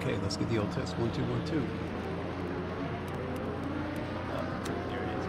Okay, let's get the old test. 1 2 1 2. There it is.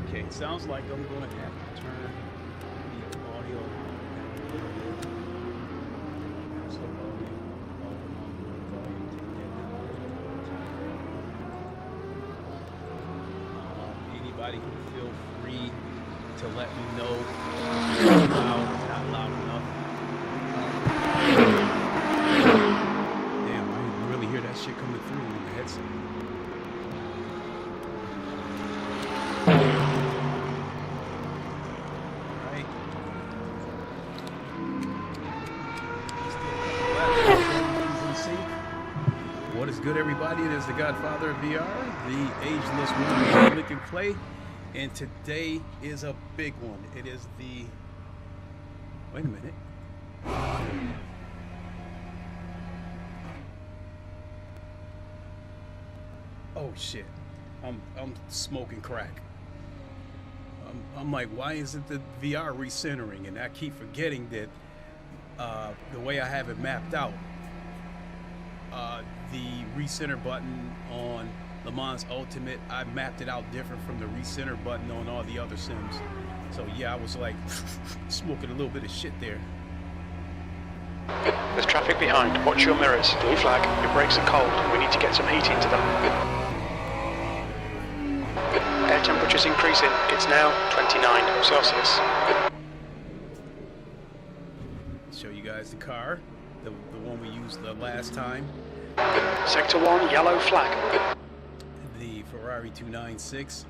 Okay, sounds like I'm going to have to turn the audio down a little bit. So volume, volume, take that down a little bit. Anybody can feel free to let me know if it's loud, not loud enough. Damn, I didn't really hear that shit coming through in the headset. What is good, everybody? It is the Godfather of VR, the ageless one who lick and play, and today is a big one. It is the... Wait a minute. Oh shit! I'm smoking crack. I'm like, why isn't the VR recentering? And I keep forgetting that the way I have it mapped out. The recenter button on LeMans Ultimate, I mapped it out different from the recenter button on all the other sims. So yeah, I was like smoking a little bit of shit there. There's traffic behind. Watch your mirrors. Blue flag. Your brakes are cold. We need to get some heat into them. Air temperature's increasing. It's now 29 Celsius. Show you guys the car, the one we used the last time. Sector 1, yellow flag. The Ferrari 296,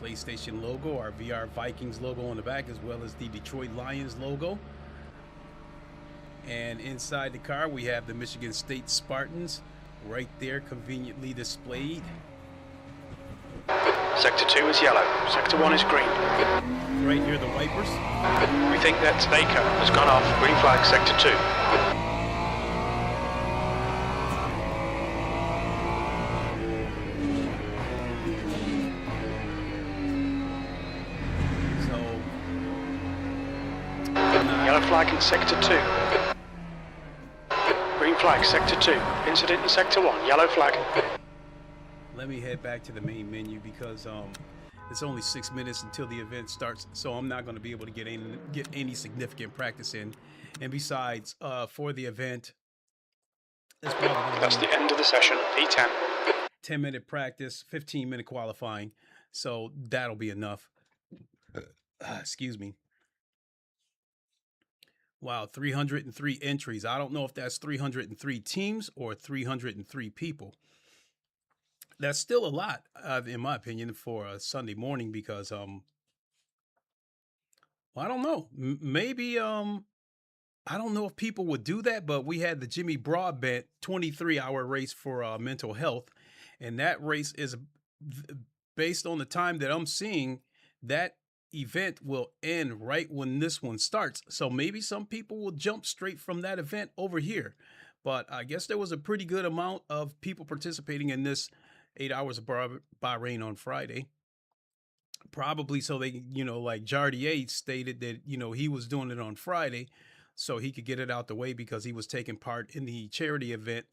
the PlayStation logo, our VR Vikings logo on the back, as well as the Detroit Lions logo. And inside the car, we have the Michigan State Spartans right there, conveniently displayed. Sector 2 is yellow. Sector 1 is green. Right near the wipers. We think that Baker has gone off. Green flag, Sector 2. Yellow flag in Sector 2. Green flag, Sector 2. Incident in Sector 1. Yellow flag. Let me head back to the main menu because it's only 6 minutes until the event starts, so I'm not going to be able to get any significant practice in. And besides, for the event, that's the end of the session. P10. 10-minute practice, 15-minute qualifying, so that'll be enough. Excuse me. Wow, 303 entries. I don't know if that's 303 teams or 303 people. That's still a lot, in my opinion, for a Sunday morning because, well, I don't know. Maybe, I don't know if people would do that, but we had the Jimmy Broadbent 23-hour race for mental health, and that race is based on the time that I'm seeing that event will end right when this one starts. So maybe some people will jump straight from that event over here. But I guess there was a pretty good amount of people participating in this 8 hours of Bahrain on Friday. Probably so they, like Jardier stated that, he was doing it on Friday so he could get it out the way because he was taking part in the charity event,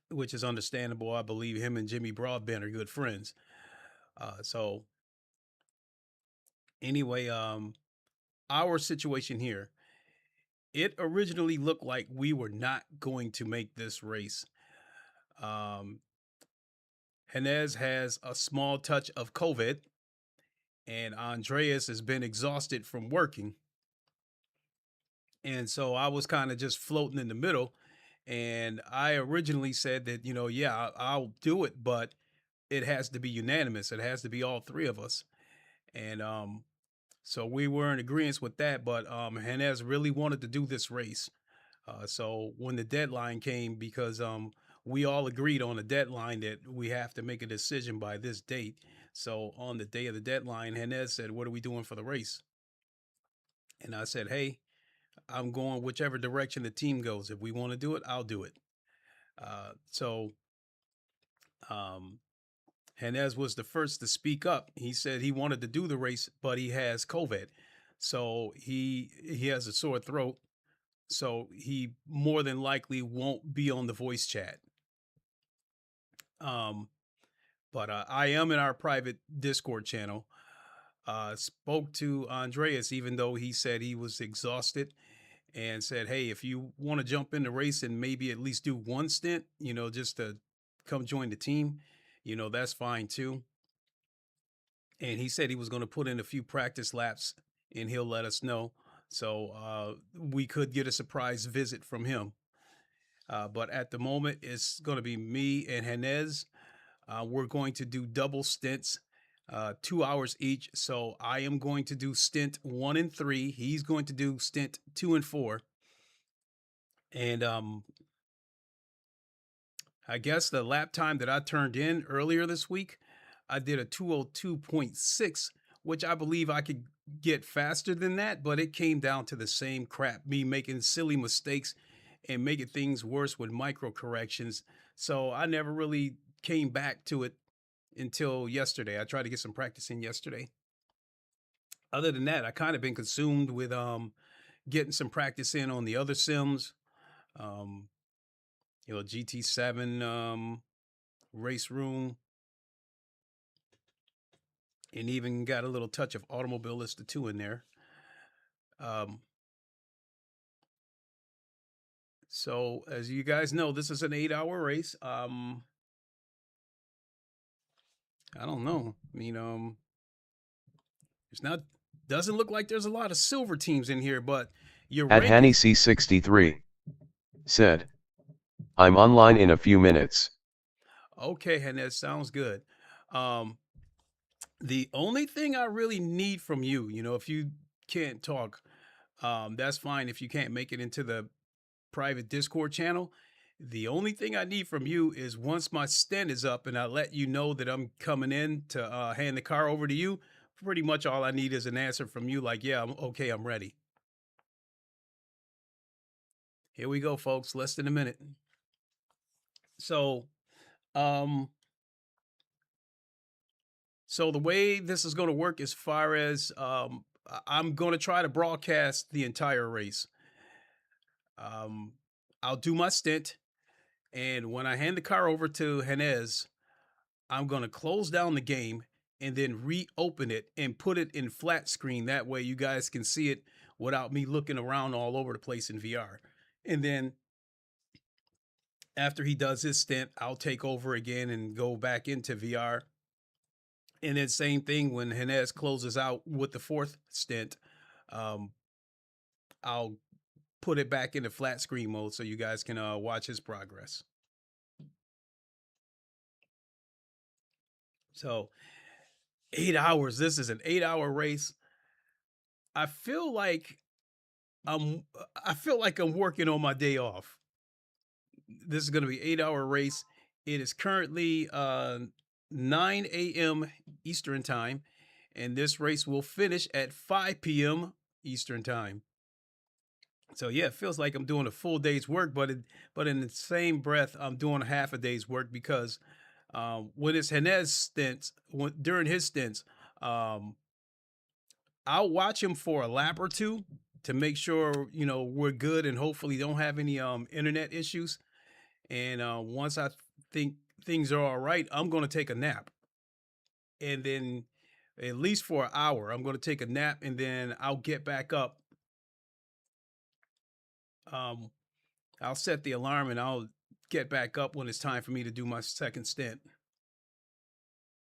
which is understandable. I believe him and Jimmy Broadbent are good friends. So anyway, our situation here, it originally looked like we were not going to make this race. Henez has a small touch of COVID, and Andreas has been exhausted from working. And so I was kind of just floating in the middle. And I originally said that, yeah, I'll do it, but it has to be unanimous. It has to be all three of us. And so we were in agreement with that, but Henez really wanted to do this race. So when the deadline came, because we all agreed on a deadline that we have to make a decision by this date. So on the day of the deadline, Henez said, "What are we doing for the race?" And I said, "Hey, I'm going whichever direction the team goes. If we want to do it, I'll do it." So um, Henez was the first to speak up. He said he wanted to do the race, but he has COVID, so he has a sore throat. So he more than likely won't be on the voice chat. Um, but I am in our private Discord channel. Spoke to Andreas, even though he said he was exhausted, and said, "Hey, if you want to jump in the race and maybe at least do one stint, just to come join the team, that's fine too." And he said he was going to put in a few practice laps and he'll let us know. So we could get a surprise visit from him. But at the moment, it's going to be me and Henez. We're going to do double stints, 2 hours each. So I am going to do stint 1 and 3. He's going to do stint 2 and 4. And I guess the lap time that I turned in earlier this week, I did a 202.6, which I believe I could get faster than that, but it came down to the same crap, me making silly mistakes and making things worse with micro corrections. So I never really came back to it until yesterday. I tried to get some practice in yesterday. Other than that, I kind of been consumed with getting some practice in on the other sims. Um, GT7 race room, and even got a little touch of Automobilista 2 in there. So as you guys know, this is an 8-hour race. I don't know. I mean, it's not, doesn't look like there's a lot of silver teams in here, but your At rank Hanny C63 said, "I'm online in a few minutes." Okay, Hannes, sounds good. The only thing I really need from you, if you can't talk, that's fine. If you can't make it into the private Discord channel, the only thing I need from you is once my stint is up and I let you know that I'm coming in to hand the car over to you, pretty much all I need is an answer from you like, "Yeah, I'm okay, I'm ready." Here we go, folks. Less than a minute. So, um, so the way this is going to work as far as I'm going to try to broadcast the entire race. I'll do my stint, and when I hand the car over to Henez, I'm going to close down the game and then reopen it and put it in flat screen. That way you guys can see it without me looking around all over the place in VR. And then after he does his stint, I'll take over again and go back into VR. And then same thing when Henez closes out with the fourth stint, um, I'll put it back into flat screen mode so you guys can watch his progress. So 8 hours. This is an 8-hour race. I feel like I'm working on my day off. This is going to be 8-hour race. It is currently 9 a.m. Eastern time, and this race will finish at 5 p.m. Eastern time. So yeah, it feels like I'm doing a full day's work, but in the same breath, I'm doing a half a day's work because when it's Henez stints, during his stints, um, I'll watch him for a lap or two to make sure we're good and hopefully don't have any internet issues. And once I think things are all right, I'm going to take a nap, and then at least for an hour, I'm going to take a nap, and then I'll get back up. Um, I'll set the alarm and I'll get back up when it's time for me to do my second stint.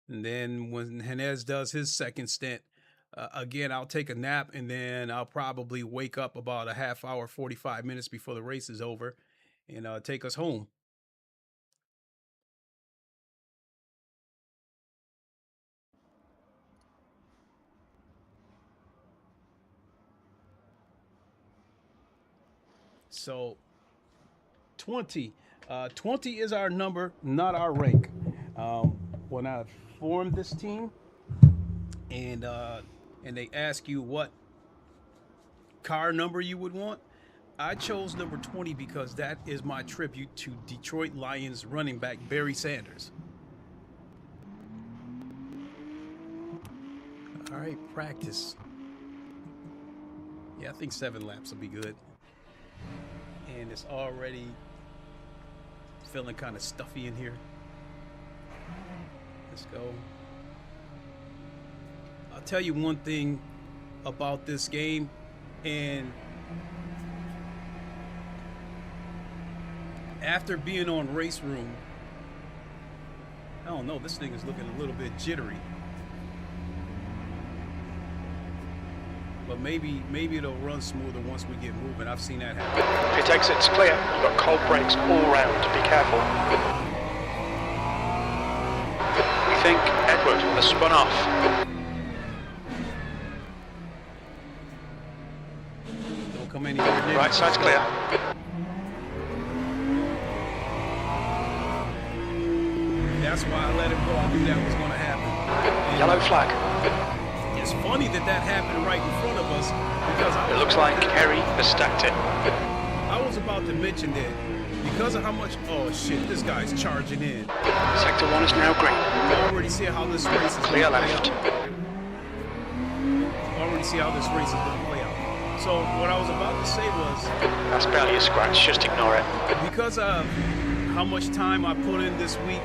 And then when Henez does his second stint, again, I'll take a nap and then I'll probably wake up about a half hour, 45 minutes before the race is over and take us home. So 20. 20 is our number, not our rank. When I formed this team, and they ask you what car number you would want, I chose number 20 because that is my tribute to Detroit Lions running back Barry Sanders. All right, practice. Yeah, I think 7 laps will be good. And it's already feeling kind of stuffy in here. Let's go. I'll tell you one thing about this game, and after being on Race Room, I don't know, this thing is looking a little bit jittery. But maybe it'll run smoother once we get moving. I've seen that happen. Pit exit's clear. You've got cold brakes all round. Be careful. We think Edward has spun off. Don't come anywhere near. Right side's clear. That's why I let him go. I knew that was going to happen. And Yellow flag. it's funny that happened right in front of us, because It looks like Kerry has stacked it. I was about to mention that because of how much, oh shit, this guy's charging in. Sector 1 is now green. I already see how this race is Clear going to left. play out. I already see how this race is going to play out. So what I was about to say was, That's barely a scratch, just ignore it. because of how much time I put in this week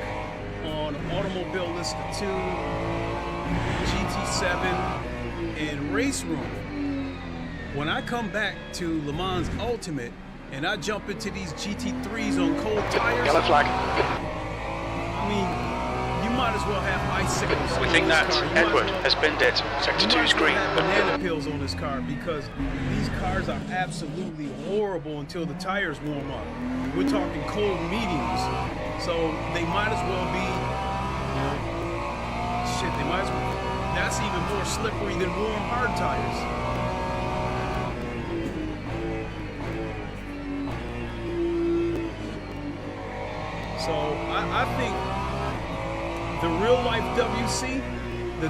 on Automobile List 2, GT7, and Race Room, when I come back to LeMans Ultimate and I jump into these GT3s on cold tires, Yellow flag. I mean, you might as well have icicles. We on think this that car. You might Edward as well- has binned it. Sector you 2 might is as well green. have banana peels on this car, because these cars are absolutely horrible until the tires warm up. We're talking cold mediums, so they might as well be, shit, they might as well, that's even more slippery than warm hard tires. So I think the real life WC, the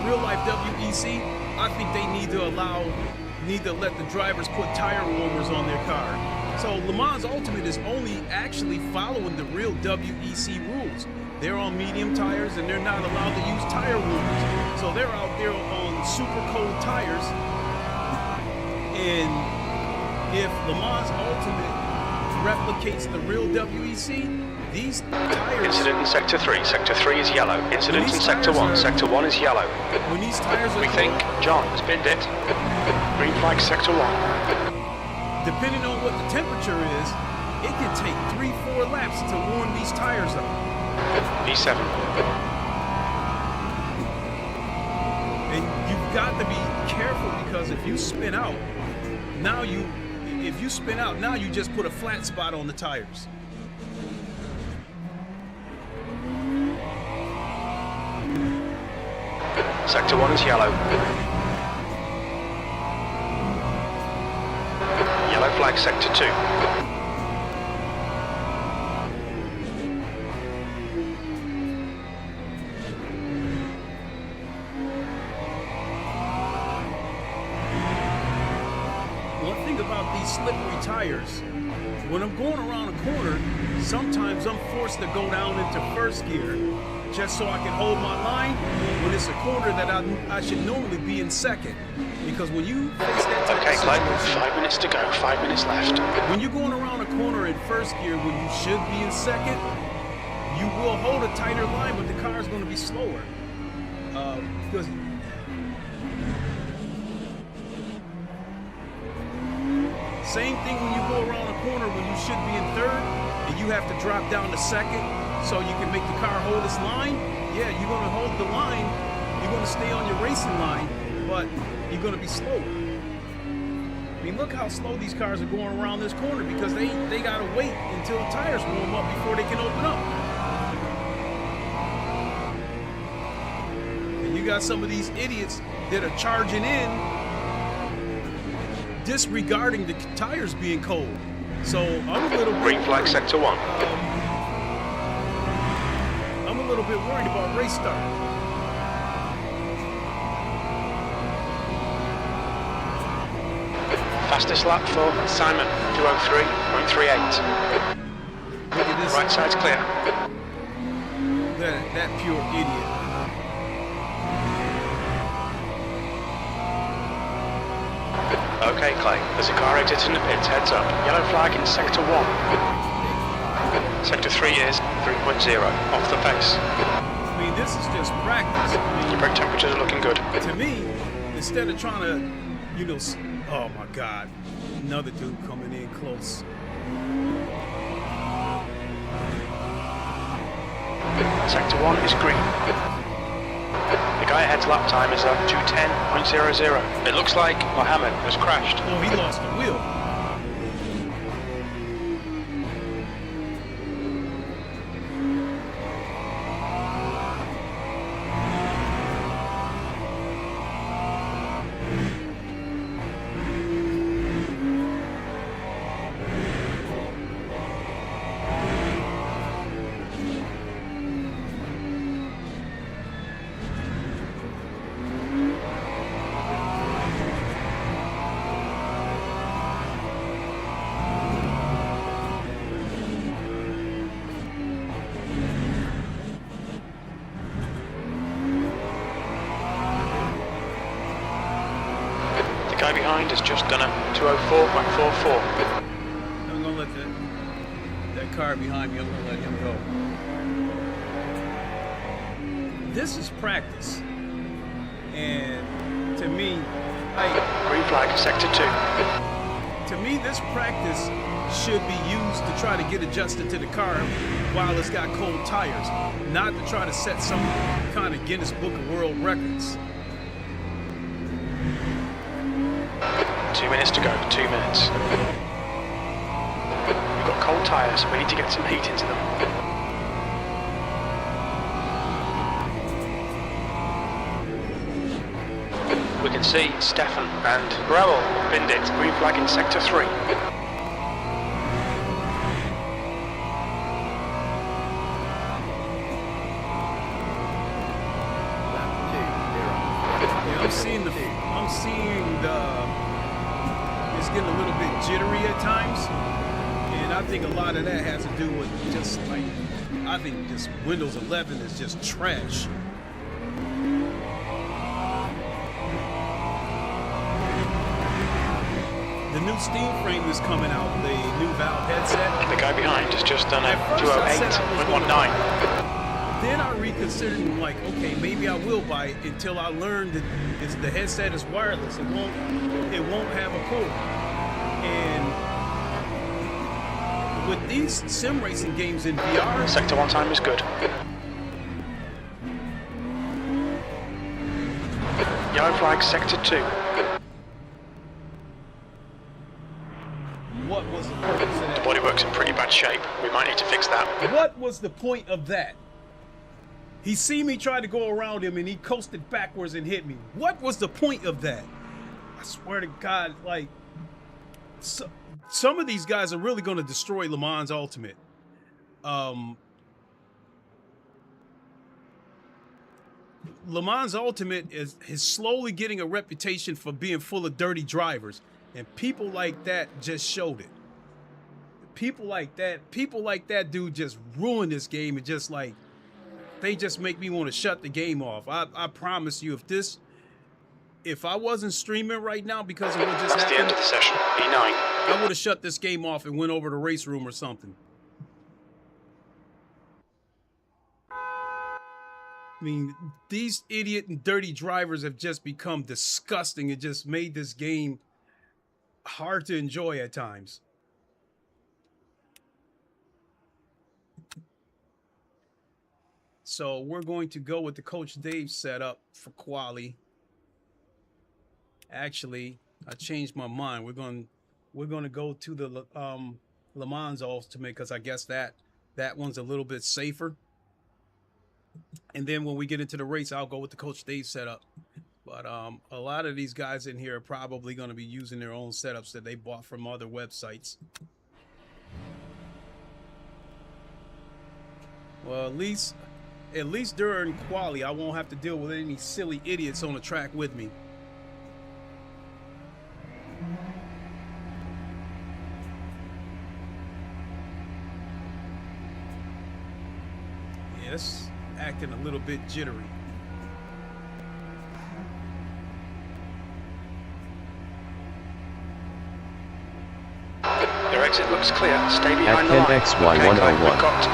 real life WEC, I think they need to let the drivers put tire warmers on their car. So Le Mans Ultimate is only actually following the real WEC rules. They're on medium tires and they're not allowed to use tire warmers. So they're out there on super cold tires. And if Le Mans Ultimate replicates the real WEC, these tires... Incident in Sector 3. Sector 3 is yellow. Incident in Sector 1. Sector 1 is yellow. When these tires are We think John has binned it. Green flag Sector 1. depending on what the temperature is, it can take 3-4 laps to warm these tires up. P7. And you've got to be careful, because if you spin out, now you just put a flat spot on the tires. Sector 1 is yellow. Yellow flag Sector 2. One thing about these slippery tires, when I'm going around a corner, sometimes I'm forced to go down into first gear just so I can hold my line when it's a corner that I should normally be in second. Because when you face that type Okay, of Clyde, situation, 5 minutes to go, 5 minutes left. when you're going around a corner in first gear when you should be in second, you will hold a tighter line, but the car is going to be slower. Because same thing when you go around a corner when you should be in third and you have to drop down to second so you can make the car hold its line. Yeah, you're going to hold the line. You're going to stay on your racing line, but you're going to be slower. I mean, look how slow these cars are going around this corner, because they got to wait until the tires warm up before they can open up. And you got some of these idiots that are charging in, disregarding the tires being cold. So I'm a little Green flag sector 1. I'm a little bit worried about race start. Fastest lap for Simon, 203.38. Look at this. Right side's clear. That pure idiot. Okay, Clay, there's a car exiting the pits, heads up. Yellow flag in sector 1. Sector 3 is 3.0, off the pace. I mean, this is just practice. I mean, Your brake temperatures are looking good. to me, instead of trying to, you know, oh my God, another dude coming in close. Sector 1 is green. The guy ahead's lap time is 2:10.00. It looks like Mohammed has crashed. Oh, he lost the wheel. The guy behind has just done a 2:04.44. I'm gonna let that car behind me, I'm gonna let him go. This is practice. And to me, like, Green flag, sector 2. to me, this practice should be used to try to get adjusted to the car while it's got cold tires, not to try to set some kind of Guinness Book of World Records. 2 minutes to go, 2 minutes. We've got cold tyres, we need to get some heat into them. We can see Stefan and Breville binned it. Green flag in sector 3. I'm seeing it's getting a little bit jittery at times, and I think a lot of that has to do with just like, I think just Windows 11 is just trash. The new Steam frame is coming out, the new Valve headset. The guy behind has just done a At first I said I was 2:08.19. Then I reconsidered and like, okay, maybe I will buy it until I learned that the headset is wireless. It won't have a cord. And with these sim racing games in VR, Sector 1 time is good. Yellow flag, sector 2. what was the purpose of The that? bodywork's in pretty bad shape. We might need to fix that. What was the point of that? He see me try to go around him and he coasted backwards and hit me. What was the point of that? I swear to God, like, some of these guys are really going to destroy LeMans Ultimate. LeMans Ultimate is slowly getting a reputation for being full of dirty drivers, and people like that just showed it. People like that dude just ruined this game, and just like, they just make me want to shut the game off. I promise you, if I wasn't streaming right now because of what just That's the end happened, of the session. E9. I would have shut this game off and went over to race room or something. I mean, these idiot and dirty drivers have just become disgusting. It just made this game hard to enjoy at times. So we're going to go with the Coach Dave setup for quali. Actually, I changed my mind. We're going to go to the LeMans Ultimate because I guess that one's a little bit safer. And then when we get into the race, I'll go with the Coach Dave setup. But a lot of these guys in here are probably going to be using their own setups that they bought from other websites. Well, at least during quali, I won't have to deal with any silly idiots on the track with me. Yeah, it's acting a little bit jittery. Your exit looks clear. Stay behind At the line. XY101 We've got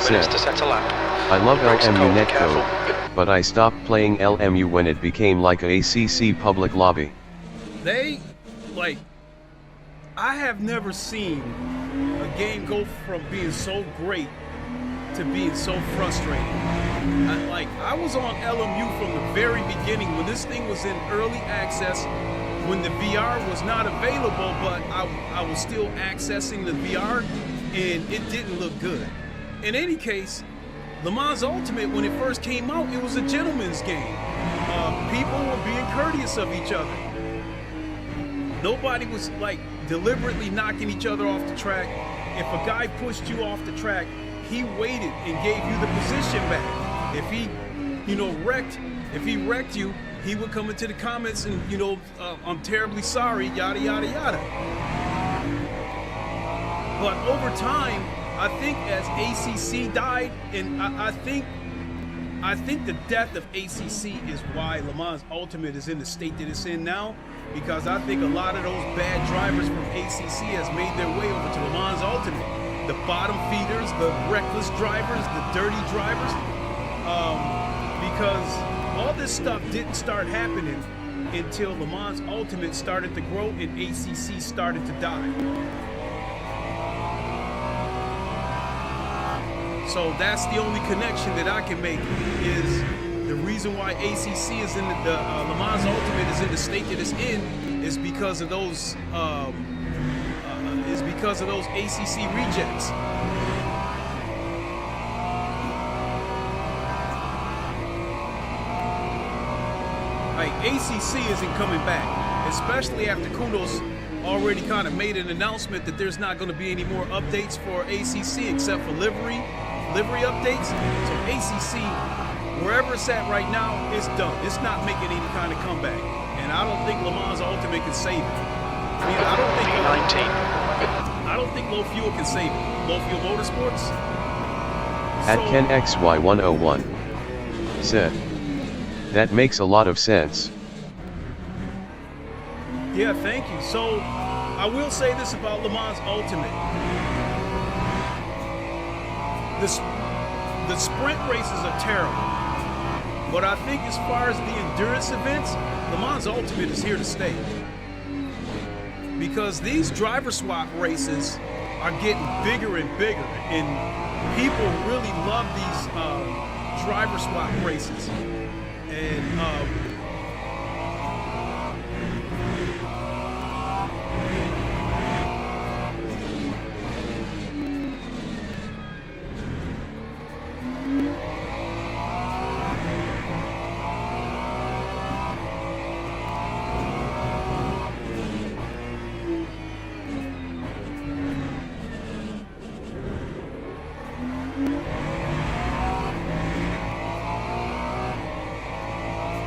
14 minutes to set a lap. I love Brakes are LMU cold, netcode, but I stopped playing LMU when it became like a ACC public lobby. I have never seen a game go from being so great to being so frustrating. I was on LMU from the very beginning when this thing was in early access, when the VR was not available, but I was still accessing the VR, and it didn't look good. In any case, LeMans Ultimate, when it first came out, it was a gentleman's game. People were being courteous of each other. Nobody was deliberately knocking each other off the track. If a guy pushed you off the track, he waited and gave you the position back. If he, wrecked you, he would come into the comments and, I'm terribly sorry, yada, yada, yada. But over time, I think as ACC died, and I think the death of ACC is why LeMans Ultimate is in the state that it's in now, because I think a lot of those bad drivers from ACC has made their way over to LeMans Ultimate. The bottom feeders, the reckless drivers, the dirty drivers, because all this stuff didn't start happening until LeMans Ultimate started to grow and ACC started to die. So that's the only connection that I can make, is the reason why ACC is in the LeMans Ultimate is in the state that it's in is because of those ACC rejects. ACC isn't coming back, especially after Kudos already kind of made an announcement that there's not going to be any more updates for ACC except for livery updates. So ACC, wherever it's at right now, it's done. It's not making any kind of comeback, and I don't think LeMans Ultimate can save it. I mean, I don't think low fuel can save it. Low fuel motorsports. At Ken XY101 said, that makes a lot of sense. Yeah, thank you. So I will say this about LeMans Ultimate. The sprint races are terrible, but I think as far as the endurance events, LeMans Ultimate is here to stay. Because these driver swap races are getting bigger and bigger, and people really love these driver swap races. And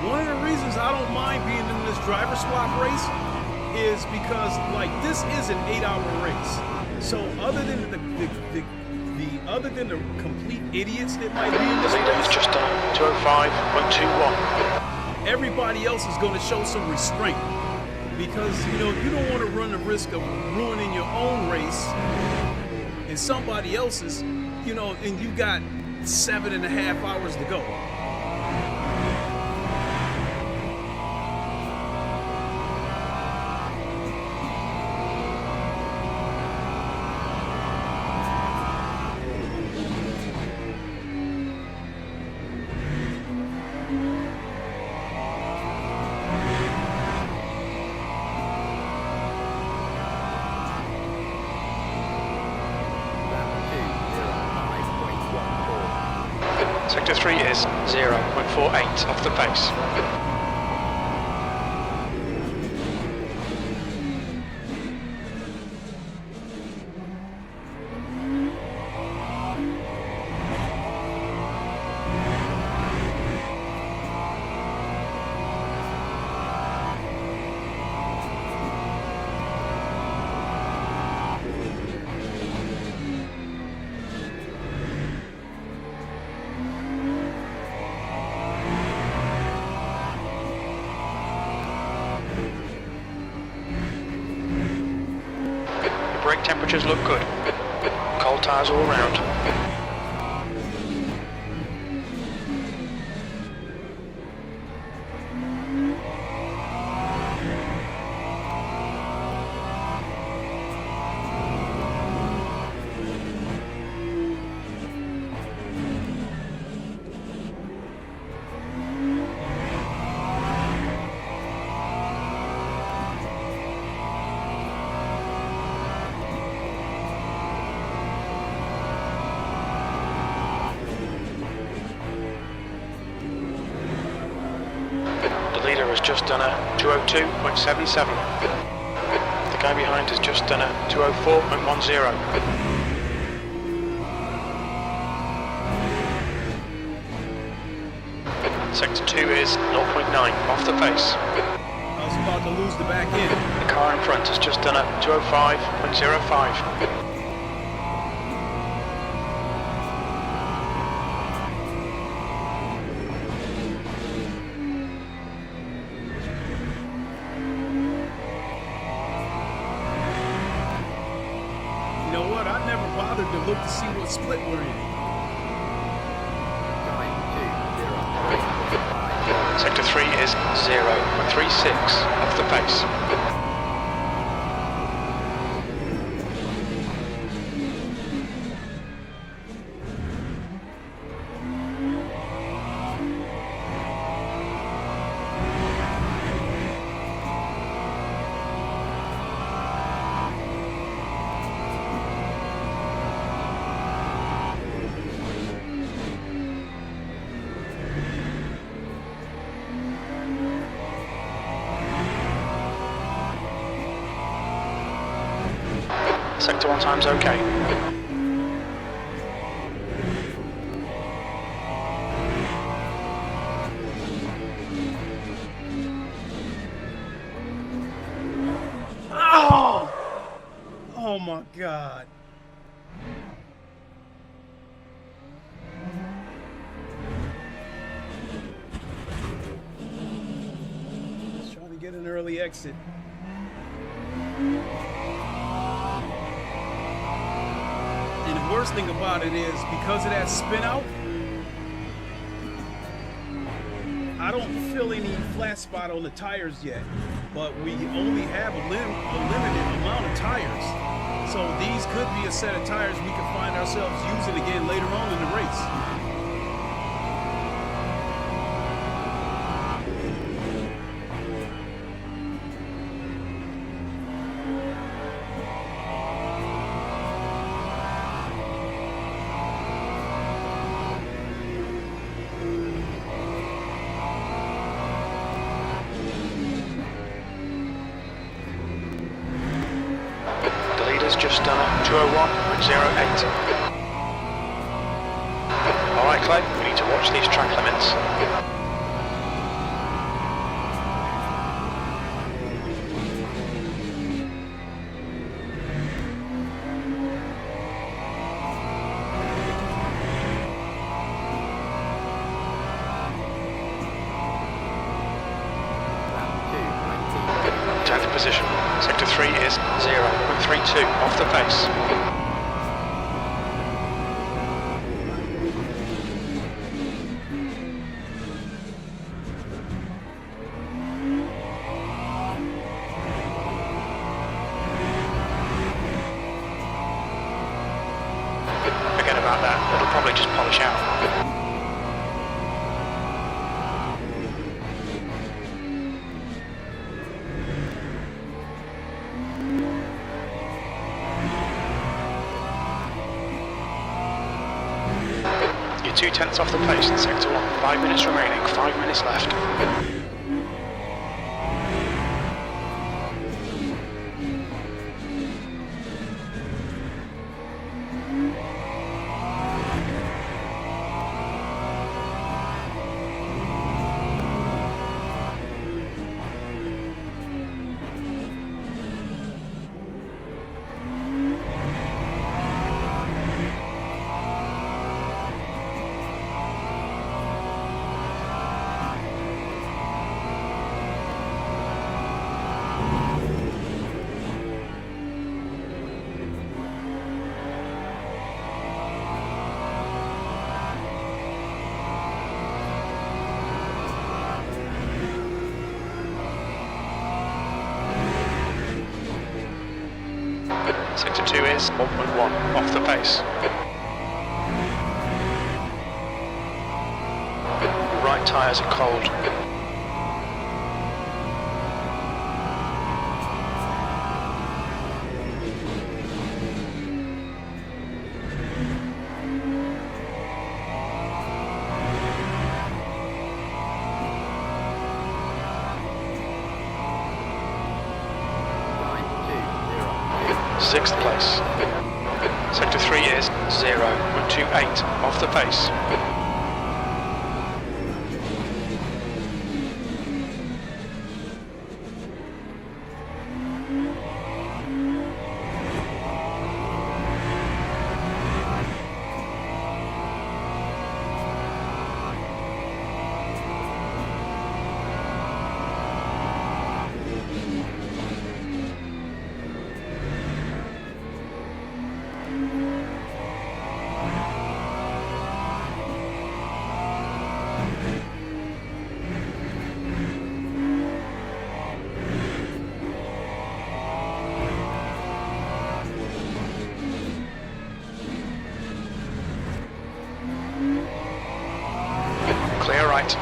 one of the reasons I don't mind being in this driver swap race is because this is an 8-hour race. So other than the complete idiots that might be in this race, just done 205.21. Everybody else is going to show some restraint, because you don't want to run the risk of ruining your own race and somebody else's, and you got 7.5 hours to go. Sector 3 is 0.48 off the pace. Track temperatures look good. Cold tyres all round. Has just done a 202.77. The guy behind has just done a 204.10. Sector 2 is 0.9 off the pace. I was about to lose the back end. The car in front has just done a 205.05. To look to see what split we're in. Sector 3 is 0.36 off the pace. Sector 1 time's okay. Oh! Oh my God. Just trying to get an early exit. And the worst thing about it is, because of that spin out, I don't feel any flat spot on the tires yet, but we only have a limited amount of tires. So these could be a set of tires we could find ourselves using again later on in the race. Just done a 201.08. Alright Clay, we need to watch these track limits. Tenth position. Sector 3 is 0.32 off the pace. Forget about that, it'll probably just polish out. You're 2/10 off the pace in Sector 1. 5 minutes remaining, 5 minutes left. Sector 2 is 1.1, off the pace. Right tyres are cold. Sixth place. Sector 3 is 0.28, off the pace. Clear right.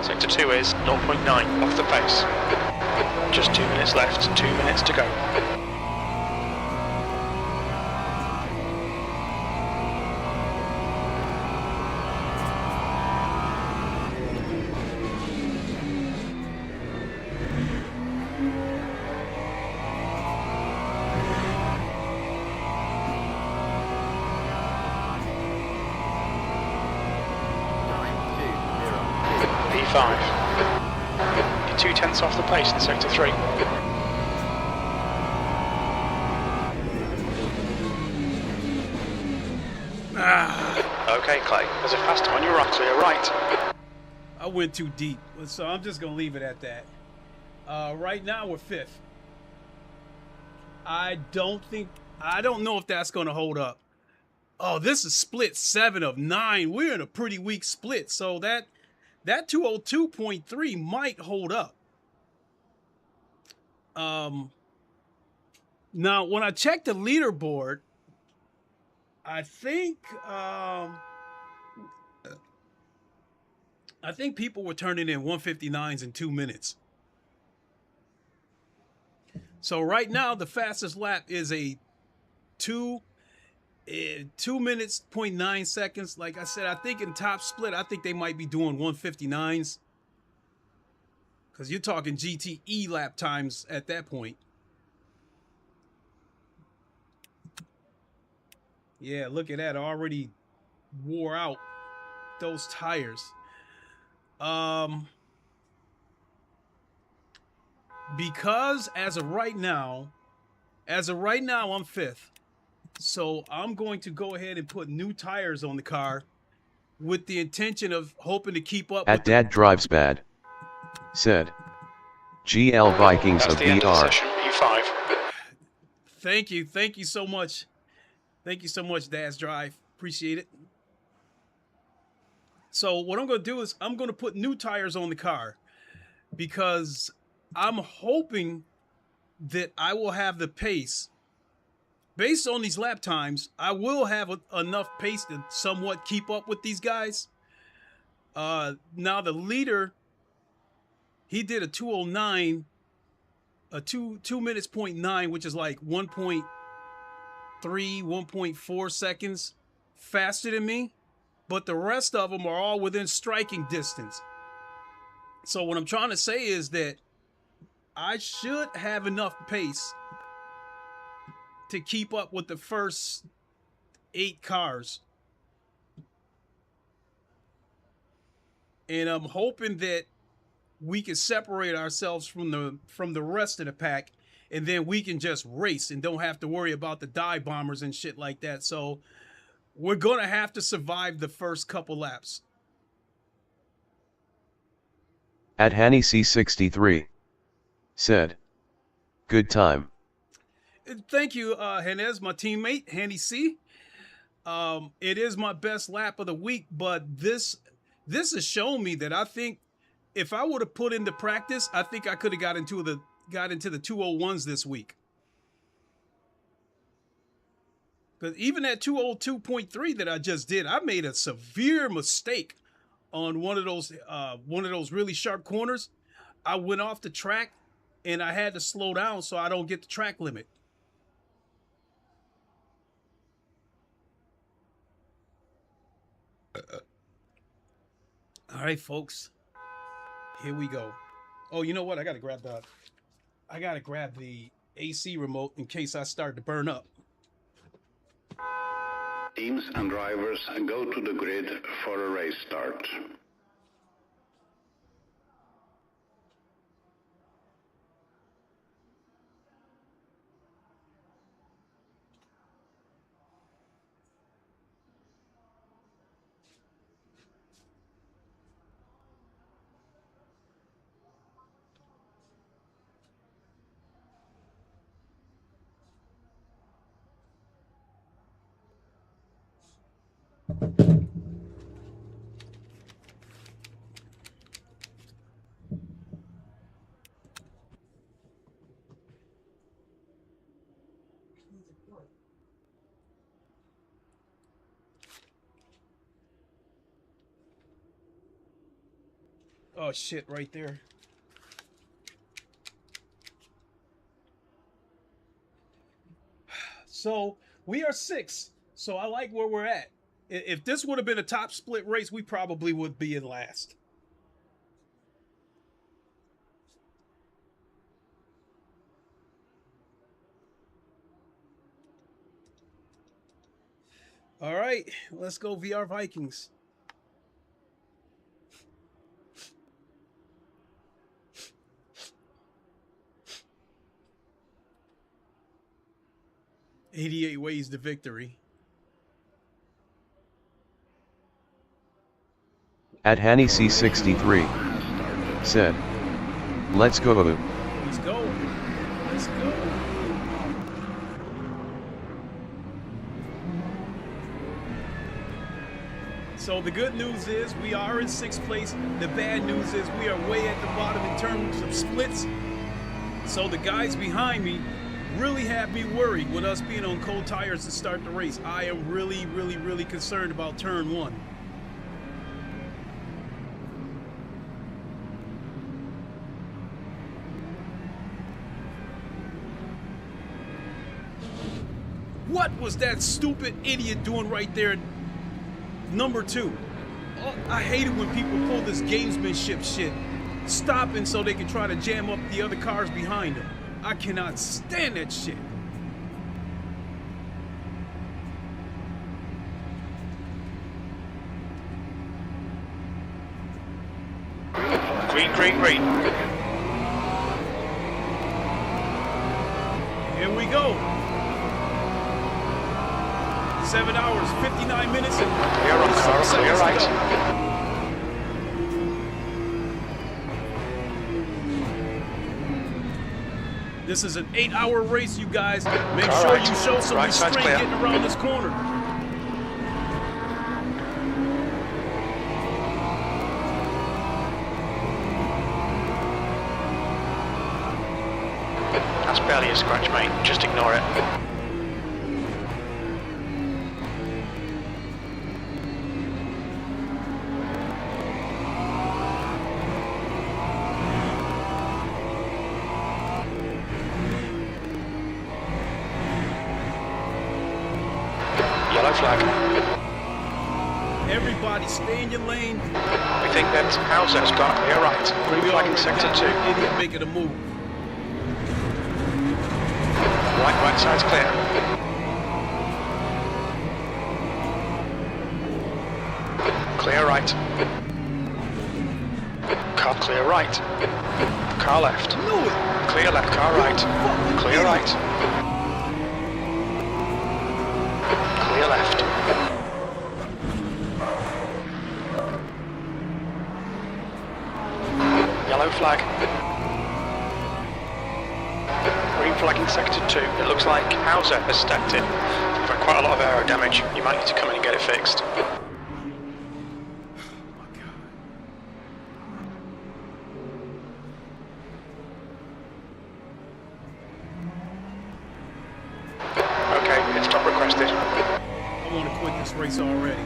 Sector 2 is 0.9, off the pace. Just 2 minutes left, 2 minutes to go. P5. You're 2/10 off the pace in Sector 3. Okay, Clay. There's a faster one. You're on clear right. I went too deep, so I'm just going to leave it at that. Right now, we're 5th. I don't know if that's going to hold up. Oh, this is split 7 of 9. We're in a pretty weak split, so that 202.3 might hold up. Now, when I checked the leaderboard, I think people were turning in 159s in 2 minutes. So right now, the fastest lap is a 2 minutes, 0.9 seconds. Like I said, I think in top split, I think they might be doing 159s. Because you're talking GTE lap times at that point. Yeah, look at that. Already wore out those tires. Because as of right now, I'm 5th. So I'm going to go ahead and put new tires on the car with the intention of hoping to keep up with Dad Drives Bad said, GL Vikings That's of the end of the VR. session. P5. Thank you so much. Thank you so much, Dad's Drive. Appreciate it. So what I'm going to do is I'm going to put new tires on the car because I'm hoping that I will have the pace. Based on these lap times, I will have enough pace to somewhat keep up with these guys. Now the leader, he did a 209, a 2 minutes 0.9, which is like 1.3, 1.4 seconds faster than me. But the rest of them are all within striking distance. So what I'm trying to say is that I should have enough pace to keep up with the first 8 cars. and I'm hoping that we can separate ourselves from the rest of the pack, and then we can just race and don't have to worry about the dive bombers and shit like that. So we're gonna have to survive the first couple laps. At Hanny C63 said, "Good time." Thank you, Hanez, my teammate, Handy C. It is my best lap of the week, but this has shown me that I think if I would have put into practice, I think I could have got into the 201s this week. Because even at 202.3 that I just did, I made a severe mistake on one of those really sharp corners. I went off the track and I had to slow down so I don't get the track limit. All right, folks, here we go. Oh, you know what? I gotta grab the AC remote in case I start to burn up. Teams and drivers go to the grid for a race start. Oh shit, right there. So we are 6. So I like where we're at. If this would have been a top split race, we probably would be in last. All right, let's go VR Vikings. "88 ways to victory." At Hanny C63 said, "Let's go." Let's go. Let's go. So the good news is we are in 6th place. The bad news is we are way at the bottom in terms of splits. So the guys behind me really have me worried with us being on cold tires to start the race. I am really, really, really concerned about turn 1. What was that stupid idiot doing right there? Number 2. Oh, I hate it when people pull this gamesmanship shit, stopping so they can try to jam up the other cars behind them. I cannot stand that shit. Green, green, green. Here we go. 7 hours, 59 minutes, and Clear on car, clear right. This is an 8-hour race, you guys. Make sure you show some Right side's restraint clear. getting around this corner. That's barely a scratch, mate. Just ignore it. Yellow flag. Everybody stay in your lane. We think that Hauser has got clear right. Green flag in sector 2. Idiot making a move. Right side's clear. Clear right. Car clear right. Car left. Knew it. Clear left, car right. Clear right. Clear left. Yellow flag. Green flag in sector 2. It looks like Hauser has stepped in. We've had quite a lot of aero damage. You might need to come in and get it fixed. Okay, it's stop requested. I want to quit this race already.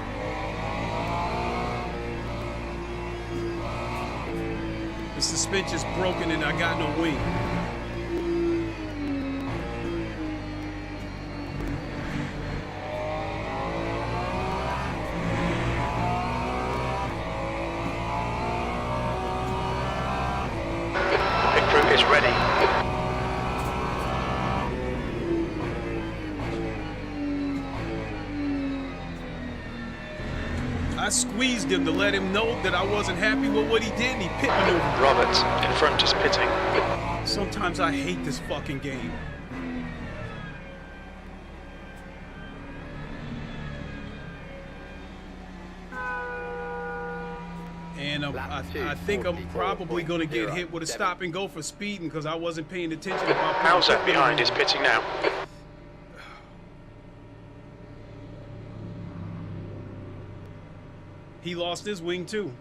The suspension's broken and I got no wing. Pit crew is ready. I squeezed him to let him know that I wasn't happy with what he did, and he pit maneuvered. Robert in front is pitting. Sometimes I hate this fucking game. And I think I'm probably going to get hit with a stop and go for speeding because I wasn't paying attention about... Hauser behind is pitting now. He lost his wing too.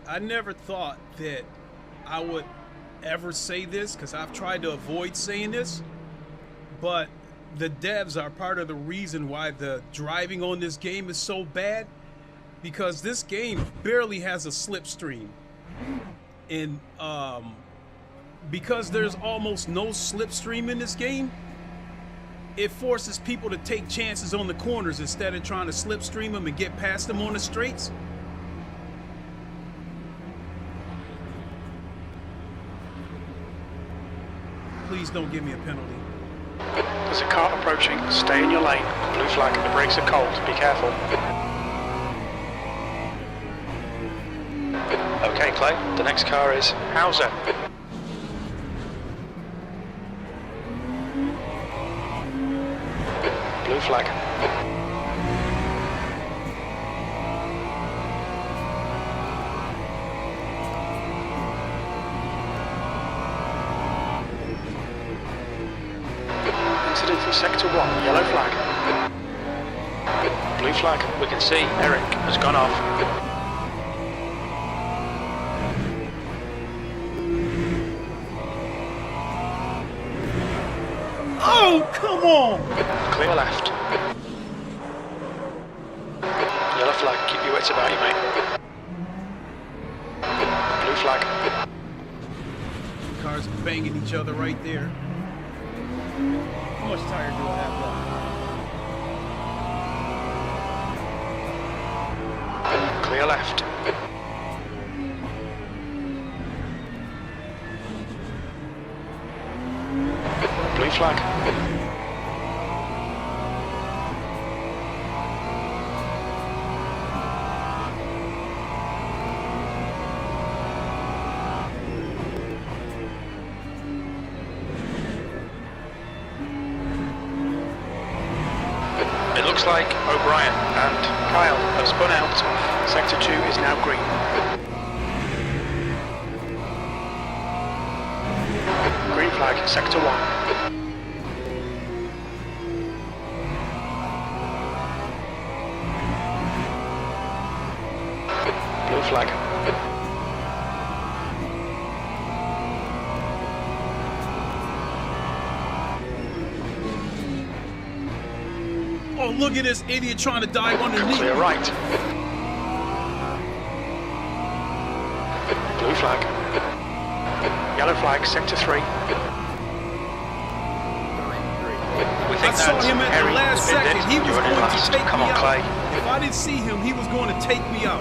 I never thought that I would ever say this because I've tried to avoid saying this, but the devs are part of the reason why the driving on this game is so bad, because this game barely has a slipstream. And because there's almost no slipstream in this game, it forces people to take chances on the corners instead of trying to slipstream them and get past them on the straights. Please don't give me a penalty. There's a car approaching. Stay in your lane. Blue flag. The brakes are cold. Be careful. Okay, Clay. The next car is Hauser. Blue flag. In sector 1, yellow flag. Blue flag, we can see Eric has gone off. Oh, come on! Clear left. Yellow flag, keep your wits about you, mate. Blue flag. Cars banging each other right there. How much tire do I have left? Clear left. Blue flag. Looks like O'Brien and Kyle have spun out. Sector 2 is now green. Green flag, sector 1. Blue flag. Oh, look at this idiot trying to dive underneath. Clear right. Blue flag. Yellow flag, sector 3. We I think saw that's him at Harry the last Bindit. second. He was You're in going last. to take Come me on, out. Clay. If I didn't see him, he was going to take me out.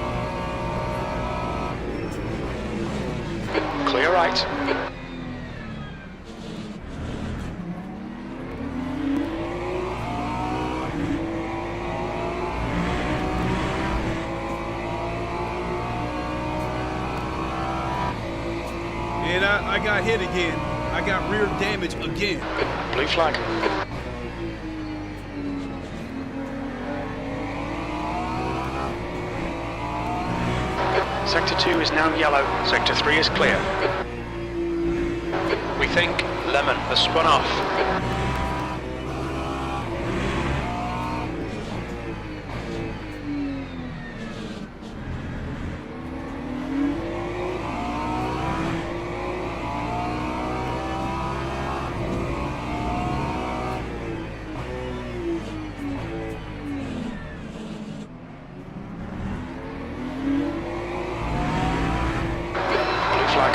Clear right. And I got hit again. I got rear damage again. Blue flag. Sector 2 is now yellow. Sector 3 is clear. We think Lemon has spun off. Blue flag.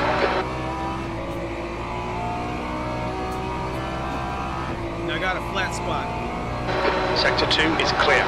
And I got a flat spot. Sector 2 is clear.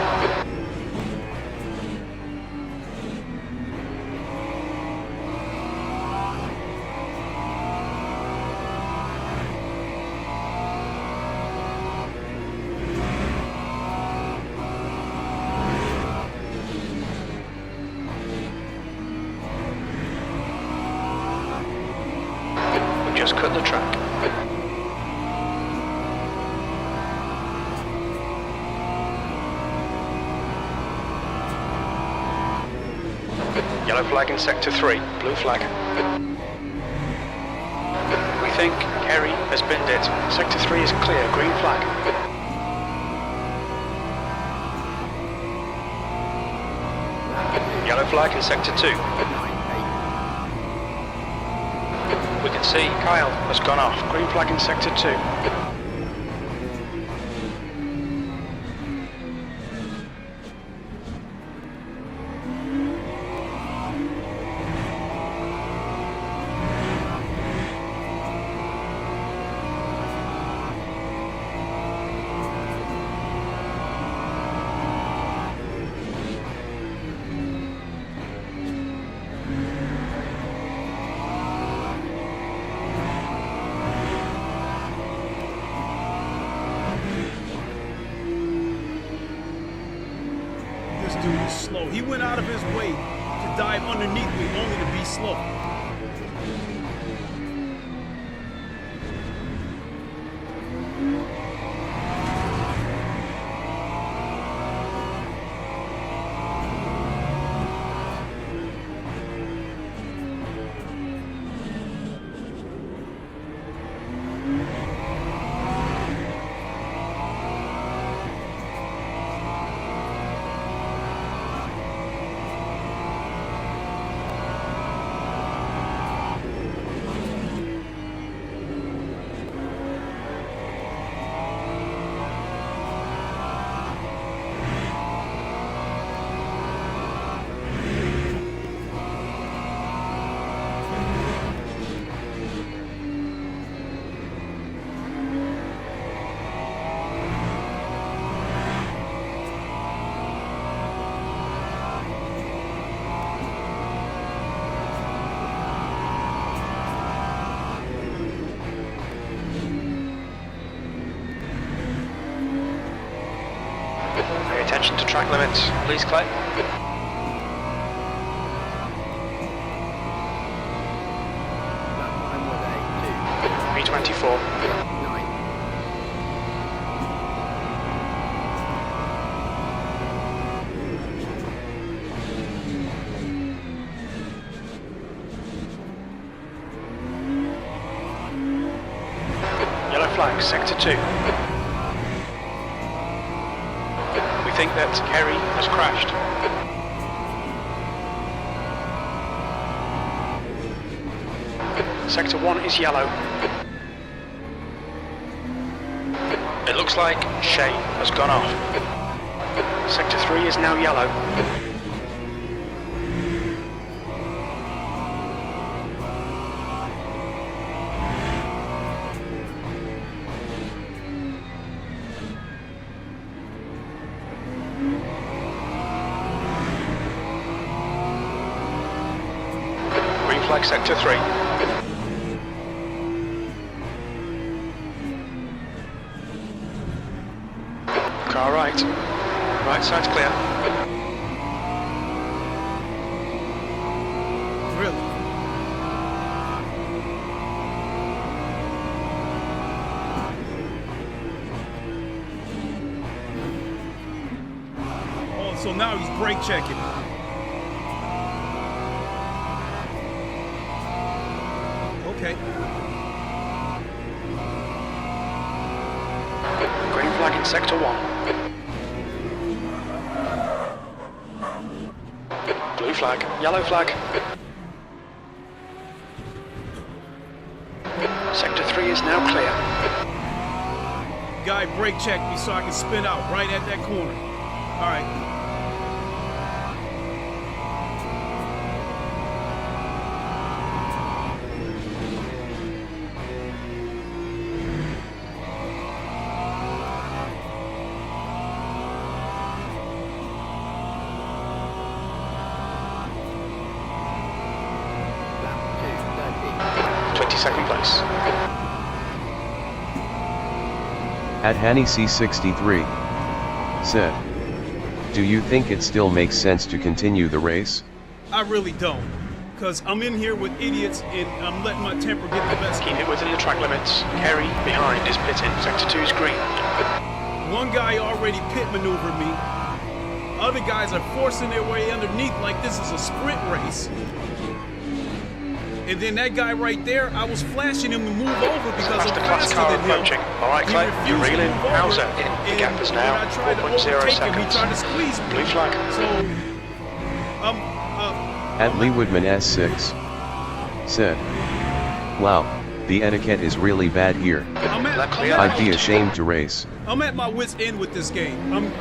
We just cut the track. Yellow flag in sector 3, blue flag. We think Kerry has binned it. Sector 3 is clear, green flag. Yellow flag in sector 2. We can see Kyle has gone off, green flag in sector 2. This dude is slow. He went out of his way to dive underneath me only to be slow. Pay attention to track limits, please, Clay. B24. Yellow flag, sector 2. We think that Kerry has crashed. Sector 1 is yellow. It looks like Shay has gone off. Sector 3 is now yellow. Green flag Sector 3. Car right. Right side's clear. Really? Oh, so now he's brake checking. Okay. Green flag in Sector 1. Blue flag, yellow flag. Sector 3 is now clear. Guy brake checked me so I can spin out right at that corner. All right. Second place. At Hanny C63 said, do you think it still makes sense to continue the race? I really don't, because I'm in here with idiots and I'm letting my temper get the best. Keep it within the track limits. Kerry behind is pitting. Sector 2 is green. One guy already pit maneuvered me. Other guys are forcing their way underneath like this is a sprint race. And then that guy right there, I was flashing him to move over because That's I'm the class faster car than him. approaching. All right, Clay, you're reeling. Hauser in. The gap is now 4.0 seconds. He tried to squeeze me. Blue flag. So, At Lee Woodman S6 said, wow, the etiquette is really bad here. I'd be ashamed to race. I'm at my wit's end with this game. I'm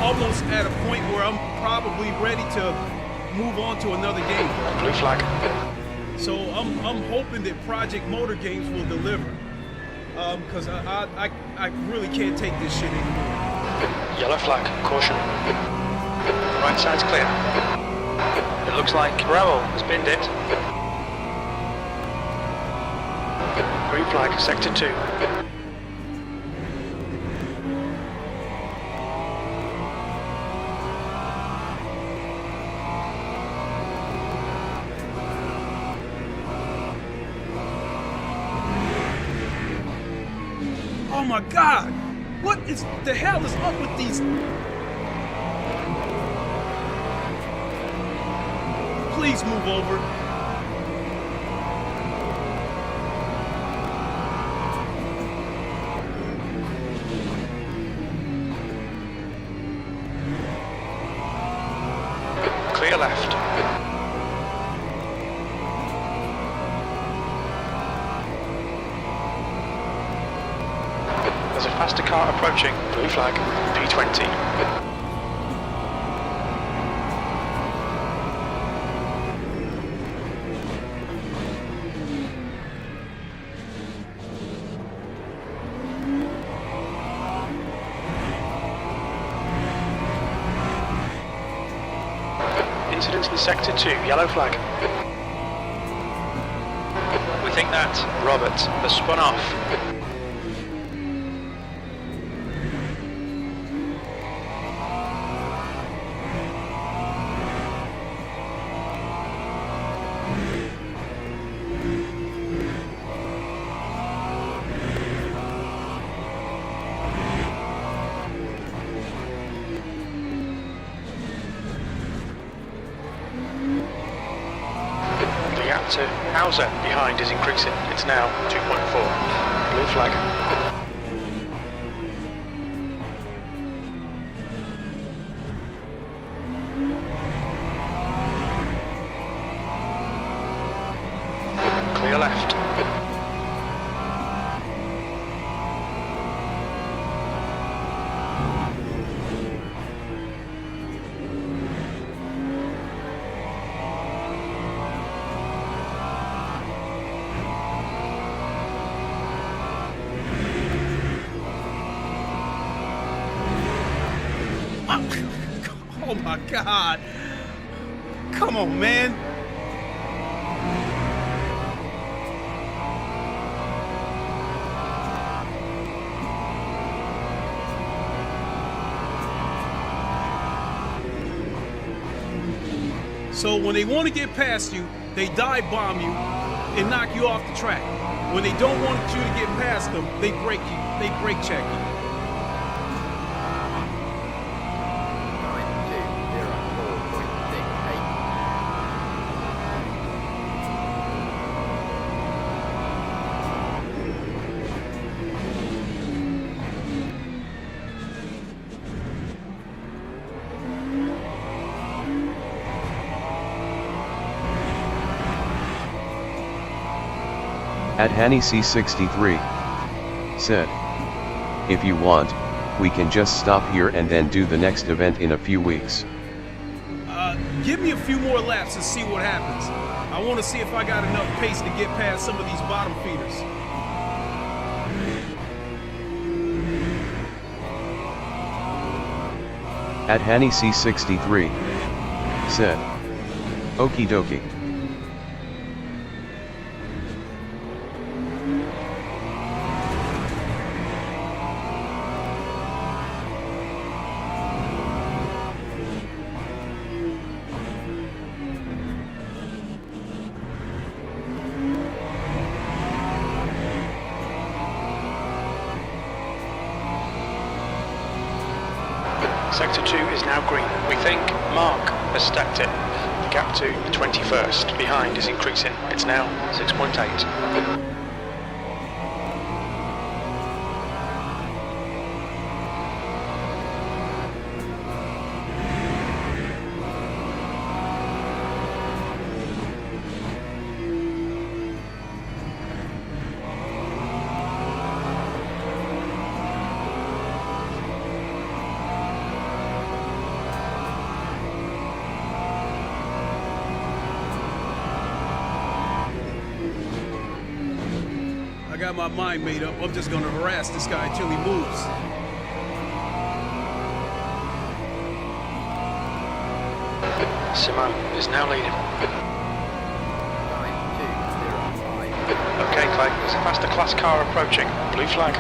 almost at a point where I'm probably ready to move on to another game. Blue flag. So I'm hoping that Project Motor Games will deliver, because I really can't take this shit anymore. Yellow flag, caution. Right side's clear. It looks like Raoul has binned it. Green flag, Sector 2. Oh my God! What is the hell is up with these? Please move over. Clear left. There's a faster car approaching. Blue flag, P20. Incidents in Sector 2, yellow flag. We think that Robert has spun off. To Hauser behind is increasing. It's now 2.4. Blue flag. Clear left. my God. Come on, man. So when they want to get past you, they dive bomb you and knock you off the track. When they don't want you to get past them, they brake you. They brake check you. At HannyC63 said, if you want, we can just stop here and then do the next event in a few weeks. Give me a few more laps and see what happens. I want to see if I got enough pace to get past some of these bottom feeders. At HannyC63 said, okie dokie. Sector 2 is now green. We think Mark has stacked it. The gap to the 21st behind is increasing. It's now 6.8. I got my mind made up. I'm just gonna harass this guy until he moves. Simone is now leading. Okay, Clay, there's a faster class car approaching. Blue flag.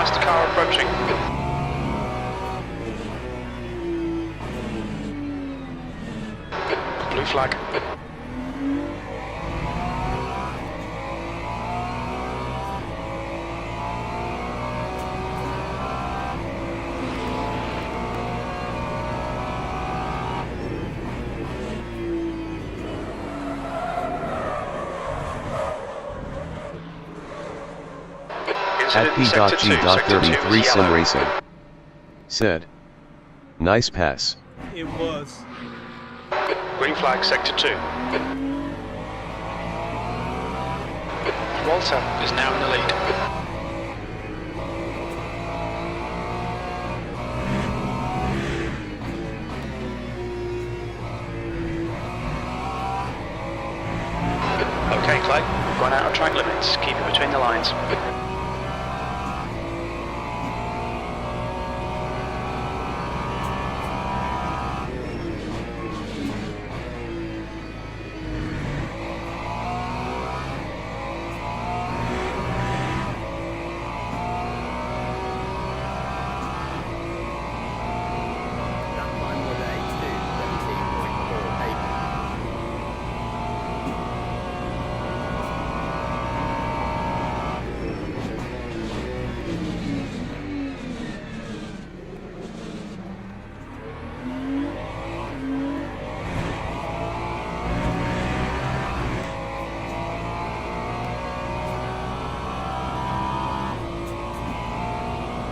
Faster car approaching. Blue flag. At P.G.33 Sim Racing said, nice pass. It was. Green flag, sector 2. Walter is now in the lead. Okay, Clay, we've gone out of track limits. Keep it between the lines.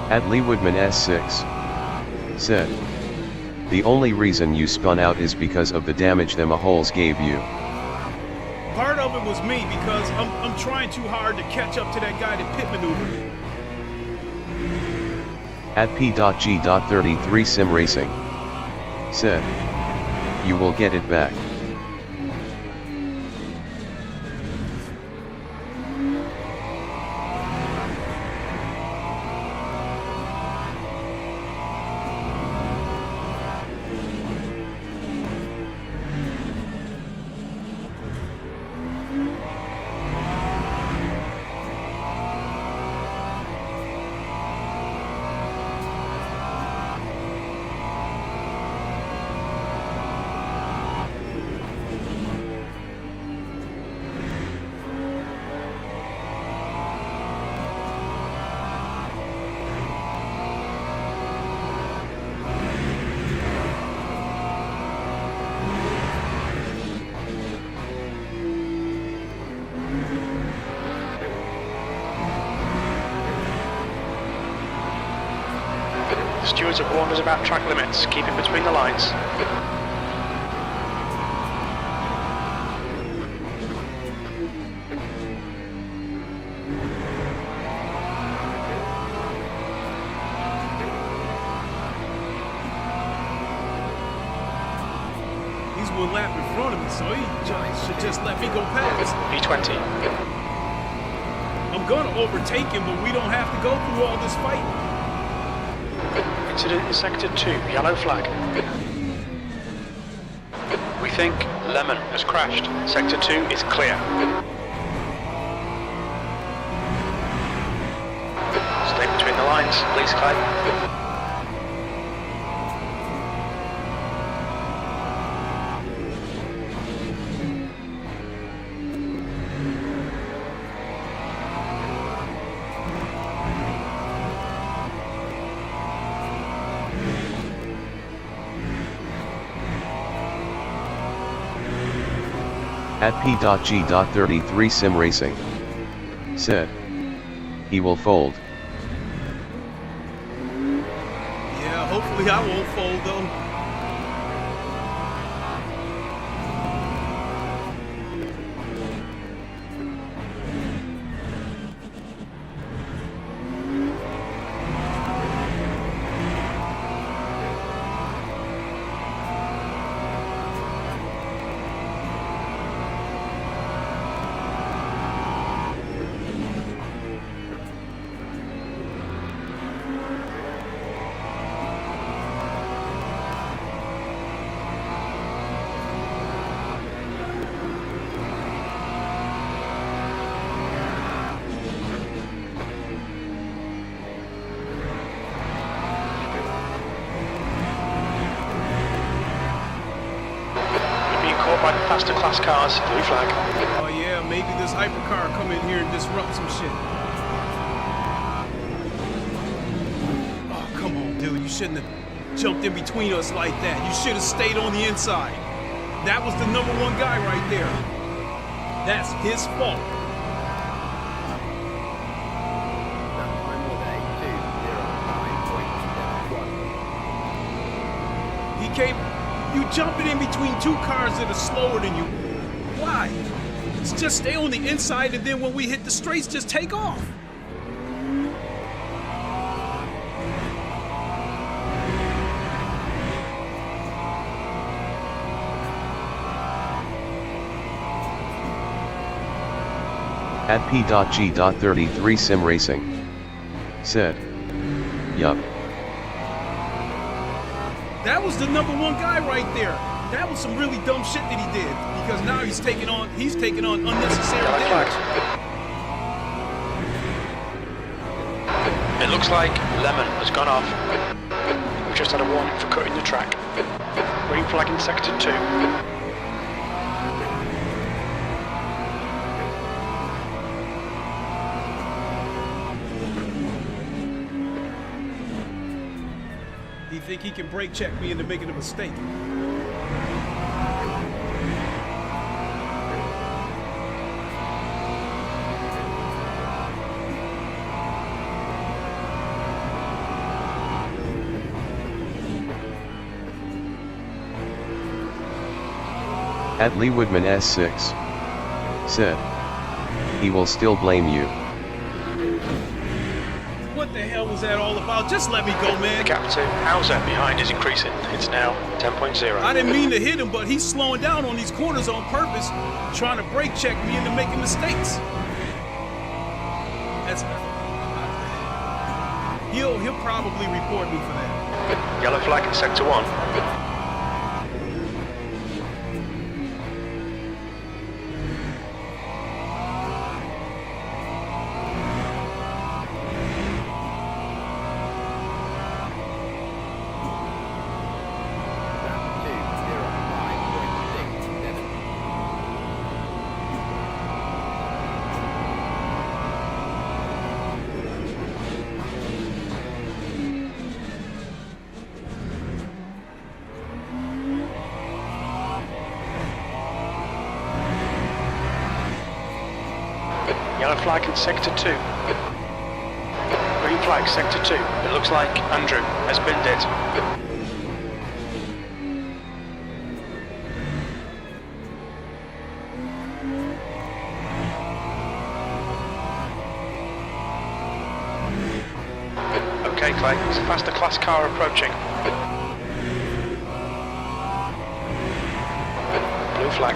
At Leewoodman S6 said, the only reason you spun out is because of the damage them holes gave you. Part of it was me because I'm trying too hard to catch up to that guy that pit maneuvered me. At P.G.33 Sim Racing said, you will get it back. Stewards have warned us about track limits. Keep in between the lines. He's one lap in front of me, so he should just let me go past. P20. I'm gonna overtake him, but we don't have to go through all this fighting. Incident in Sector 2, yellow flag. We think Lemon has crashed. Sector 2 is clear. Stay between the lines, please, Clay. At P.G.33 Sim Racing said, he will fold. Yeah, hopefully I won't fold though. By the faster class cars, blue flag. Oh yeah, maybe this hypercar come in here and disrupt some shit. Oh, come on, dude. You shouldn't have jumped in between us like that. You should have stayed on the inside. That was the #1 guy right there. That's his fault. He came... You jumping in between two cars that are slower than you. Why? Just stay on the inside, and then when we hit the straights, just take off. At P.G.33 Sim Racing said, yup. That was the #1 guy right there. That was some really dumb shit that he did, because now he's taking on unnecessary damage. It looks like Lemon has gone off. We've just had a warning for cutting the track. Green flag in Sector 2. He think he can brake check me into making a mistake. At Leewoodman S6 said, he will still blame you. What the hell was that all about? Just let me go, man. The gap to Hauser behind is increasing. It's now 10.0. I didn't mean to hit him, but he's slowing down on these corners on purpose, trying to brake check me into making mistakes. That's he'll probably report me for that. Yellow flag in sector 1. Yellow flag in sector 2. Green flag sector 2. It looks like Andrew has binned it. Okay, Clay, there's a faster class car approaching. Blue flag.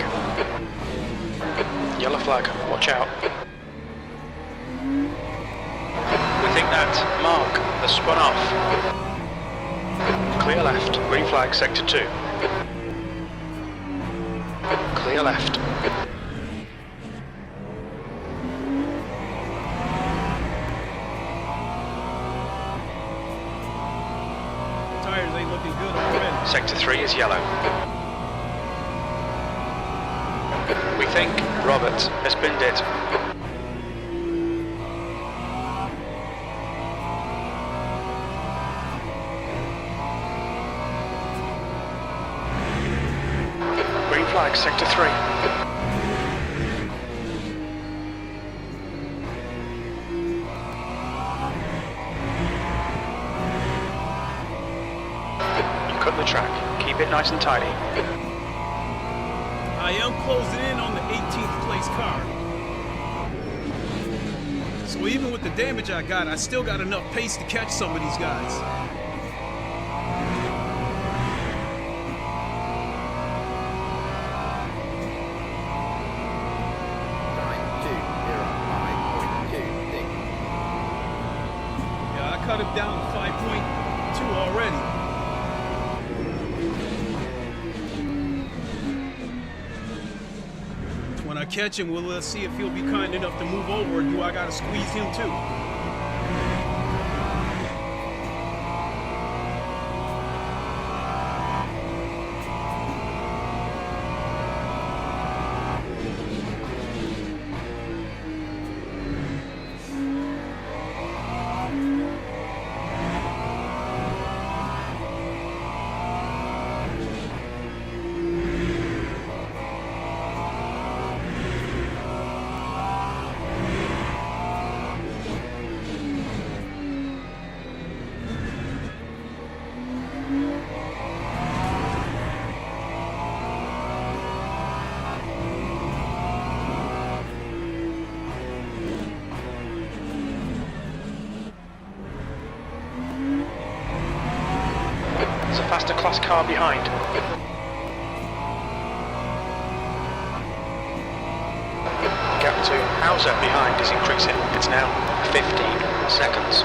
Yellow flag, watch out. We think that Mark has spun off. Clear left, green flag, sector 2. Clear left. Tires ain't looking good already. Sector 3 is yellow. We think Robert has binned it. Green flag, sector 3. You cut the track. Keep it nice and tidy. I am closing in on the 18th place car. So even with the damage I got, I still got enough pace to catch some of these guys. Yeah, I cut him down to 5.2 already. When I catch him, we'll see if he'll be kind enough to move over, or do I gotta squeeze him too? There's a faster class car behind. Gap to Hauser behind is increasing. It's now 15 seconds.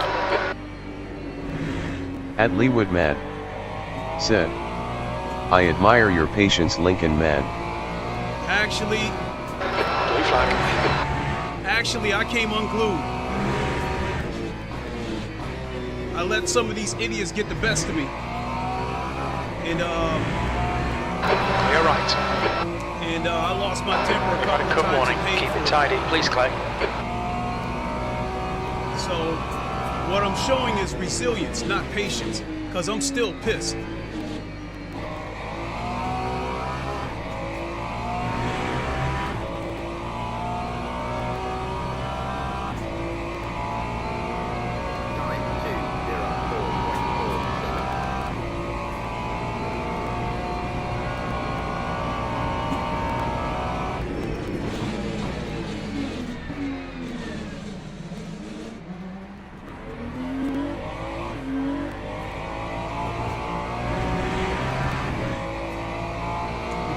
At Leewood Man said, I admire your patience, Lincoln man. Actually, Blue flag. I came unglued. I let some of these idiots get the best of me. And You're right. I lost my temper a We've had couple a of cut times. warning. and paid Keep for it tidy, please, Clay. So what I'm showing is resilience, not patience, because I'm still pissed.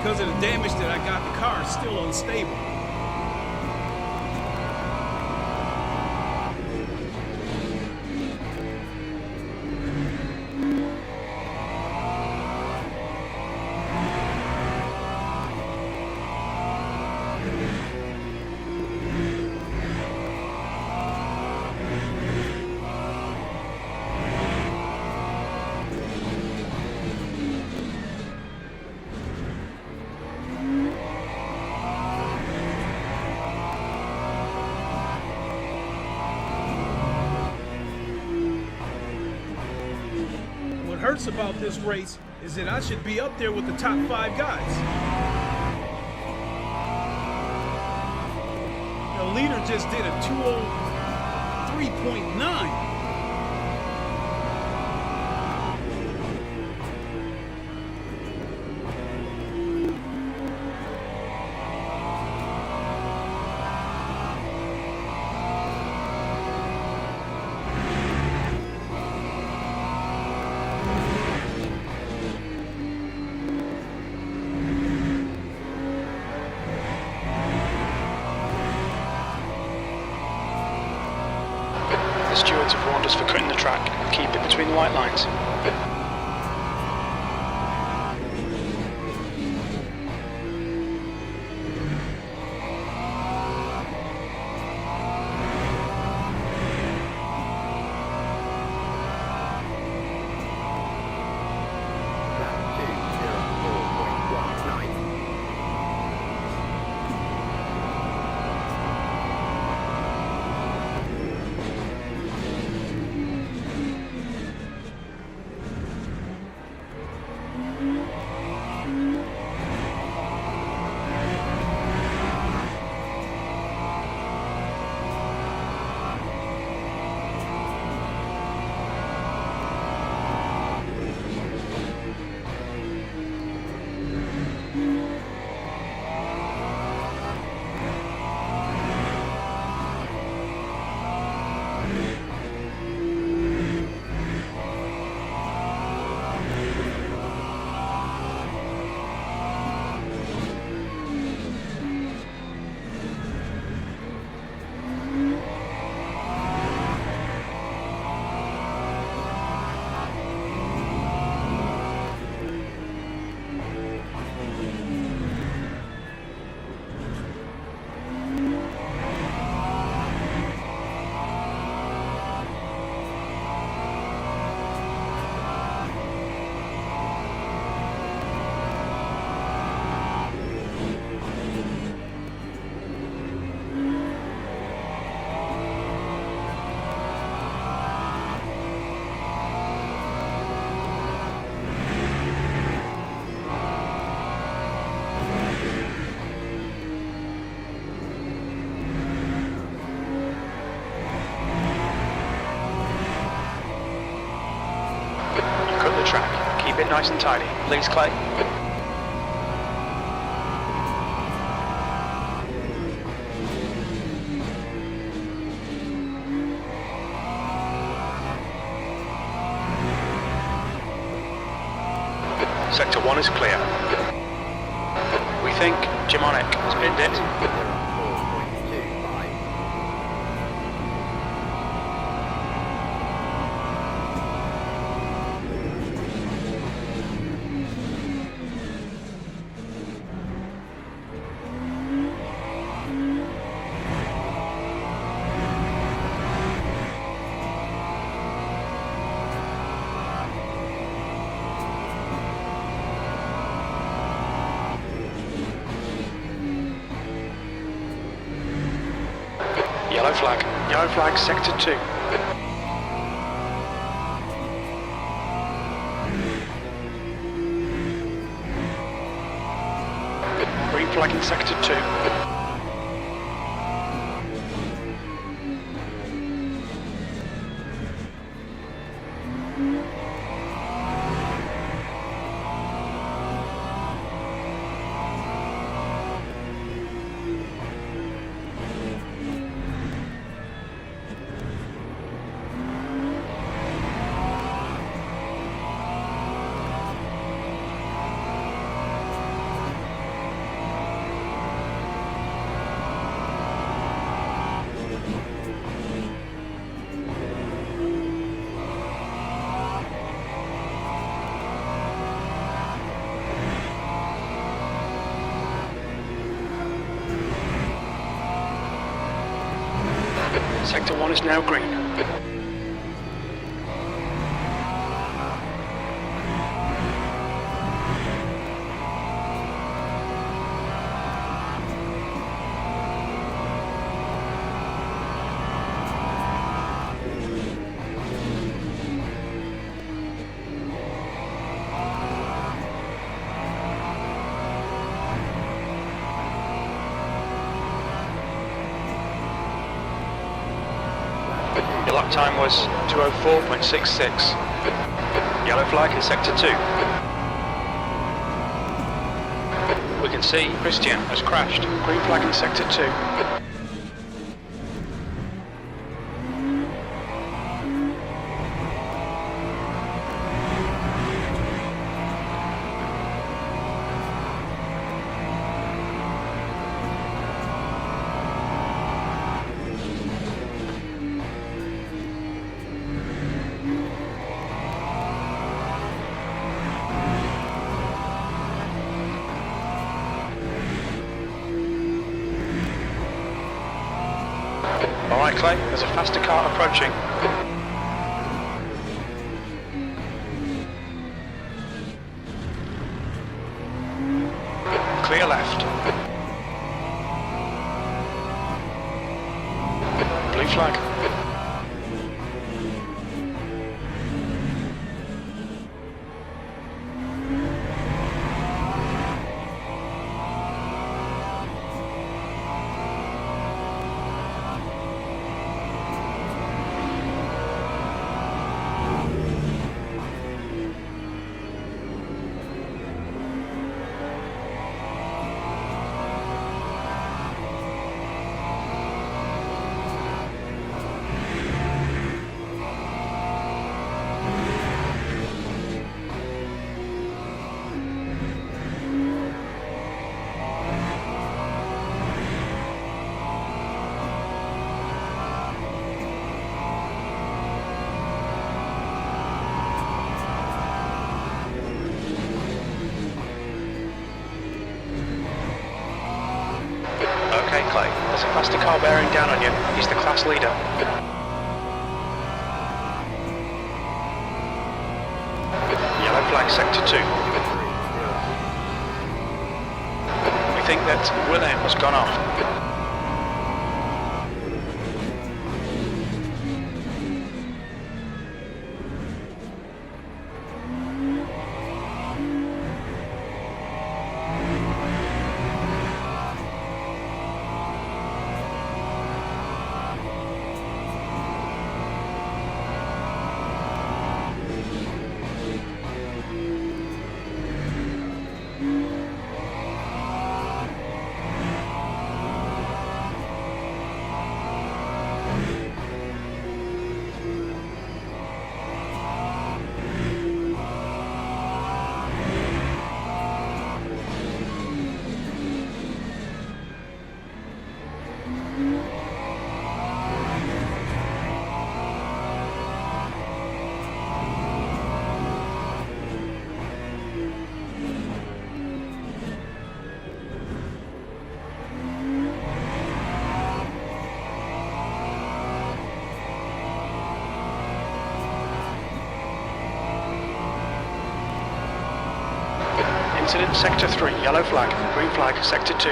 because of the damage that I got, the car is still unstable. Hurts about this race is that I should be up there with the top 5 guys. The leader just did a 203.9. The stewards have warned us for cutting the track. Keep it between the white lines. Keep it nice and tidy. Please, Clay. Sector 1 is clear. We think Jimonic has pinned it. Yellow flag, sector 2. Green flag in sector 2. Sector 1 is now green. Your lap time was 2:04.66. Yellow flag in Sector 2. We can see Christian has crashed. Green flag in Sector 2. Alright Clay, there's a faster car approaching. Clear left. Blue flag. Okay, Clay, there's a faster car bearing down on you. He's the class leader. Yellow flag, Sector 2. We think that William has gone off. Incident Sector 3, yellow flag, green flag, Sector 2.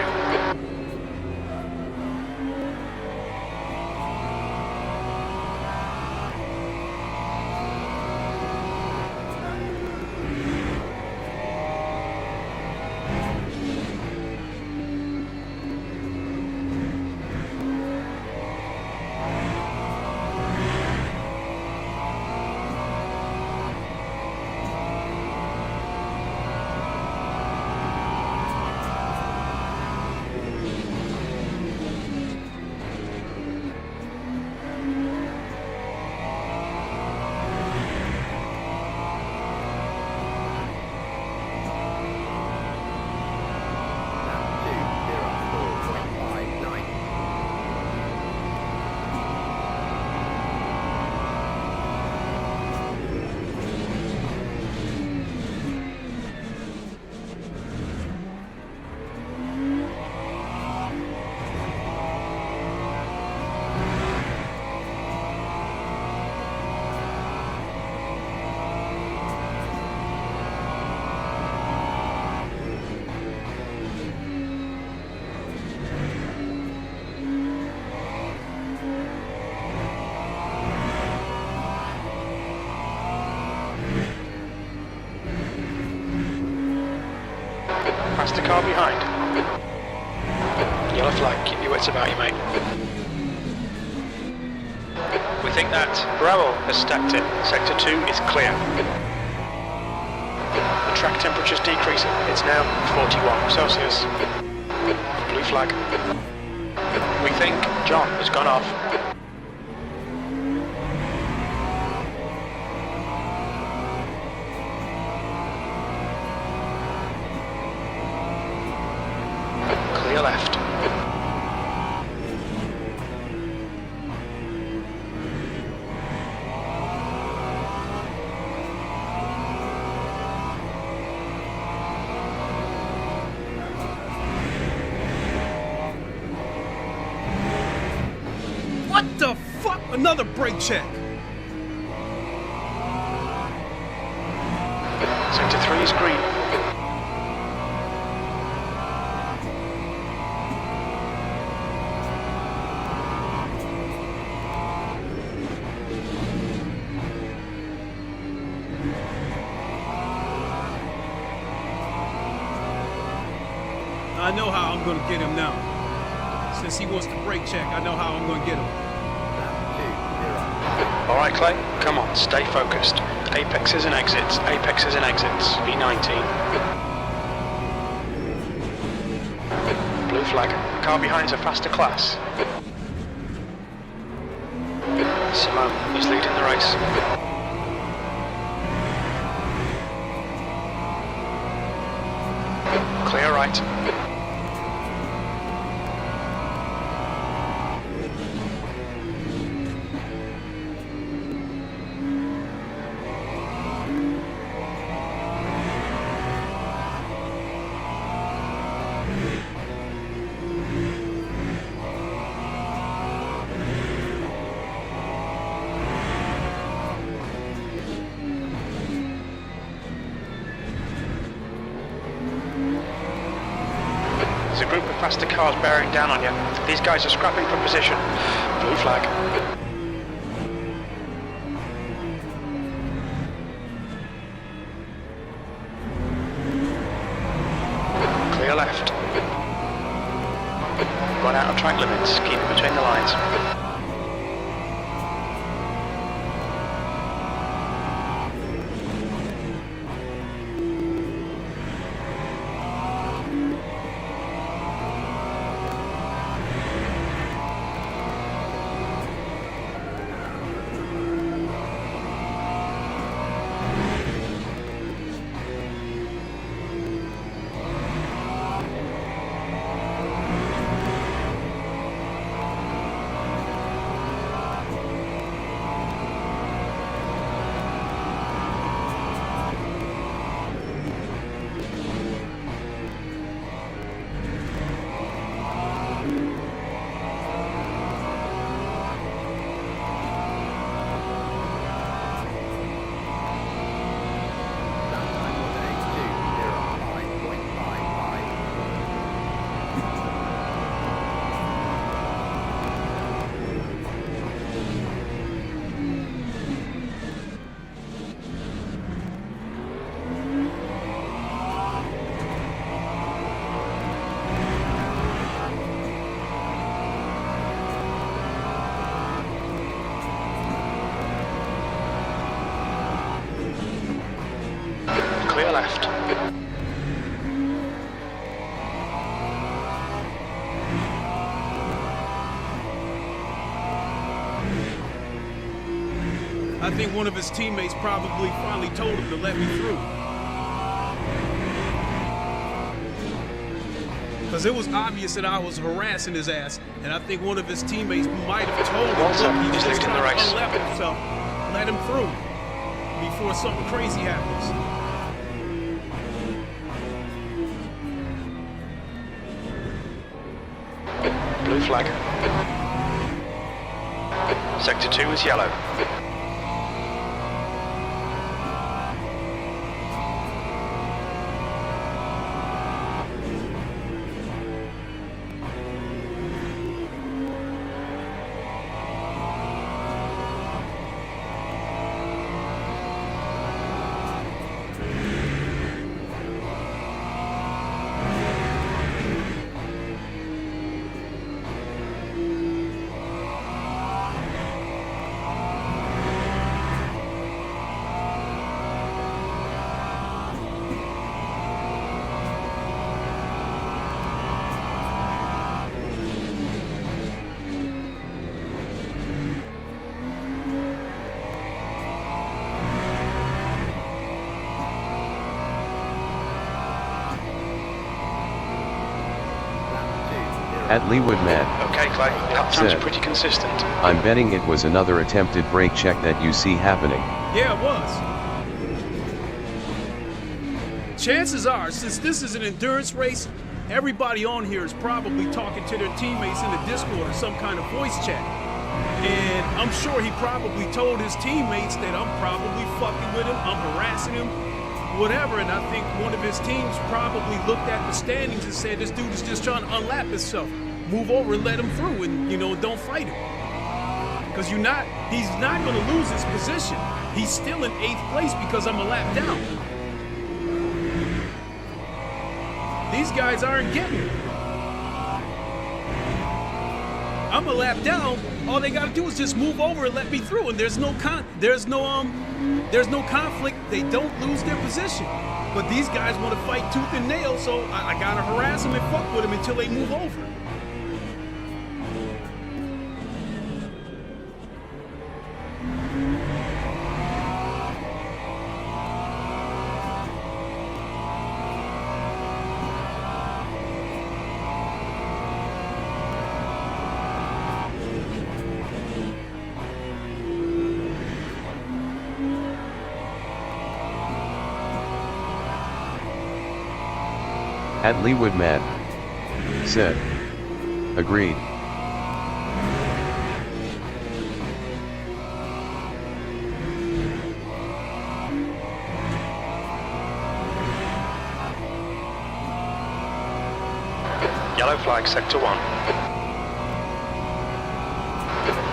faster car behind. Yellow flag, keep your wits about you, mate. We think that Bravo has stacked it. Sector 2 is clear. The track temperature's decreasing. It's now 41 Celsius. Blue flag. We think John has gone off. Clear left. What the fuck? Another brake check. Sector 3 is green. I know how I'm gonna get him now. Since he wants to brake check, I know how I'm gonna get him. Alright Clay, come on, stay focused. Apexes and exits, apexes and exits. B19. Blue flag. Car behind's a faster class. Simone is leading the race. Clear right. There's a group of faster cars bearing down on you. These guys are scrapping for position. Blue flag. Clear left. Run out of track limits. Keep it between the lines. Clear left. I think one of his teammates probably finally told him to let me through. Because it was obvious that I was harassing his ass, and I think one of his teammates might have told him, look, he's just trying to unlevel himself. Let him through before something crazy happens. Blue flag. Sector 2 is yellow. At Leewoodman. Okay, Clay, lap time's pretty consistent. I'm betting it was another attempted brake check that you see happening. Yeah, it was. Chances are, since this is an endurance race, everybody on here is probably talking to their teammates in the Discord or some kind of voice chat. And I'm sure he probably told his teammates that I'm probably fucking with him, I'm harassing him, whatever. And I think one of his teams probably looked at the standings and said, this dude is just trying to unlap himself. Move over and let him through and, you know, don't fight him. Because he's not going to lose his position. He's still in 8th place because I'm a lap down. These guys aren't getting it. I'm a lap down. All they gotta do is just move over and let me through, and there's no conflict. They don't lose their position. But these guys want to fight tooth and nail, so I gotta harass them and fuck with them until they move over. At Leewoodman. Said. Agreed. Yellow flag, sector 1.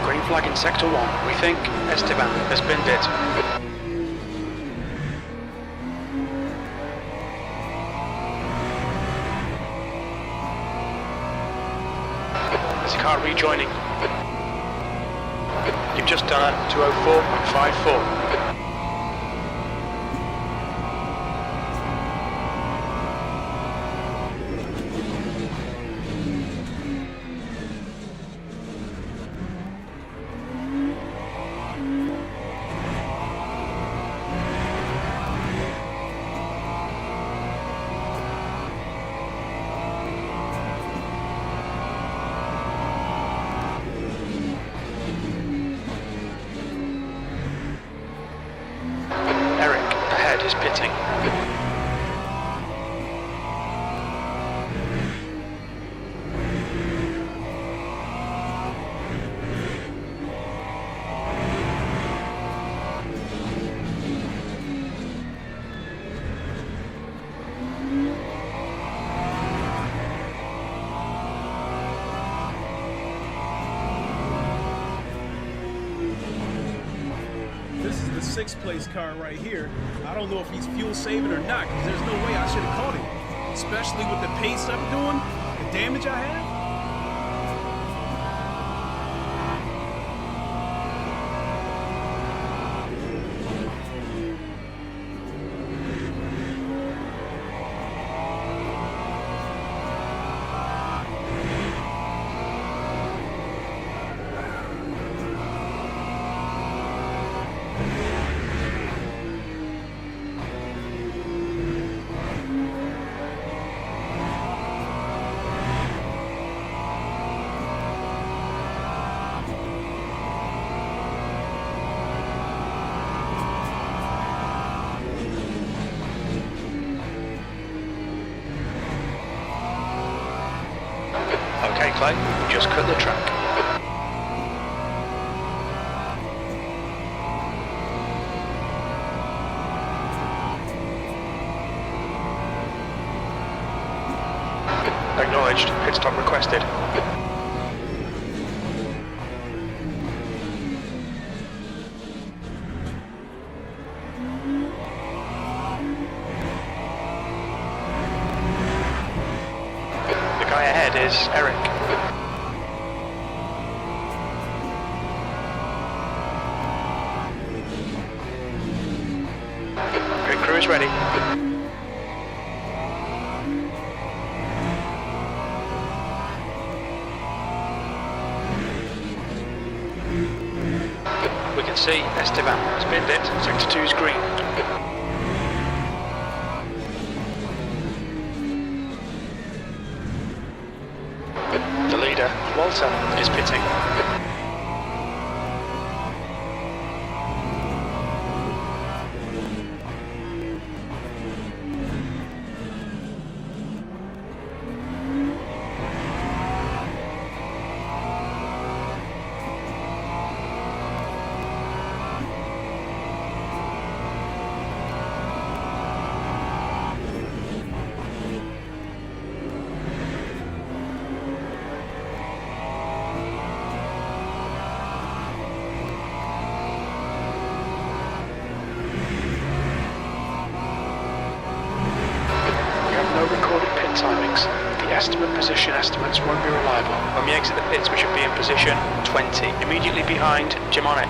Green flag in sector 1. We think Esteban has binned it. Car rejoining. You've just done a 204.54. Is pitting. This is the 6th place car right here. I don't know if he's fuel saving or not, because there's no way I should have caught him. Especially with the pace I'm doing, the damage I have. Okay, Clay, just cut the track. Acknowledged, pit stop requested. Is Eric. Pit crew is ready. We can see Esteban has binned it. Sector 2 is green. leader, Walter, is pitting. Timings. The estimate position estimates won't be reliable. When we exit the pits, we should be in position 20, immediately behind Jimonic.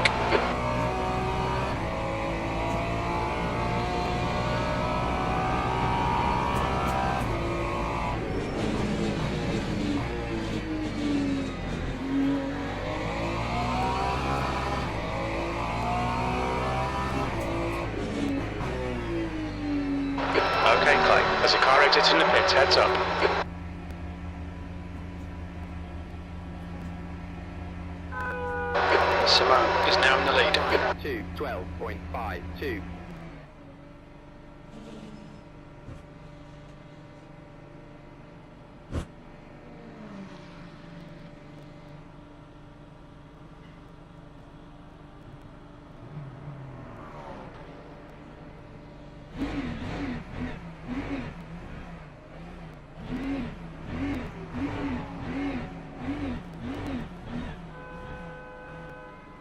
Okay, Clay. As a car exits in the pits, heads up. Simone is now in the lead. 212.52.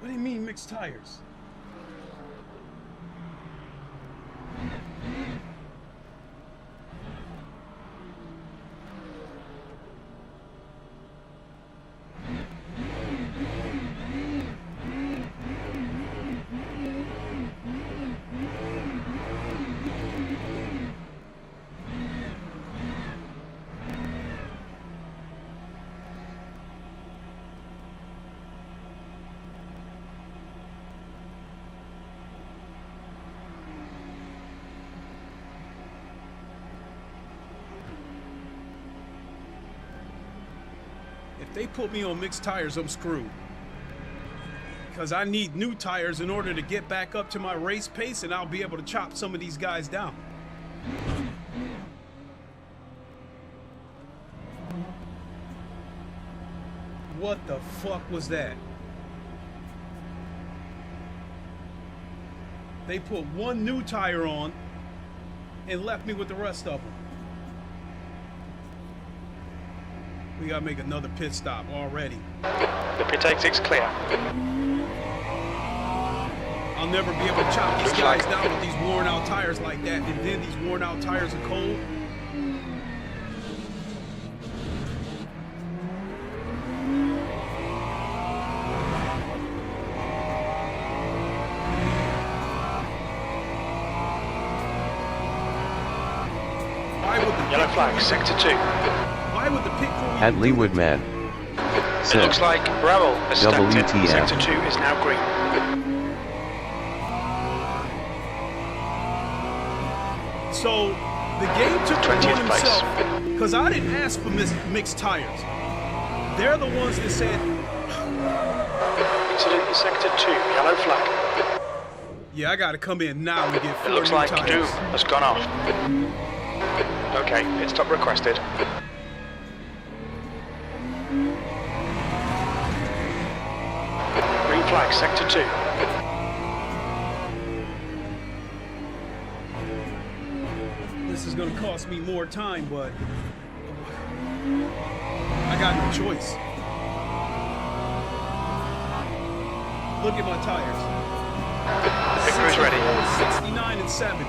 What do you mean mixed tires? If they put me on mixed tires, I'm screwed. Because I need new tires in order to get back up to my race pace, and I'll be able to chop some of these guys down. What the fuck was that? They put one new tire on and left me with the rest of them. We gotta make another pit stop already. The pit exit's clear. I'll never be able to chop these guys down with these worn out tires like that, and then these worn out tires are cold. Yellow flag, sector 2. Why would the pit crew At Leewood Man. It looks like Breville has stacked it. WTF. Sector 2 is now green. So the game took it 20th on place. himself because I didn't ask for mixed tires. They're the ones that said, Incident in sector 2, yellow flag. yeah, I gotta come in now and get It 4 looks new like tires. Doom has gone off. Okay, pit stop requested. Green flag, sector 2. This is gonna cost me more time, but I got no choice. Look at my tires. Pit crew's ready. 69 and 70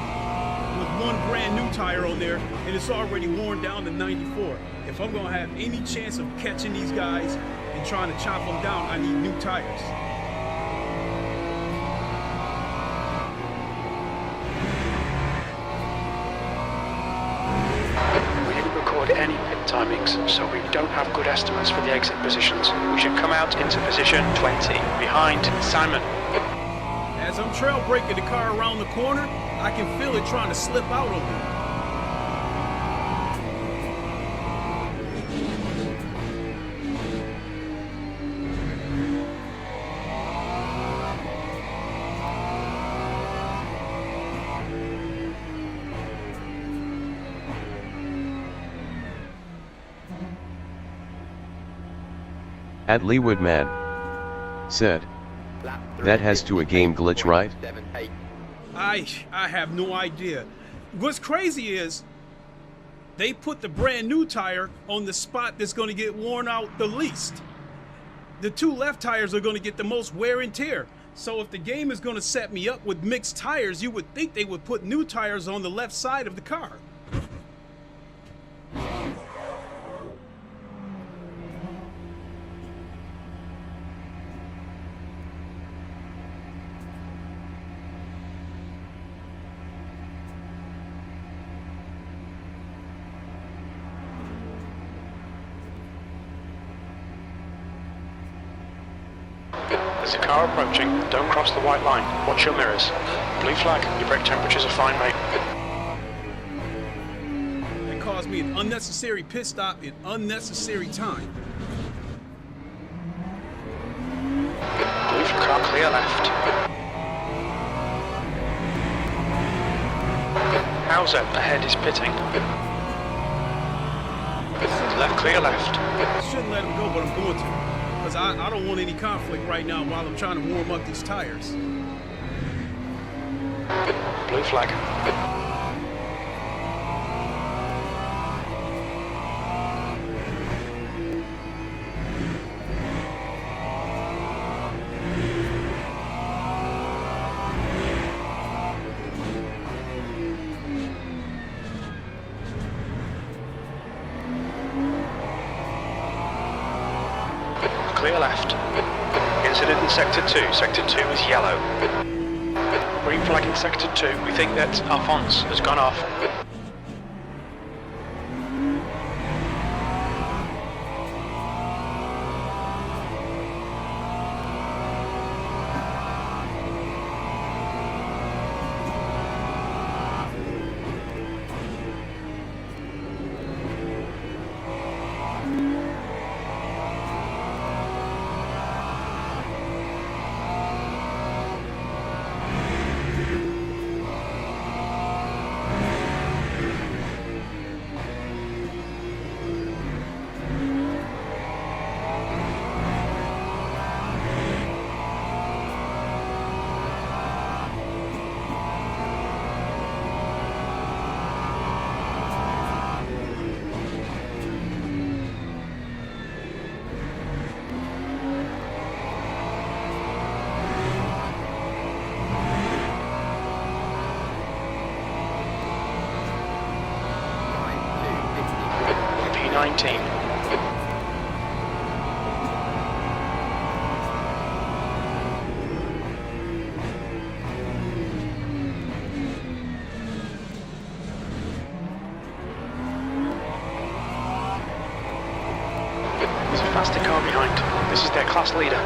with one brand new tire on there, and it's already worn down to 94. If I'm gonna have any chance of catching these guys and trying to chop them down, I need new tires. We didn't record any pit timings, so we don't have good estimates for the exit positions. We should come out into position 20, behind Simon. As I'm trail braking the car around the corner, I can feel it trying to slip out on me. At Leewood Man said, that has to a game glitch, right? I have no idea. What's crazy is they put the brand new tire on the spot that's going to get worn out the least. The two left tires are going to get the most wear and tear. So if the game is going to set me up with mixed tires, you would think they would put new tires on the left side of the car. There's a car approaching. Don't cross the white line. Watch your mirrors. Blue flag. Your brake temperatures are fine, mate. It caused me an unnecessary pit stop in unnecessary time. Blue car clear left. Hauser ahead is pitting. Left clear left. I shouldn't let him go, but I'm going to. Because I don't want any conflict right now while I'm trying to warm up these tires. Blue flag. Clear left. Incident in Sector 2. Sector 2 is yellow. Green flag in Sector 2. We think that Alphonse has gone off. P19. There's a faster car behind. This is their class leader.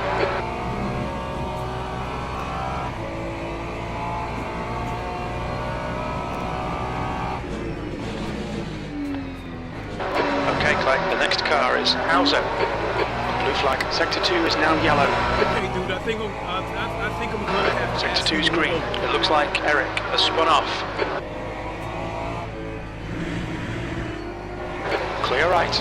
The next car is Hauser. Blue flag. Sector 2 is now yellow. Okay, dude, I think I'm gonna have to. Sector 2 is green. It looks like Eric has spun off. Clear right.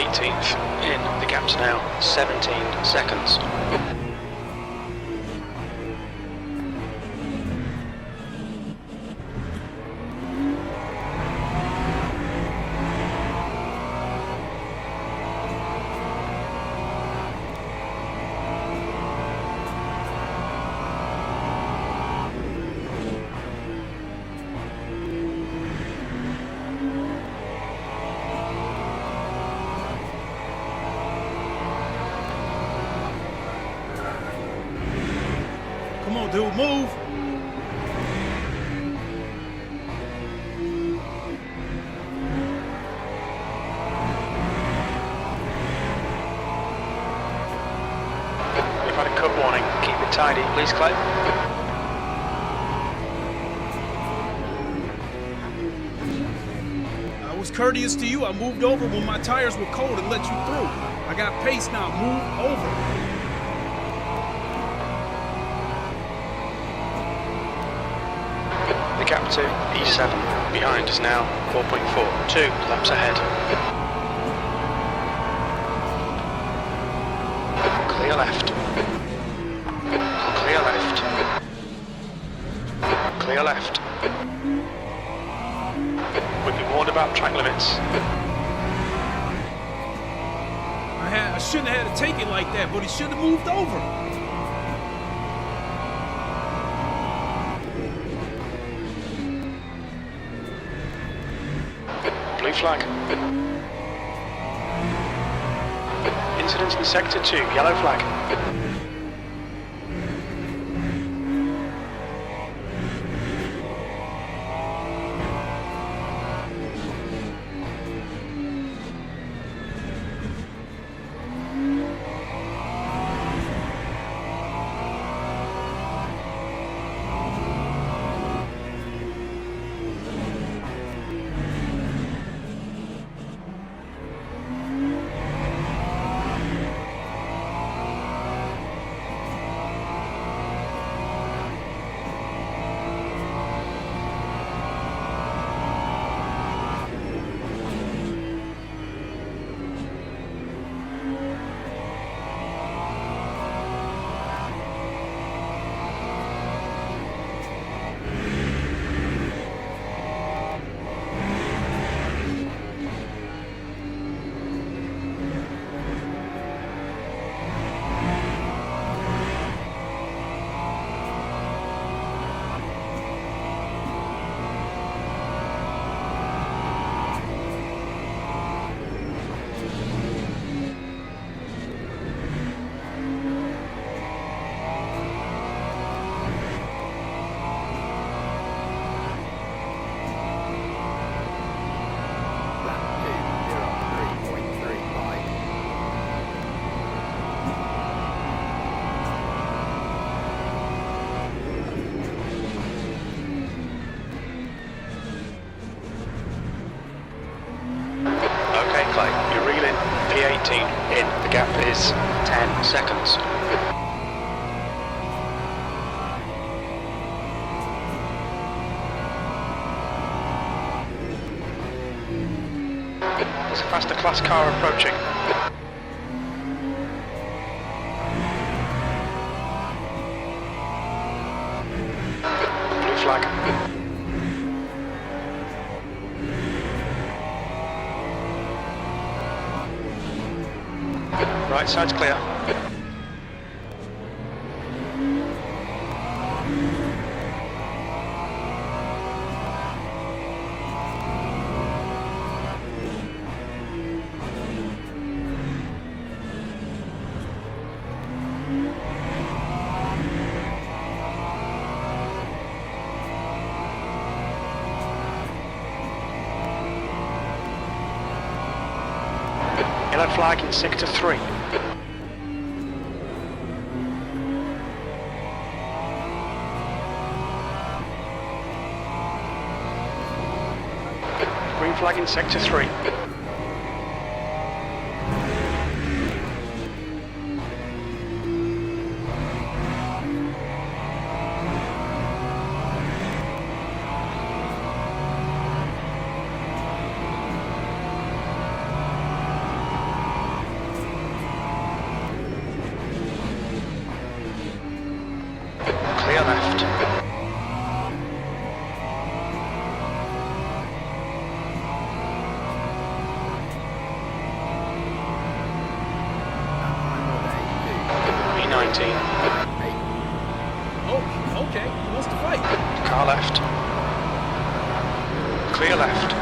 18th in. The gap's now 17 seconds. Come on, dude, move. We've had a cut warning. Keep it tidy, please, Clay. I was courteous to you. I moved over when my tires were cold and let you through. I got pace now. Move over. The gap to E7 behind is now 4.4. 2 laps ahead. Clear left. Clear left. Clear left. We've been warned about track limits. I shouldn't have had to take it like that, but he should have moved over. Blue flag. Incidents in sector 2, yellow flag. You're reeling P18 in. The gap is 10 seconds. There's a faster class car approaching. Blue flag. Right side's clear. Yellow flag in sector 3. Green flag in sector 3. 18. Oh, okay. He wants to fight. Car left. Clear left.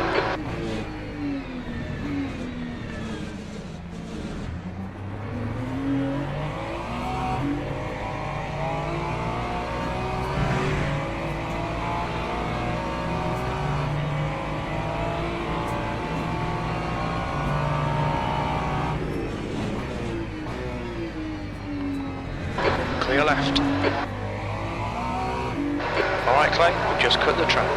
Clear left. Alright Clay, we've just cut the track.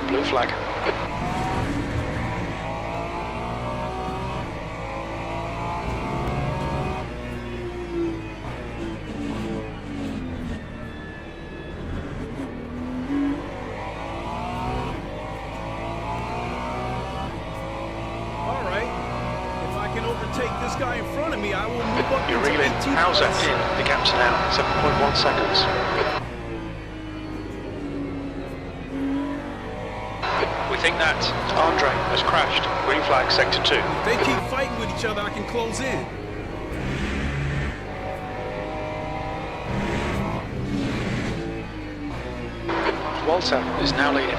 Blue flag. Take this guy in front of me, I will move up. You're reeling. How's that in? The gap's now 7.1 seconds. We think that Andre has crashed. Green flag, sector 2. If they keep fighting with each other, I can close in. Walter is now leading.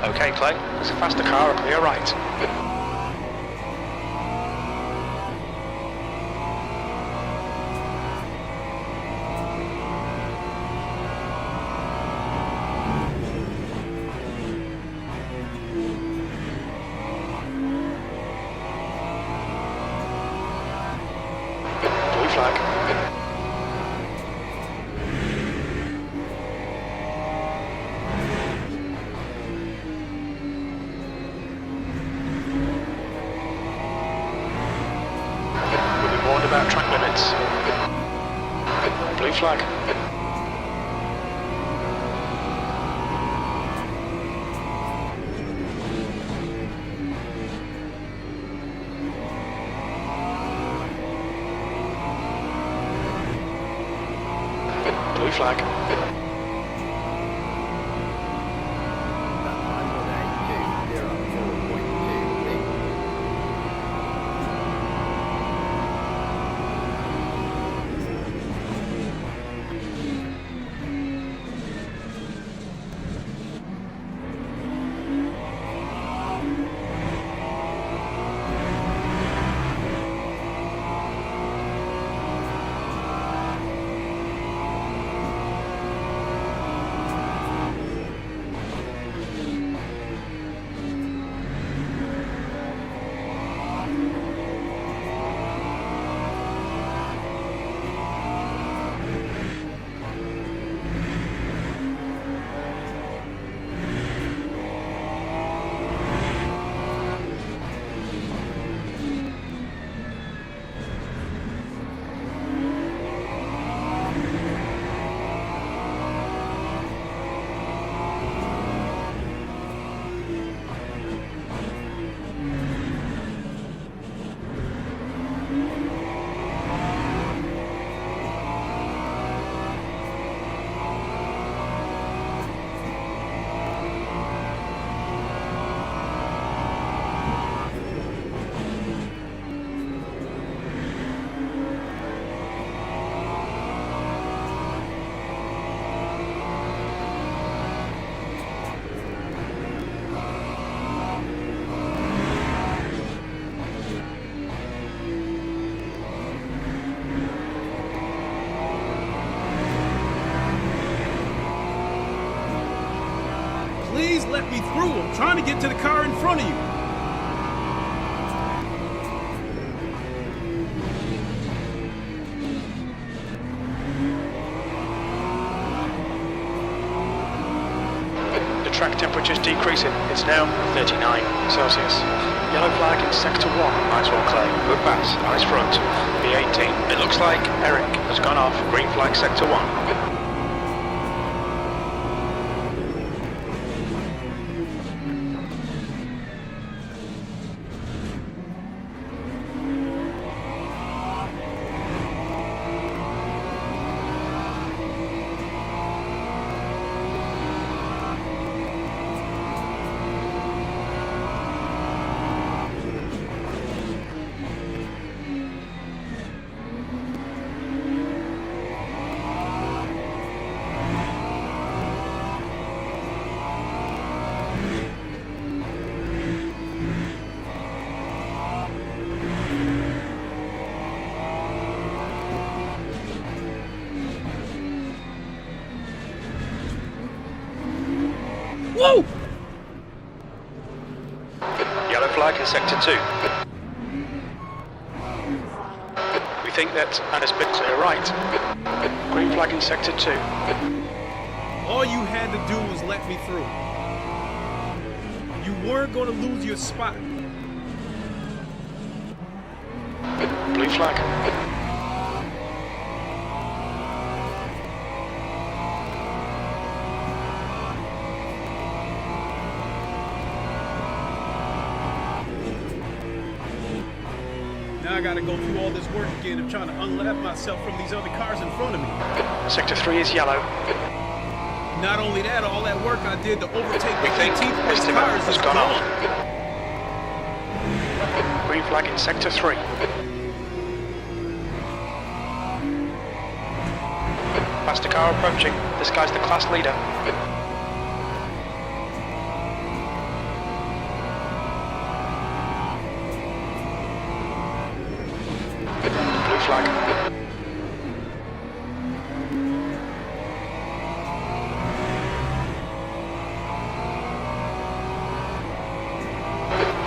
Okay, Clay, there's a faster car up your right. Blue flag. About track limits. Blue flag. Blue flag. let me through. I'm trying to get to the car in front of you. The track temperature is decreasing. It's now 39 Celsius. Yellow flag in sector 1. Nice one, Clay. Good pass. Nice front. B18. It looks like Eric has gone off. Green flag sector 1. Whoa! Yellow flag in sector 2. We think that Anna's been to your right. Green flag in sector 2. All you had to do was let me through. You weren't going to lose your spot. Blue flag. Now I gotta go through all this work again of trying to unlap myself from these other cars in front of me. Sector 3 is yellow. Not only that, all that work I did to overtake the 18th place cars is gone. Green flag in sector 3. Faster car approaching. This guy's the class leader. Blue flag.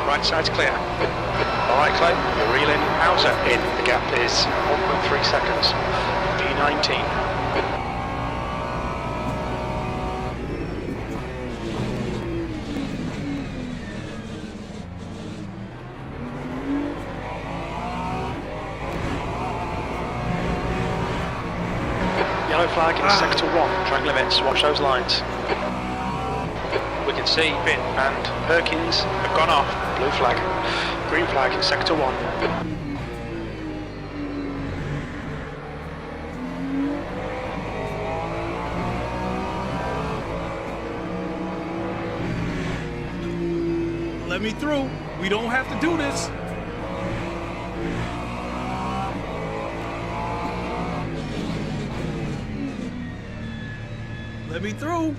Right side's clear. Alright, Clay, you're reeling outer in. The gap is 1.3 seconds. P19. Yellow flag in sector 1. Track limits, watch those lines. We can see Finn and Perkins have gone off. Blue flag. Green flag in sector 1. Let me through. We don't have to do this. Let me through.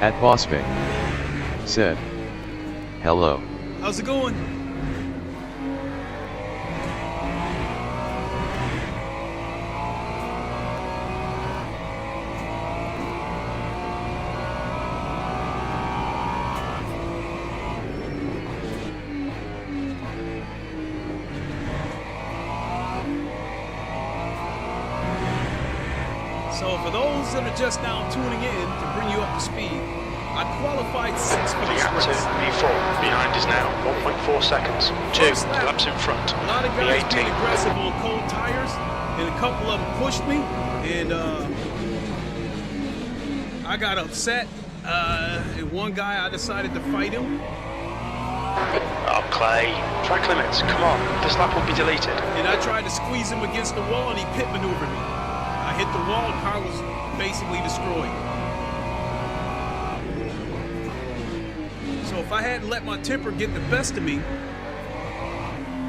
At Bossbing said, hello. How's it going? So for those that are just now tuning in, to bring you up to speed, I qualified 6th for this race. B4, behind is now 1.4 seconds. 2 laps in front. A lot of guys being B18. aggressive on cold tires, and a couple of them pushed me, and I got upset. And one guy, I decided to fight him. Oh, Clay. Track limits, come on. This lap will be deleted. And I tried to squeeze him against the wall and he pit maneuvered me. I hit the wall and car was basically destroyed. So if I hadn't let my temper get the best of me,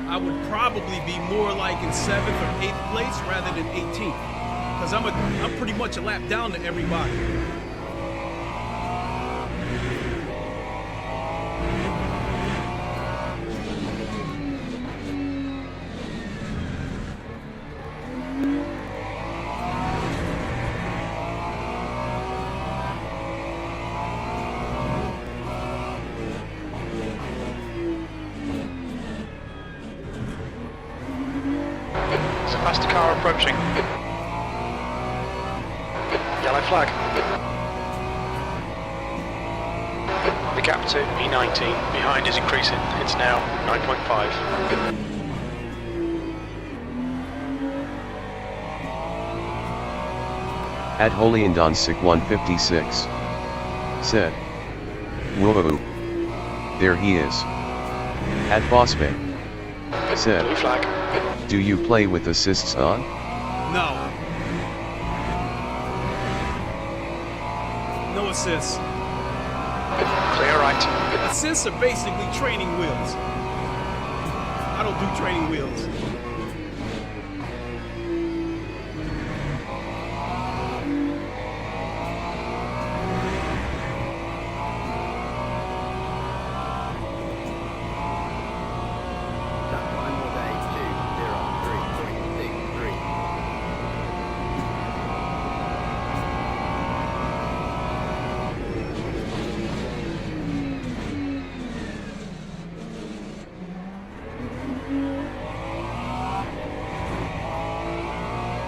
I would probably be more like in 7th or 8th place rather than 18th. Because I'm pretty much a lap down to everybody. There's a faster car approaching. Yellow flag. The gap to E19 behind is increasing. It's now 9.5. At Holiandonsic 156 said, "Whoa, there he is." At Bossbay said, Blue flag. "Do you play with assists on?" No. No assists. Clear right. Assists are basically training wheels. I don't do training wheels.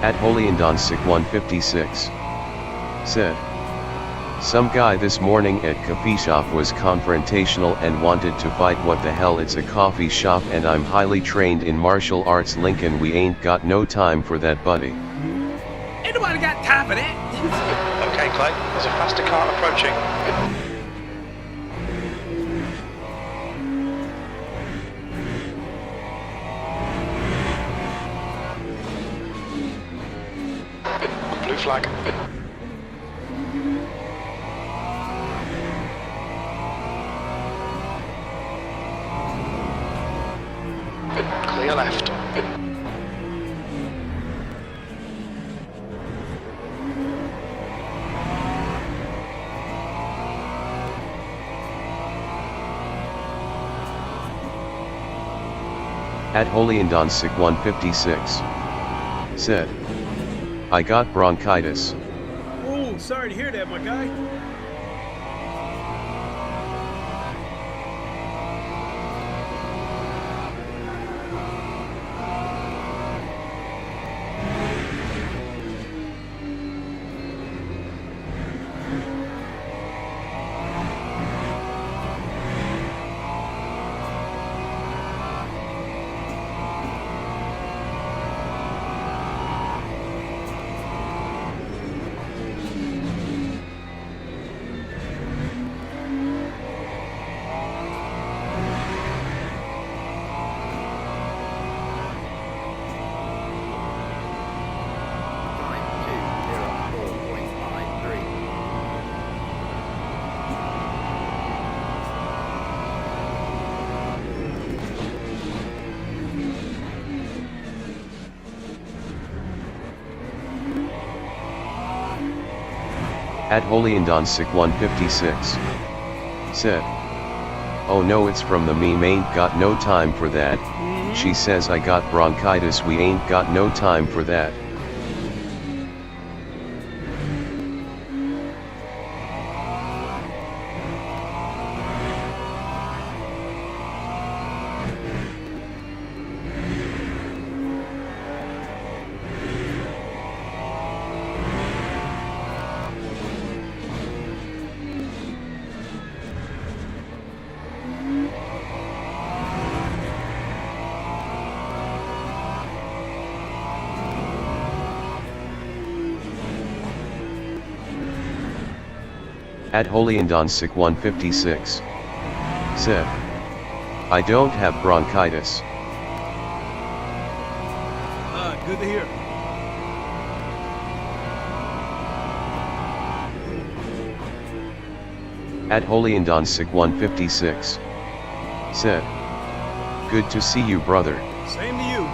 At Holiandonsic 156 said, "Some guy this morning at coffee shop was confrontational and wanted to fight. What the hell, it's a coffee shop and I'm highly trained in martial arts. Lincoln, we ain't got no time for that, buddy." Ain't nobody got time for that. Okay, Clay. There's a faster car approaching. Blue flag. Clear left. At Holiandonsic 156 said, "I got bronchitis." Oh, sorry to hear that, my guy. At Holiandonsic 156 said, "Oh no, it's from the meme, ain't got no time for that. She says I got bronchitis, we ain't got no time for that." At Holiandonsic 156 said, I don't have bronchitis. Good to hear. At HolyandonSick156 said, "Good to see you, brother." Same to you.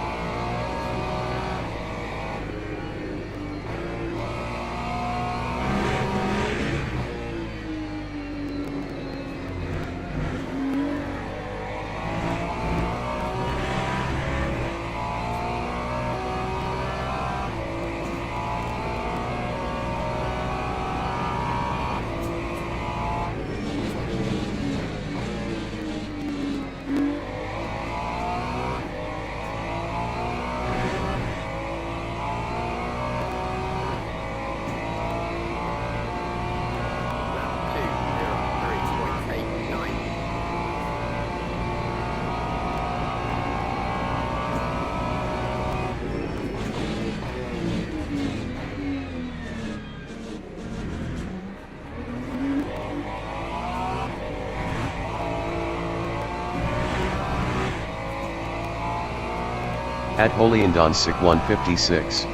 At HolyandonSick156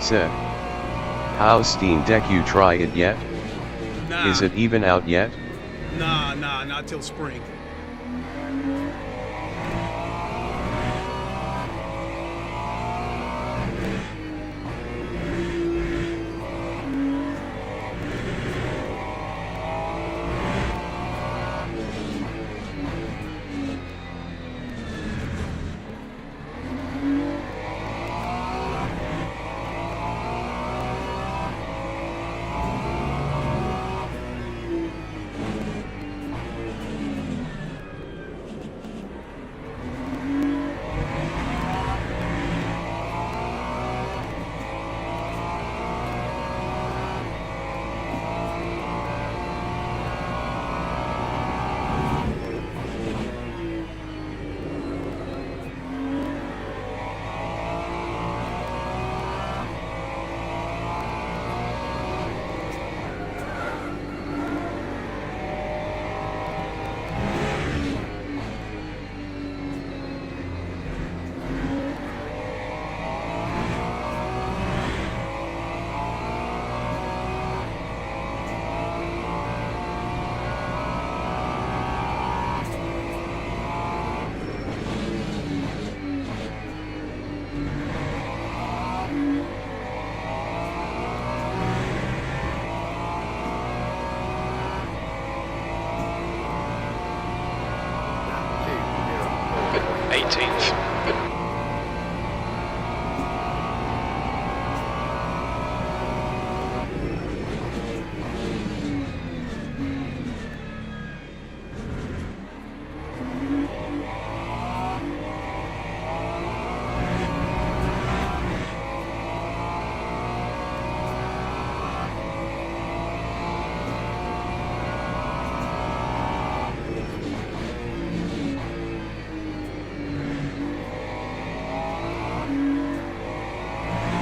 said, "How's Steam Deck, you try it yet? Nah. Is it even out yet?" Nah, not till spring.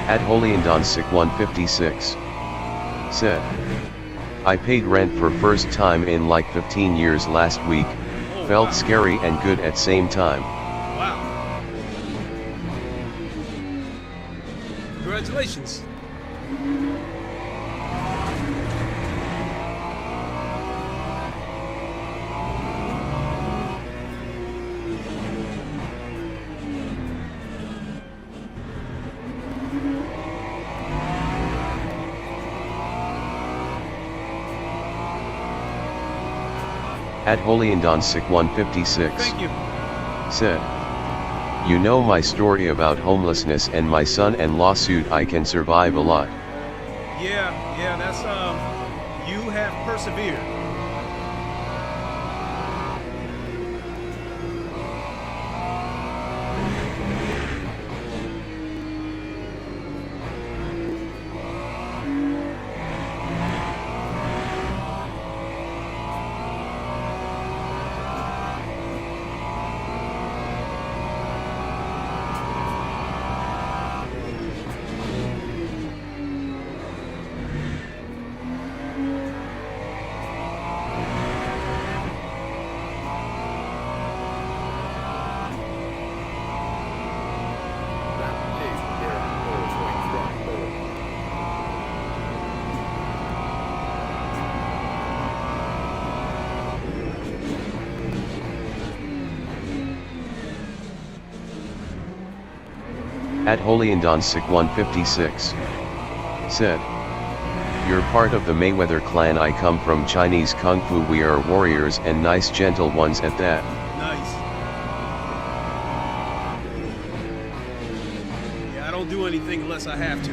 At HolyandonSick156 said, "I paid rent for first time in like 15 years last week, felt scary and good at same time." Wow. Congratulations. At HolyandonSick156 Thank you. said, "You know my story about homelessness and my son and lawsuit. I can survive a lot." Yeah, that's you have persevered. At HolyandonSick156 said, "You're part of the Mayweather clan. I come from Chinese Kung Fu. We are warriors and nice gentle ones at that." Nice. Yeah, I don't do anything unless I have to.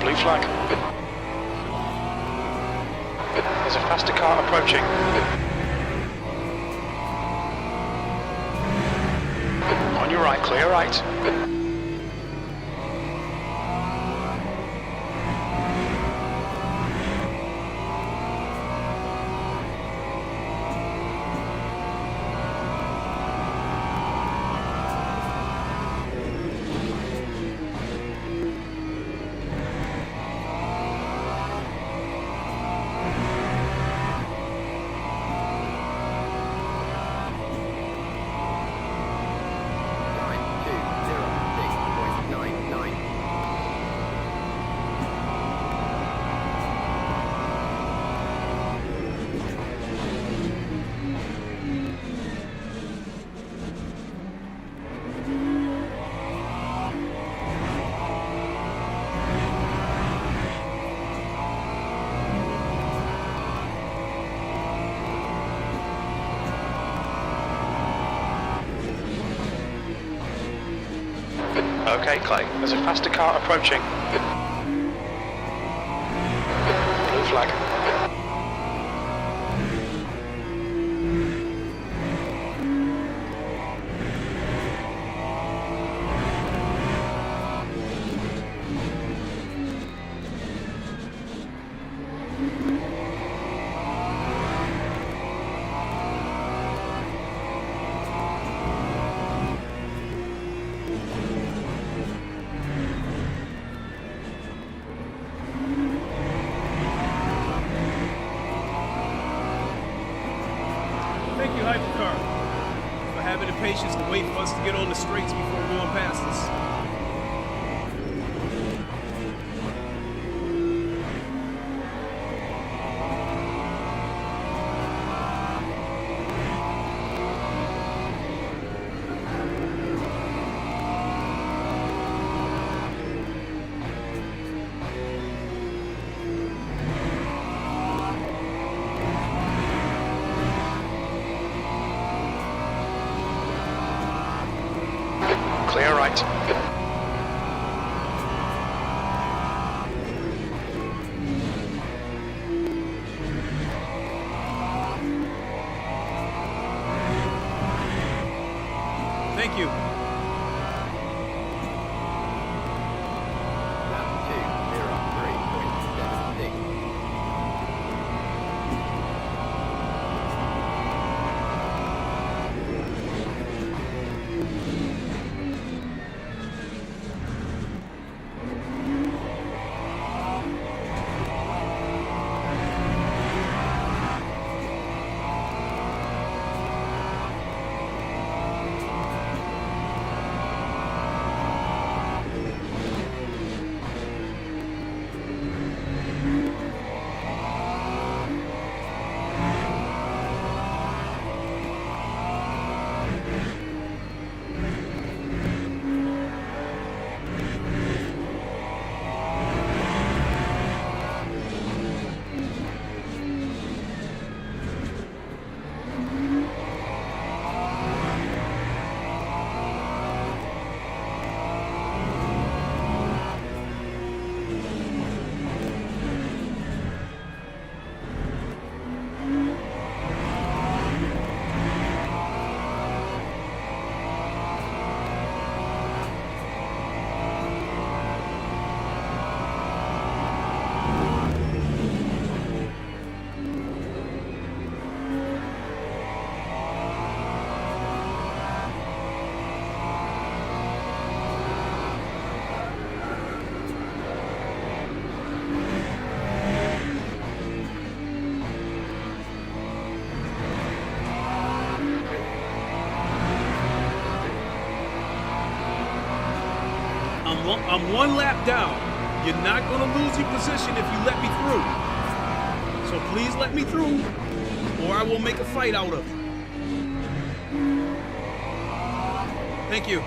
Blue flag. There's a faster car approaching. On your right, clear right. Okay, Clay, there's a faster car approaching. Blue flag. Thank you, Hypercar, for having the patience to wait for us to get on the straights before going past us. Clear right. Thank you. I'm one lap down. You're not going to lose your position if you let me through. So please let me through, or I will make a fight out of it. Thank you.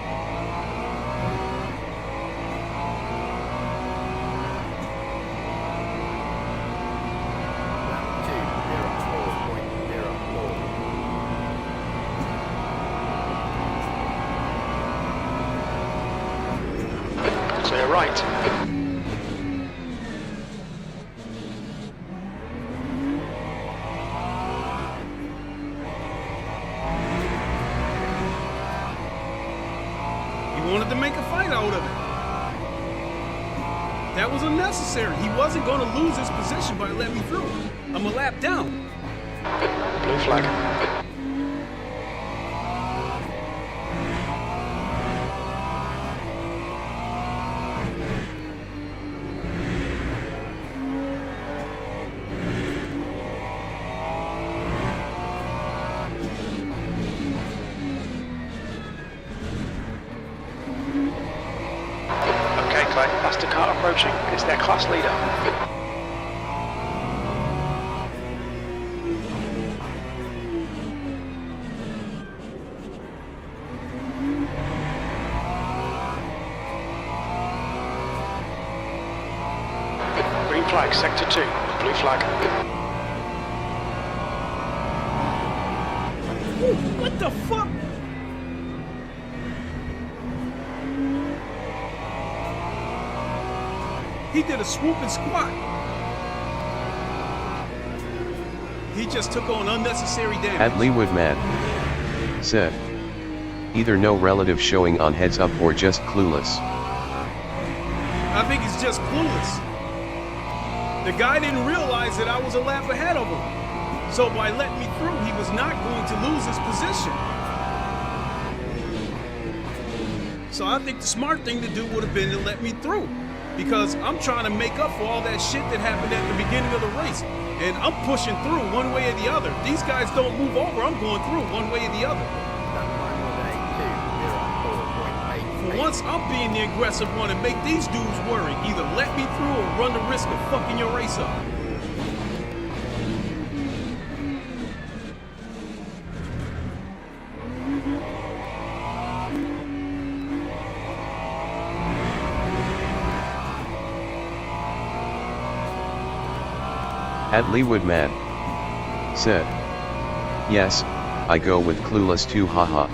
Clear right. He wanted to make a fight out of it. That was unnecessary. He wasn't going to lose his position by letting me through. I'm a lap down. Blue flag. That's the car approaching. It's their class leader. Green flag, sector 2. Blue flag. Ooh, what the fuck? He did a swoop and squat. He just took on unnecessary damage. At Leewood Man said, either no relative showing on heads up or just clueless. I think he's just clueless. The guy didn't realize that I was a lap ahead of him. So by letting me through, he was not going to lose his position. So I think the smart thing to do would have been to let me through. Because I'm trying to make up for all that shit that happened at the beginning of the race. And I'm pushing through one way or the other. These guys don't move over, I'm going through one way or the other. For once, I'm being the aggressive one and make these dudes worry. Either let me through or run the risk of fucking your race up. At Leewood Man said, yes, I go with clueless too, haha.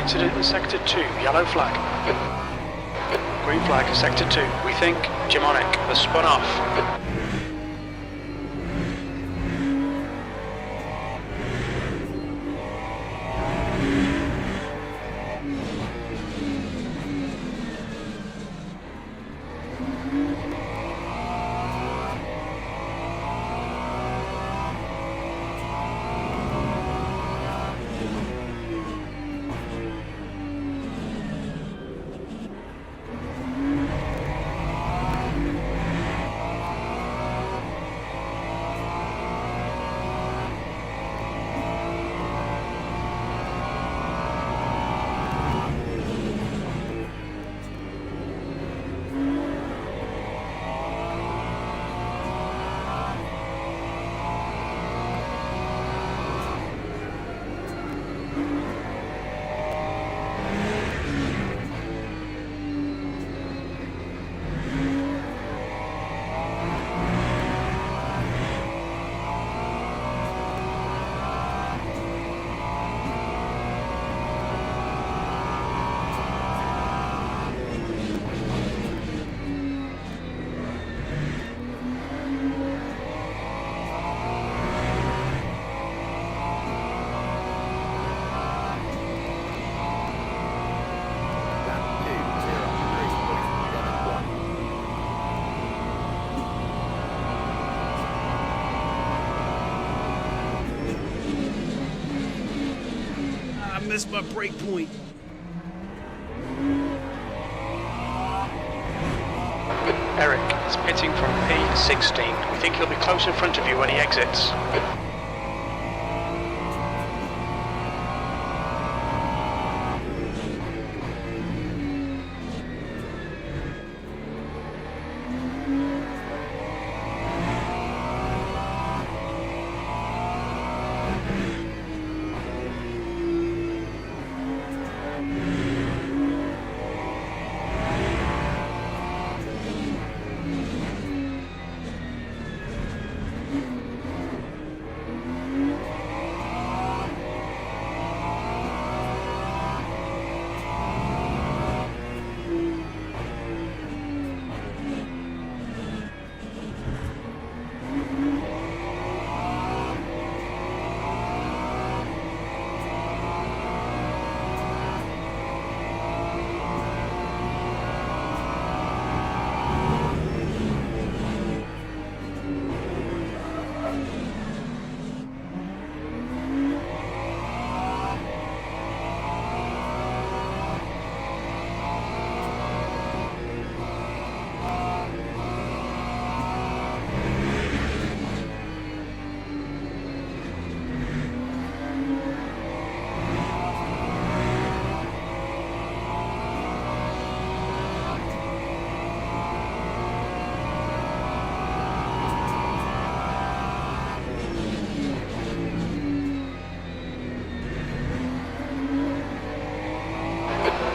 Incident in Sector 2, yellow flag. Green flag, Sector 2. We think Gemonic has spun off. Missed my break point. Eric is pitting from P16. We think he'll be close in front of you when he exits.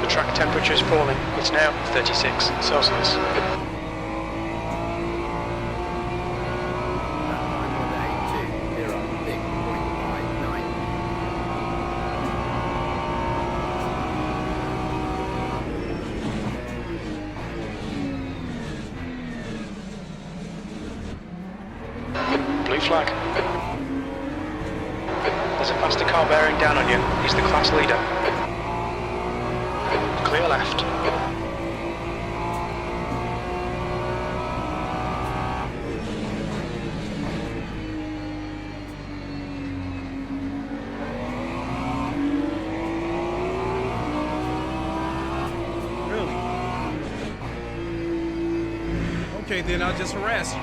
Track temperature is falling. It's now 36 Celsius. Blue flag. There's a faster car bearing down on you. He's the class leader. Clear left. Really? Okay, then I'll just harass you.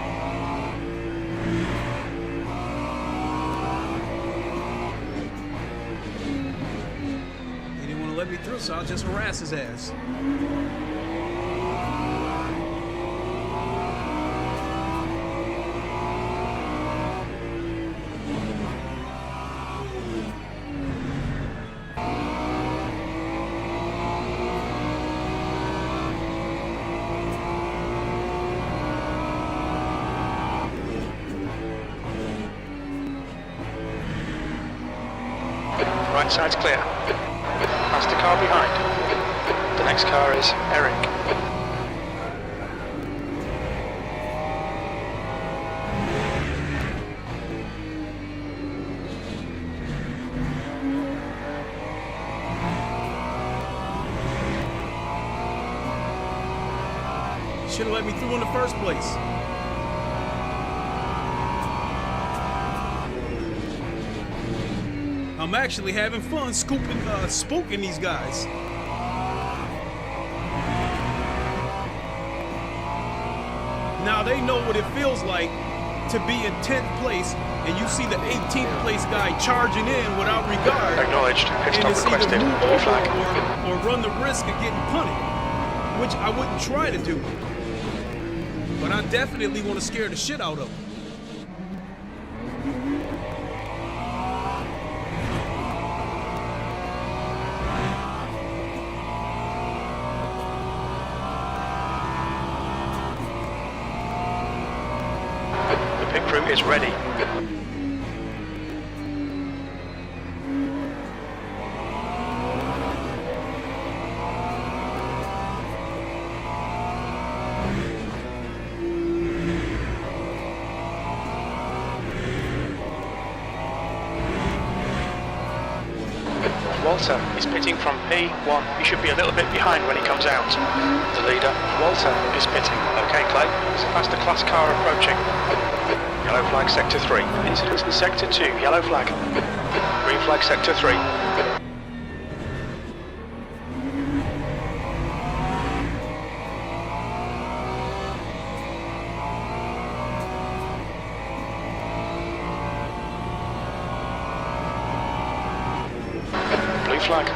Let me through, so I'll just harass his ass. Right side's clear. Past the car behind. The next car is Eric. Should have let me through in the first place. I'm actually having fun spooking these guys. Now they know what it feels like to be in 10th place and you see the 18th place guy charging in without regard. Acknowledged. Pit stop And it's either requested. move Blue over flag. or run the risk of getting punted, which I wouldn't try to do. But I definitely want to scare the shit out of them. The pit crew is ready. Walter is pitting from P1. He should be a little bit behind when he comes out. The leader, Walter, is pitting. Okay, Clay, there's a faster class car approaching. Yellow flag sector 3. Incidents in sector 2. Yellow flag. Green flag sector 3. Blue flag.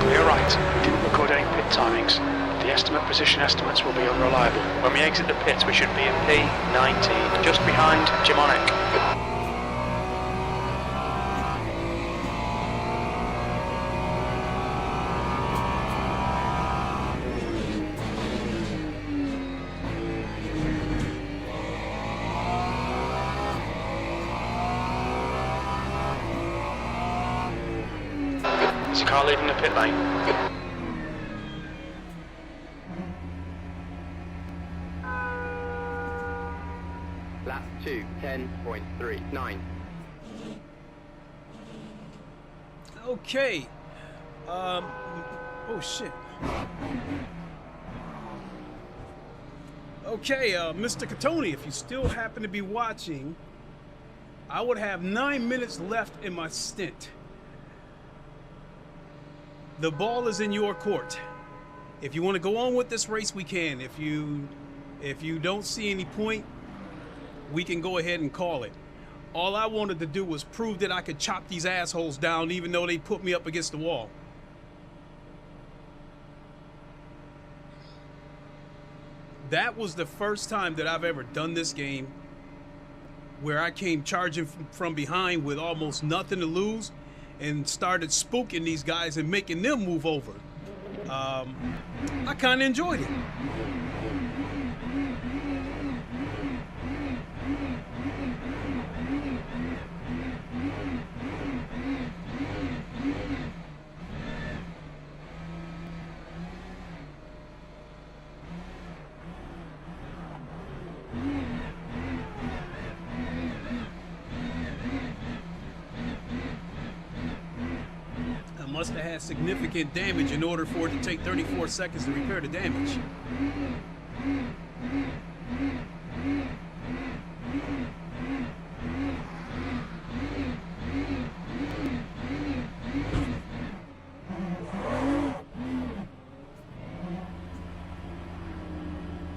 Clear right. We didn't record any pit timings. The position estimates will be unreliable. When we exit the pit, we should be in P19, just behind Jimonic. There's a car leaving the pit lane. Lap 2, 10.39. Okay. Oh shit. Okay, Mr. Catoni, if you still happen to be watching, I would have 9 minutes left in my stint. The ball is in your court. If you want to go on with this race, we can. If you don't see any point, we can go ahead and call it. All I wanted to do was prove that I could chop these assholes down even though they put me up against the wall. That was the first time that I've ever done this game where I came charging from behind with almost nothing to lose and started spooking these guys and making them move over. I kind of enjoyed it. Must have had significant damage in order for it to take 34 seconds to repair the damage.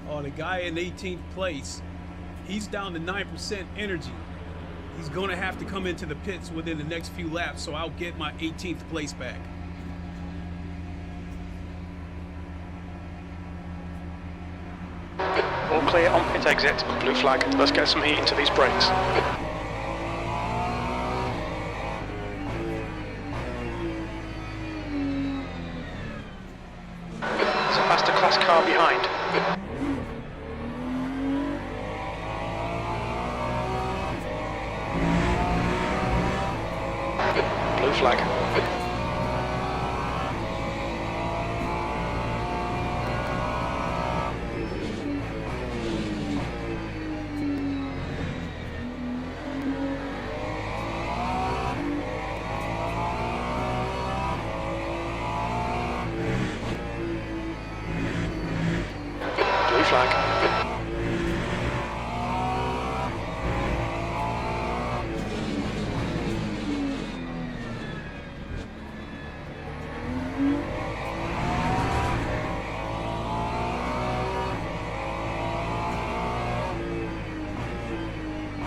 Oh, the guy in 18th place, he's down to 9% energy. He's going to have to come into the pits within the next few laps, so I'll get my 18th place back. All clear on pit exit. Blue flag. Let's get some heat into these brakes. class car behind. Blue flag. Blue flag.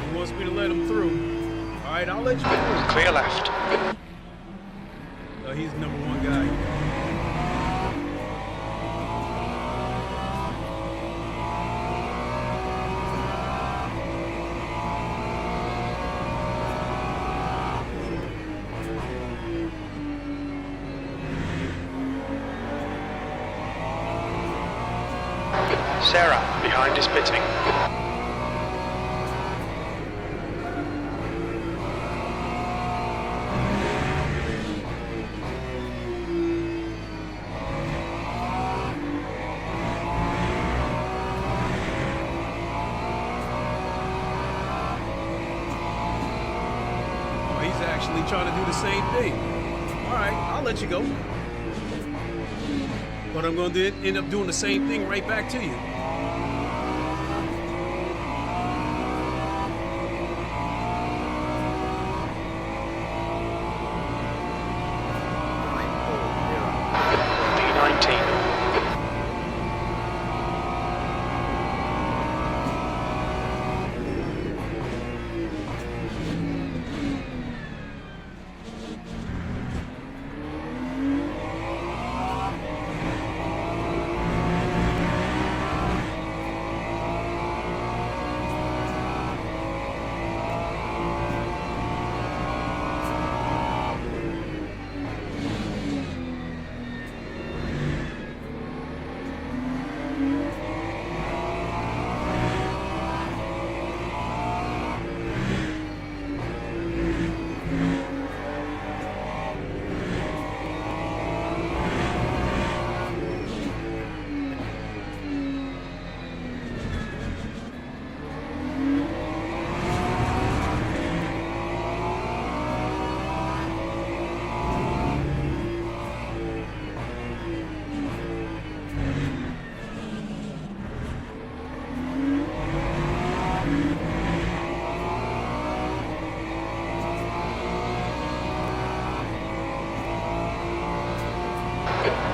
He wants me to let him through. All right, I'll let you through. Clear left. He's the number one guy. Sarah behind is pitting. Oh, he's actually trying to do the same thing. All right, I'll let you go. But I'm going to end up doing the same thing right back to you. P19.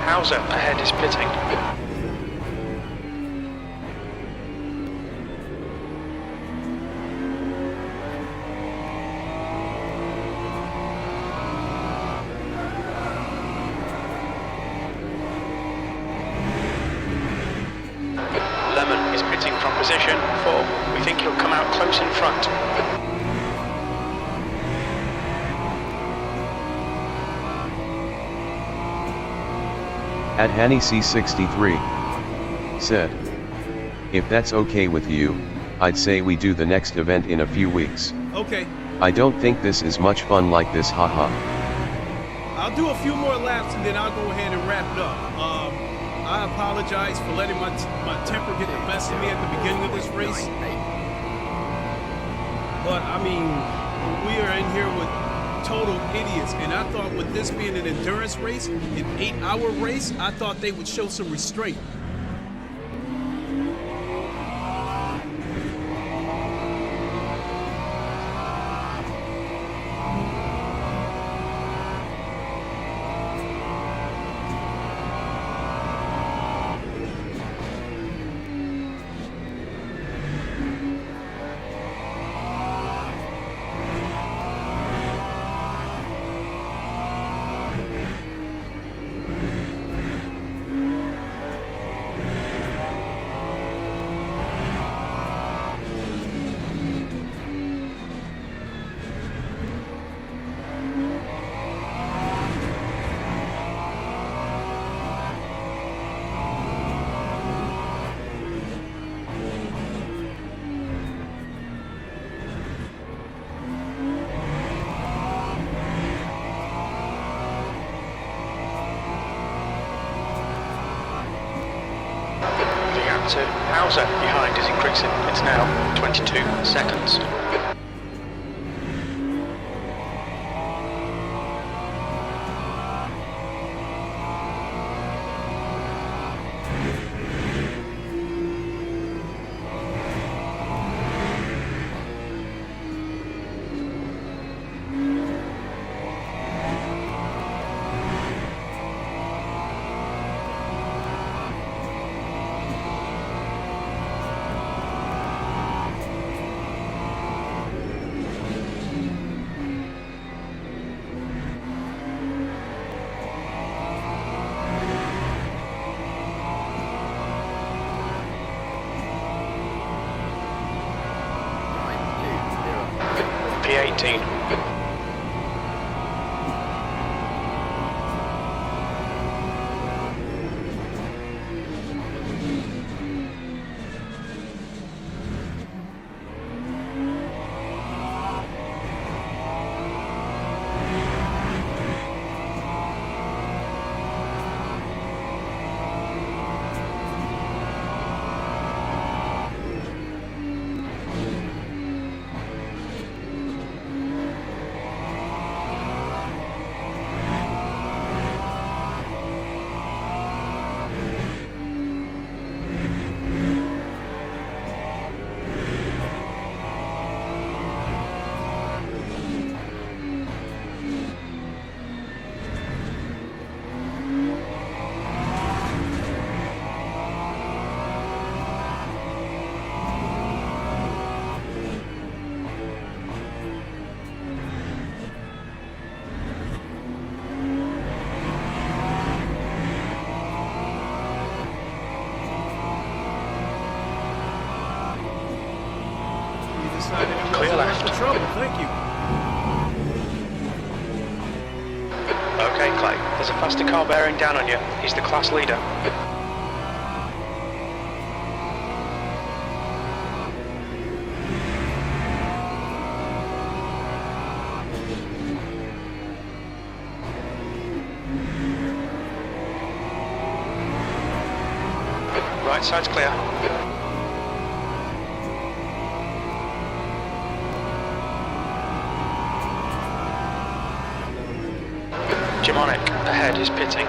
Hauser ahead is pitting. Lemon is pitting from position 4. We think he'll come out close in front. At Hanny C63 said, if that's okay with you, I'd say we do the next event in a few weeks. Okay. I don't think this is much fun like this, haha. I'll do a few more laps and then I'll go ahead and wrap it up. I apologize for letting my temper get the best of me at the beginning of this race. But I mean, we are in here with total idiots, and I thought with this being an endurance race, an 8-hour race, I thought they would show some restraint. lap to Hauser behind is increasing. It's now 22 seconds. P18. Clear left. Trouble, thank you. Okay, Clay. There's a faster car bearing down on you. He's the class leader. Right side's clear. Gemonic, ahead is pitting.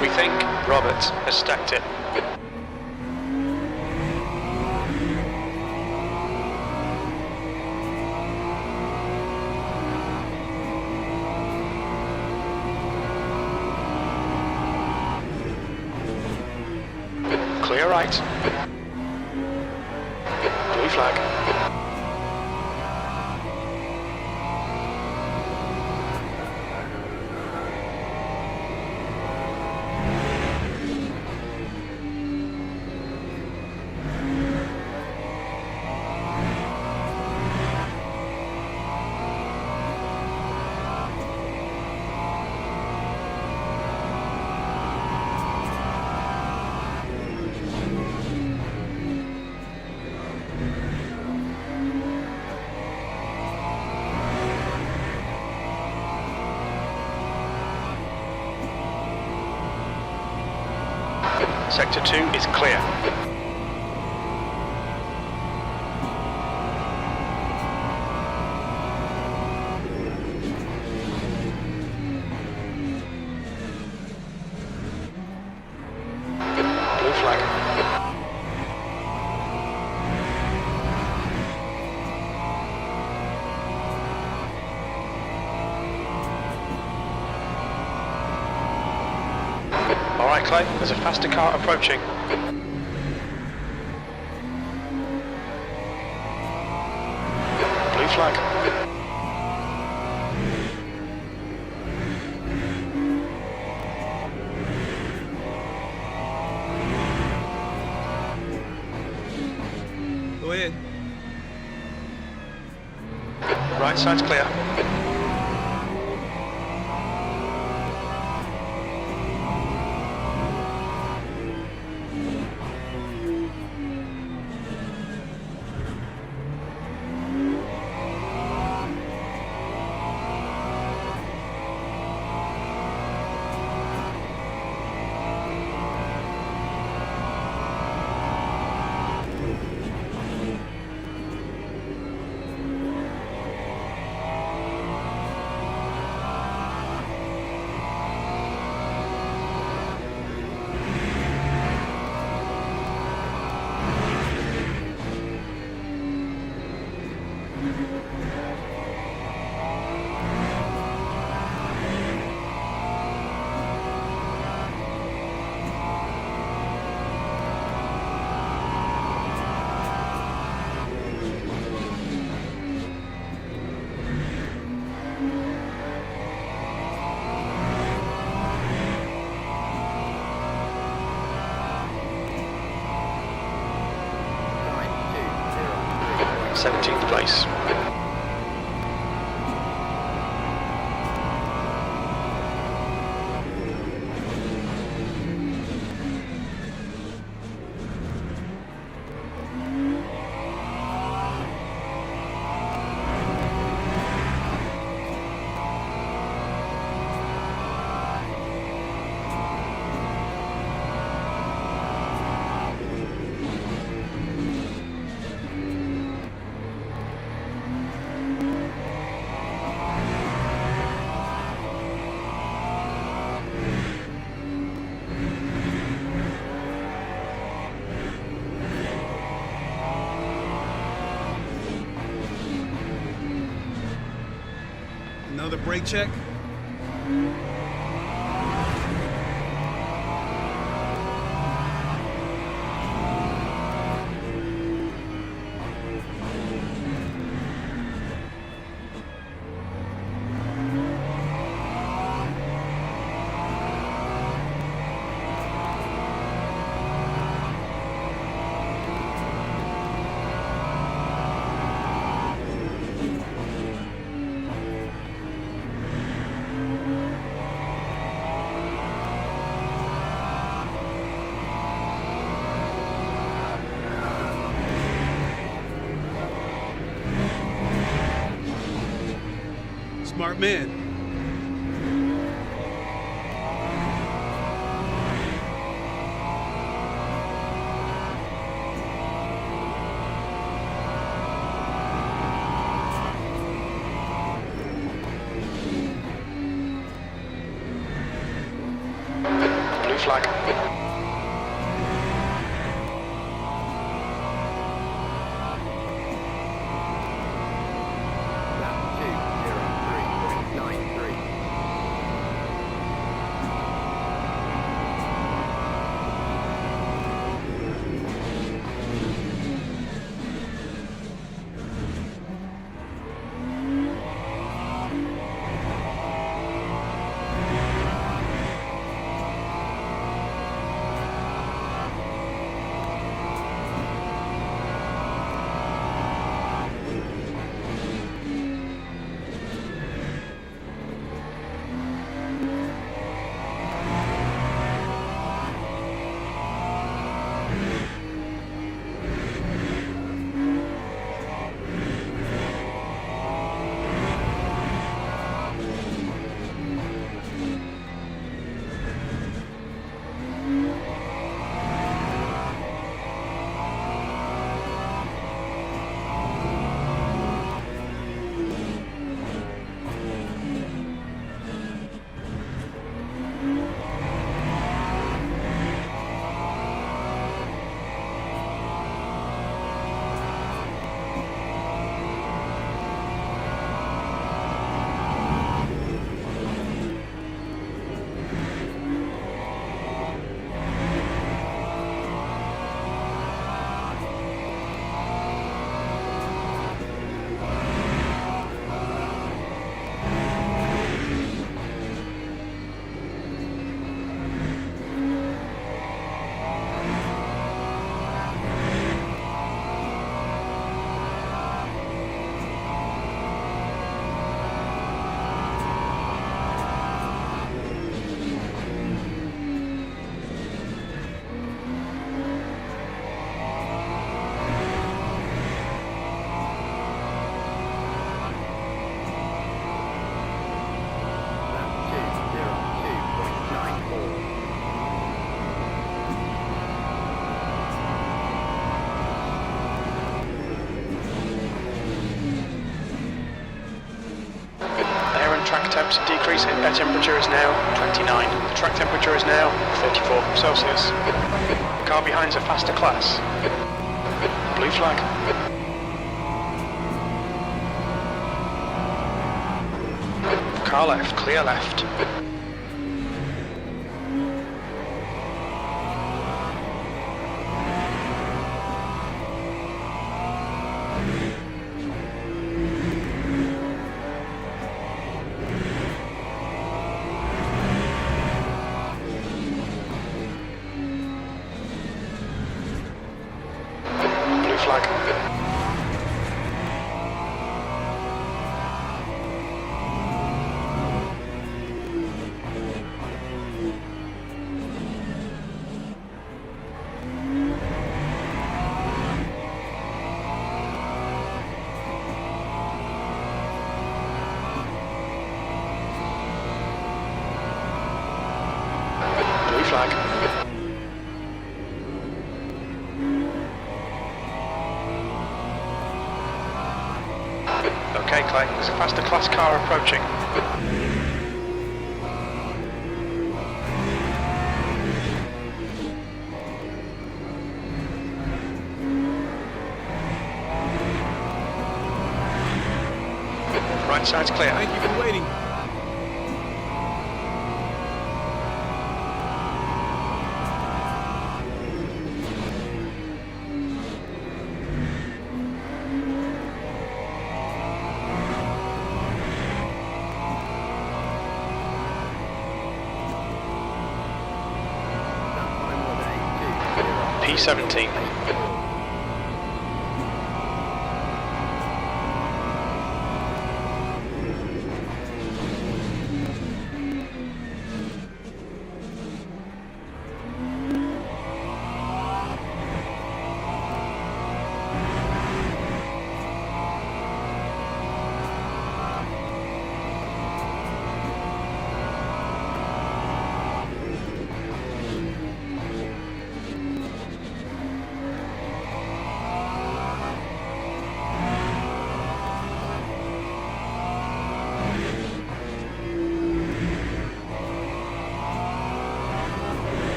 We think Roberts has stacked it. Clear right. Blue flag. Sector 2 is clear. Alright Clay, there's a faster car approaching. Blue flag. Go ahead. Right side's clear. Time 17th place. Another brake check. Smart man. Blue flag. lap 2:03.93. temps decreasing. Air temperature is now 29. The track temperature is now 34 Celsius. The car behind's a faster class. Blue flag. Car left, clear left. Blue flag. Blue flag. Okay, Clay, there's a faster class car approaching. Right side's clear. Thank you for waiting. P17.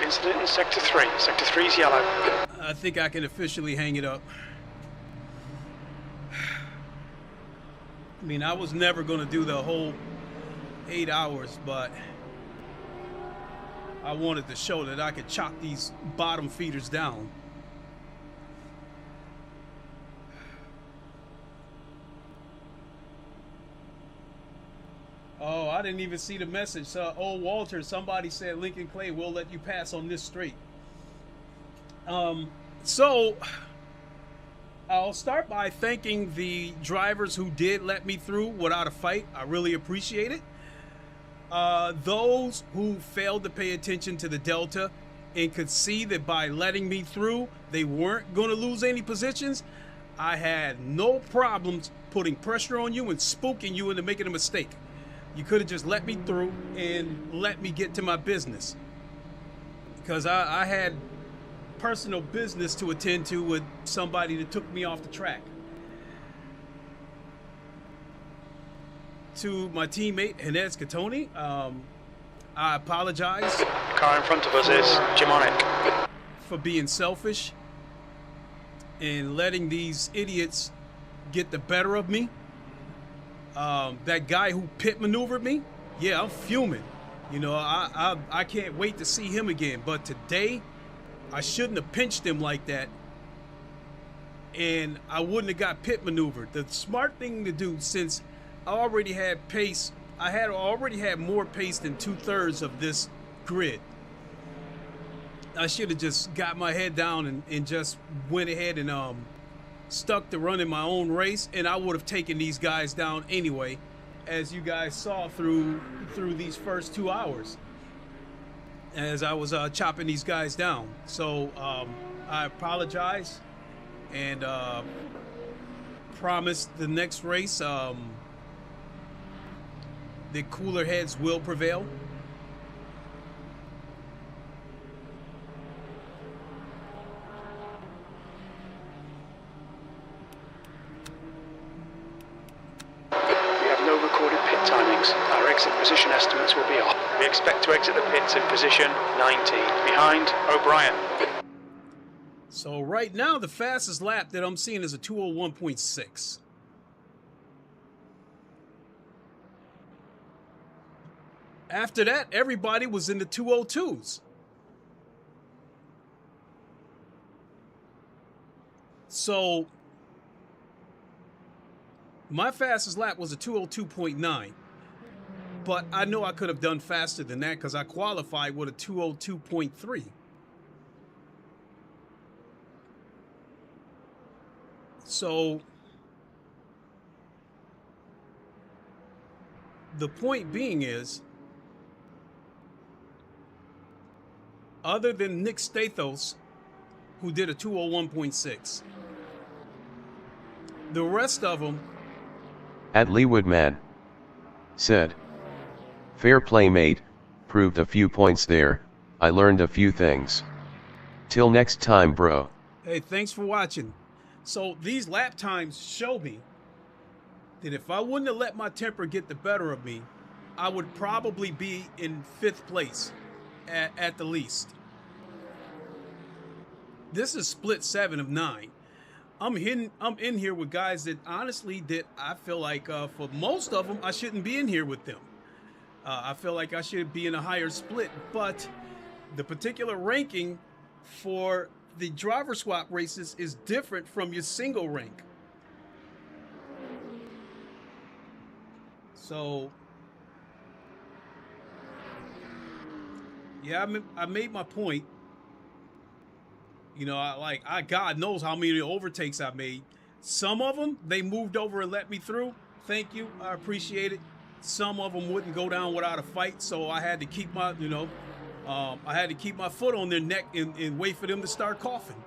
Incident in Sector 3. Sector 3 is yellow. I think I can officially hang it up. I mean, I was never going to do the whole 8 hours, but I wanted to show that I could chop these bottom feeders down. Oh, I didn't even see the message. Oh, Walter, somebody said Lincoln Clay will let you pass on this street. So I'll start by thanking the drivers who did let me through without a fight. I really appreciate it. Those who failed to pay attention to the Delta and could see that by letting me through, they weren't going to lose any positions. I had no problems putting pressure on you and spooking you into making a mistake. You could have just let me through and let me get to my business. Because I had personal business to attend to with somebody that took me off the track. To my teammate, Inez Catoni, I apologize. The car in front of us is Jimonic. For being selfish and letting these idiots get the better of me. That guy who pit maneuvered me, yeah, I'm fuming. You know, I can't wait to see him again. But today, I shouldn't have pinched him like that. And I wouldn't have got pit maneuvered. The smart thing to do, since I already had pace, I had already had more pace than 2/3 of this grid. I should have just got my head down and just went ahead and stuck to running my own race, and I would have taken these guys down anyway, as you guys saw through these first 2 hours as I was chopping these guys down. So I apologize and promise the next race the cooler heads will prevail. Our exit position estimates will be off. We expect to exit the pits in position 19, behind O'Brien. So right now, the fastest lap that I'm seeing is a 2:01.6. After that, everybody was in the 2:02s. So my fastest lap was a 2:02.9. But I know I could have done faster than that because I qualified with a 2:02.3. So the point being is, other than Nick Stathos, who did a 2:01.6, the rest of them... At Leewood Man said, "Fair play, mate, proved a few points there, I learned a few things. Till next time, bro." Hey, thanks for watching. So these lap times show me that if I wouldn't have let my temper get the better of me, I would probably be in 5th place at the least. This is split 7 of 9. I'm in here with guys that honestly, that I feel like for most of them, I shouldn't be in here with them. I feel like I should be in a higher split, but the particular ranking for the driver swap races is different from your single rank. So, yeah, I made my point. You know, God knows how many overtakes I made. Some of them, they moved over and let me through. Thank you, I appreciate it. Some of them wouldn't go down without a fight, so I had to keep my, I had to keep my foot on their neck and wait for them to start coughing.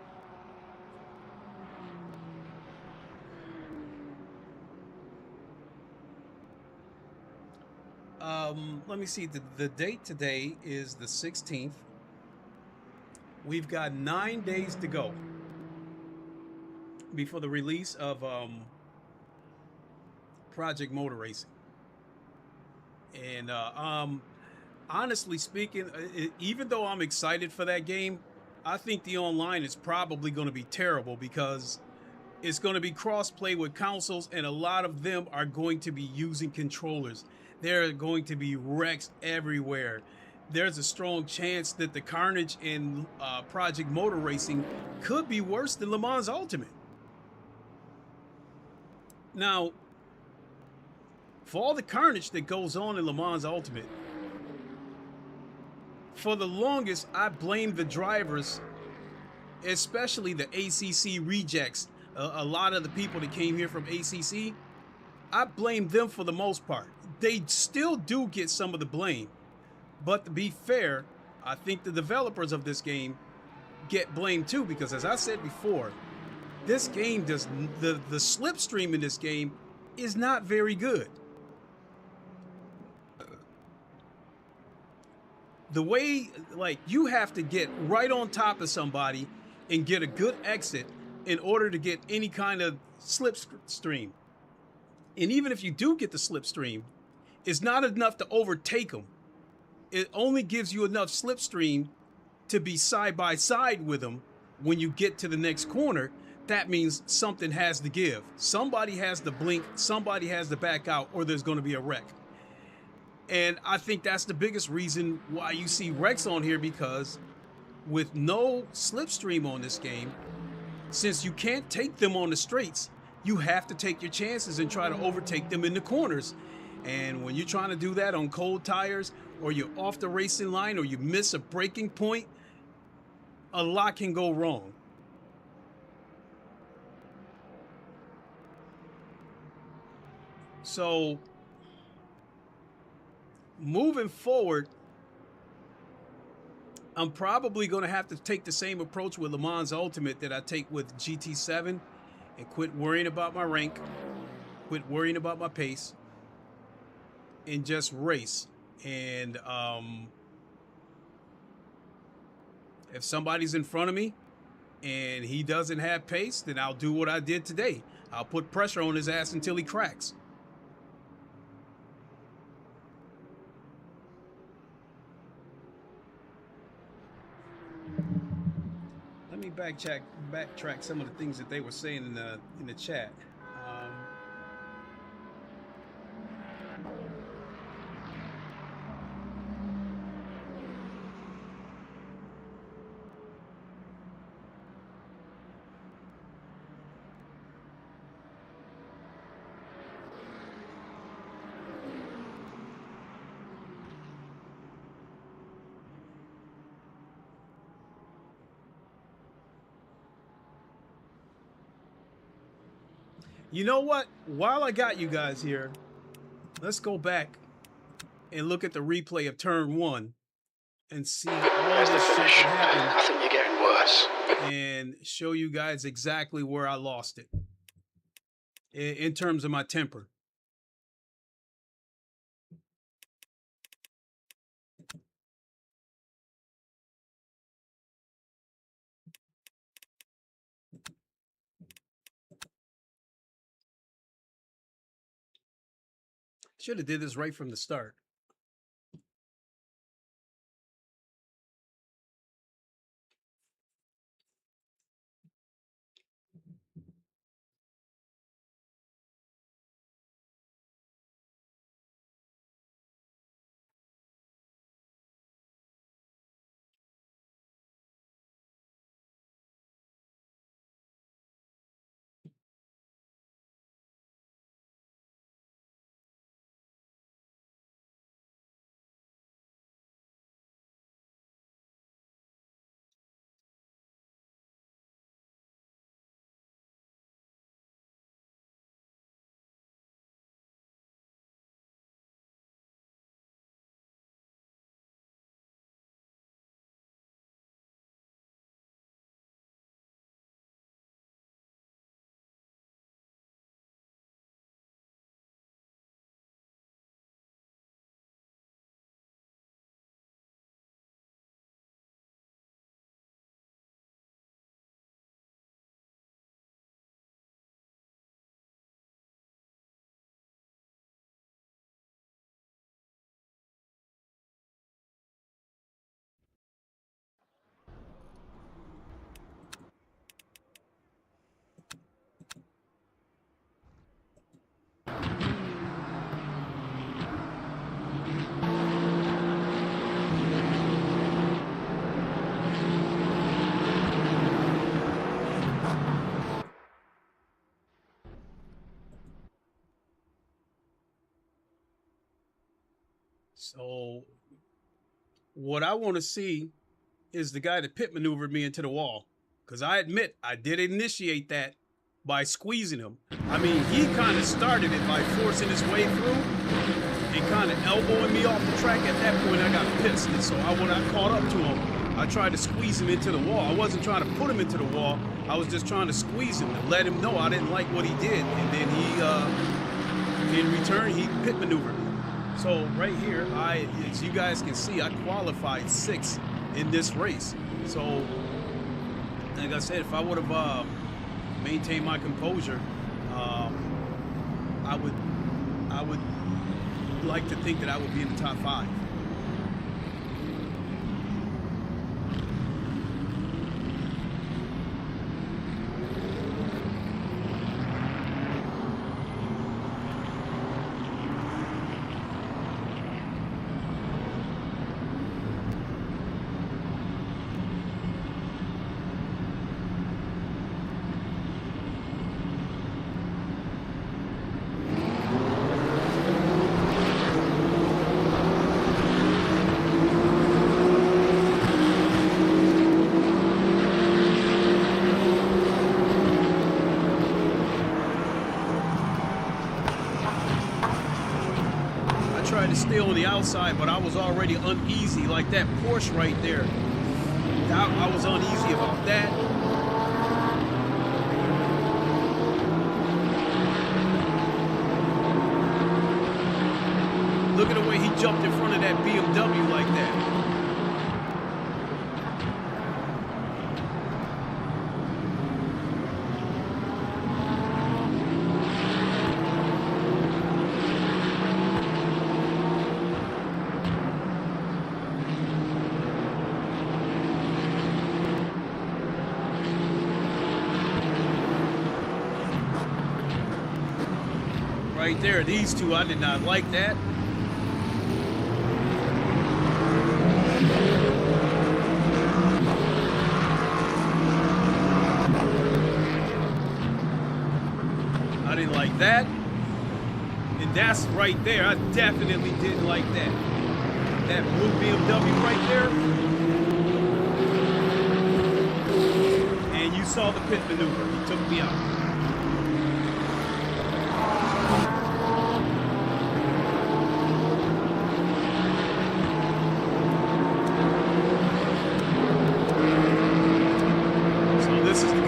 Let me see, the date today is the 16th. We've got 9 days to go before the release of Project Motor Racing. And honestly speaking, even though I'm excited for that game, I think the online is probably going to be terrible because it's going to be cross-play with consoles, and a lot of them are going to be using controllers. There are going to be wrecks everywhere. There's a strong chance that the carnage in Project Motor Racing could be worse than LeMans Ultimate. Now, for all the carnage that goes on in LeMans Ultimate, for the longest, I blamed the drivers, especially the ACC rejects. A lot of the people that came here from ACC, I blamed them for the most part. They still do get some of the blame. But to be fair, I think the developers of this game get blamed too, because as I said before, this game does, the slipstream in this game is not very good. The way, like, you have to get right on top of somebody and get a good exit in order to get any kind of slipstream. And even if you do get the slipstream, it's not enough to overtake them. it only gives you enough slipstream to be side by side with them when you get to the next corner. That means something has to give. Somebody has to blink, somebody has to back out, or there's going to be a wreck. And I think that's the biggest reason why you see wrecks on here, because with no slipstream on this game, since you can't take them on the straights, you have to take your chances and try to overtake them in the corners. And when you're trying to do that on cold tires, or you're off the racing line, or you miss a braking point, a lot can go wrong. So moving forward, I'm probably going to have to take the same approach with LeMans Ultimate that I take with GT7, and quit worrying about my rank, quit worrying about my pace, and just race. And if somebody's in front of me and he doesn't have pace, then I'll do what I did today. I'll put pressure on his ass until he cracks. Let me backtrack some of the things that they were saying in the chat. You know what? While I got you guys here, let's go back and look at the replay of turn 1 and see all this shit that happened. I think you're getting worse. And show you guys exactly where I lost it in terms of my temper. Should have did this right from the start. So what I want to see is the guy that pit maneuvered me into the wall. Because I admit, I did initiate that by squeezing him. I mean, he kind of started it by forcing his way through and kind of elbowing me off the track. At that point, I got pissed. And so when I caught up to him, I tried to squeeze him into the wall. I wasn't trying to put him into the wall. I was just trying to squeeze him and let him know I didn't like what he did. And then he, in return, he pit maneuvered me. So right here, as you guys can see, I qualified 6th in this race. So, like I said, if I would have maintained my composure, I would like to think that I would be in the top 5. outside, but I was already uneasy, like that Porsche right there. I was uneasy about that. Look at the way he jumped in front of that BMW like that. Right there, these two, I did not like that. I didn't like that. And that's right there. I definitely didn't like that. That blue BMW right there. And you saw the pit maneuver. He took me out.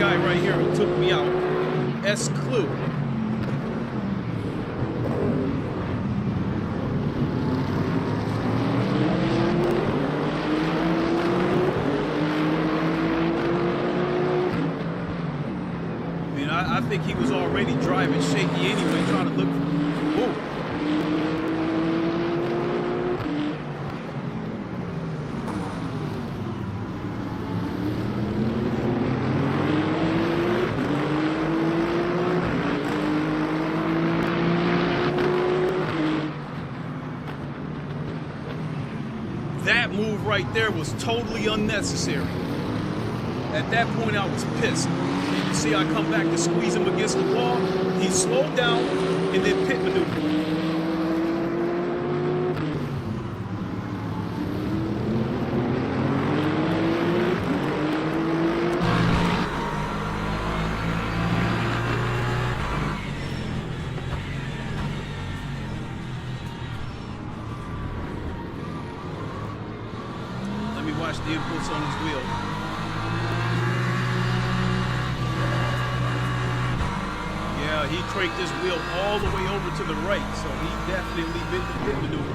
Right here, it took me out. S-Clue. I mean, I think he was already driving shaky anyway, trying to look for. Whoa. That move right there was totally unnecessary. At that point, I was pissed. You see, I come back to squeeze him against the wall. He slowed down and then pit maneuvered. Watch the inputs on his wheel. Yeah, he cranked his wheel all the way over to the right, so he definitely bent the pit maneuver.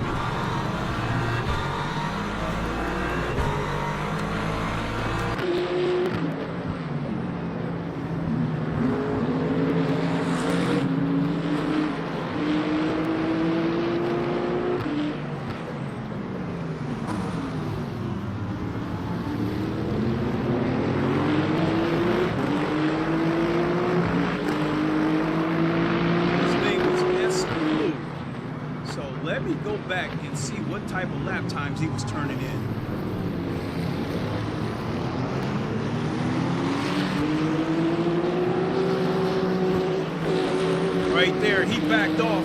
Let me go back and see what type of lap times he was turning in. Right there, he backed off.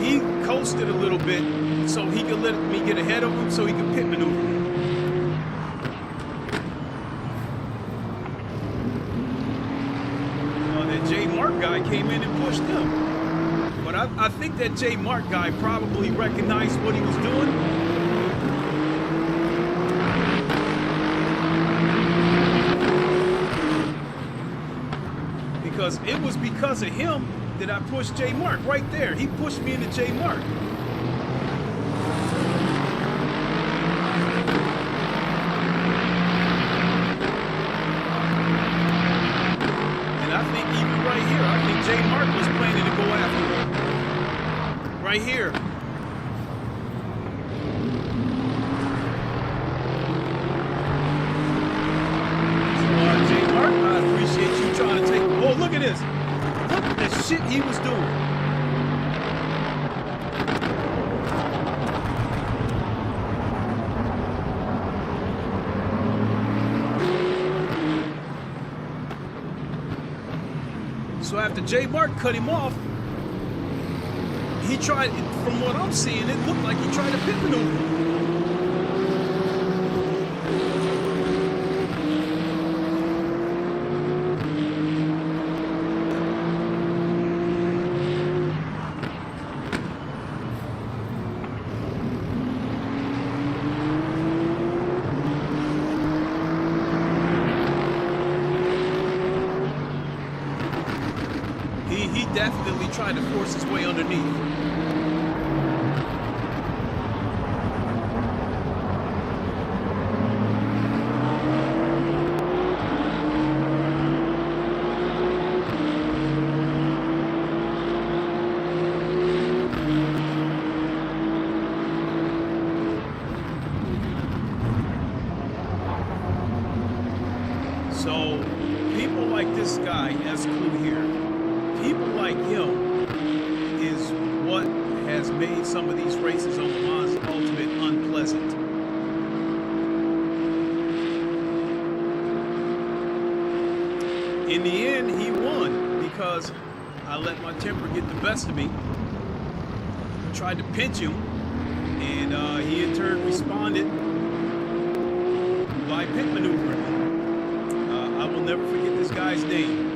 He coasted a little bit so he could let me get ahead of him so he could pit maneuver me. That J Mark guy came in and pushed him. But I think that J Mark guy probably recognized what he was doing. Because it was because of him that I pushed J Mark right there. He pushed me into J Mark. And I think even right here, I think J Mark was planning to go after him. Right here. So, J Mark, I appreciate you trying to take. Oh, look at this. Look at the shit he was doing. So after J Mark cut him off, he tried, from what I'm seeing, it looked like he tried to pit maneuver. definitely tried to force his way underneath. So people like this guy, S-Clue here, people like him is what has made some of these races on LeMans Ultimate unpleasant. In the end, he won because I let my temper get the best of me. Tried to pinch him, and he in turn responded by pit maneuvering. I will never forget this guy's name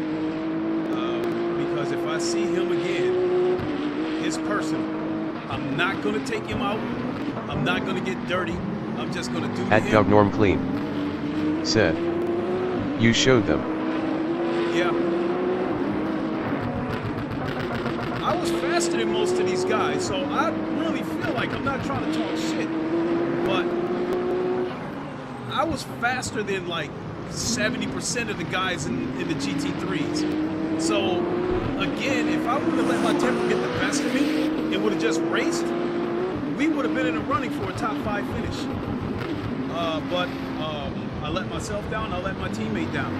because if I see him again, it's personal. I'm not going to take him out. I'm not going to get dirty. I'm just going to do At him. GovNorm Clean said, you showed them. Yeah. I was faster than most of these guys, so I really feel like I'm not trying to talk shit, but I was faster than like 70% of the guys in the GT3s. So again, if I would have let my temper get the best of me and would have just raced, we would have been in the running for a top 5 finish. But I let myself down, I let my teammate down.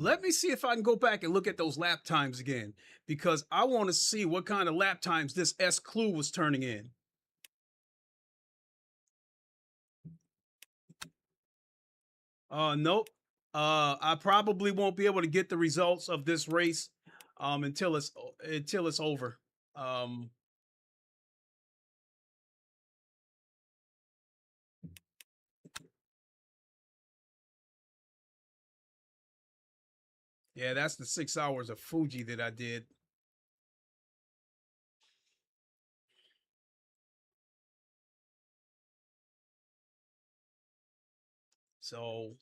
Let me see if I can go back and look at those lap times again, because I want to see what kind of lap times this S-Clue was turning in. Nope. I probably won't be able to get the results of this race until it's over. Yeah, that's the 6 hours of Fuji that I did. So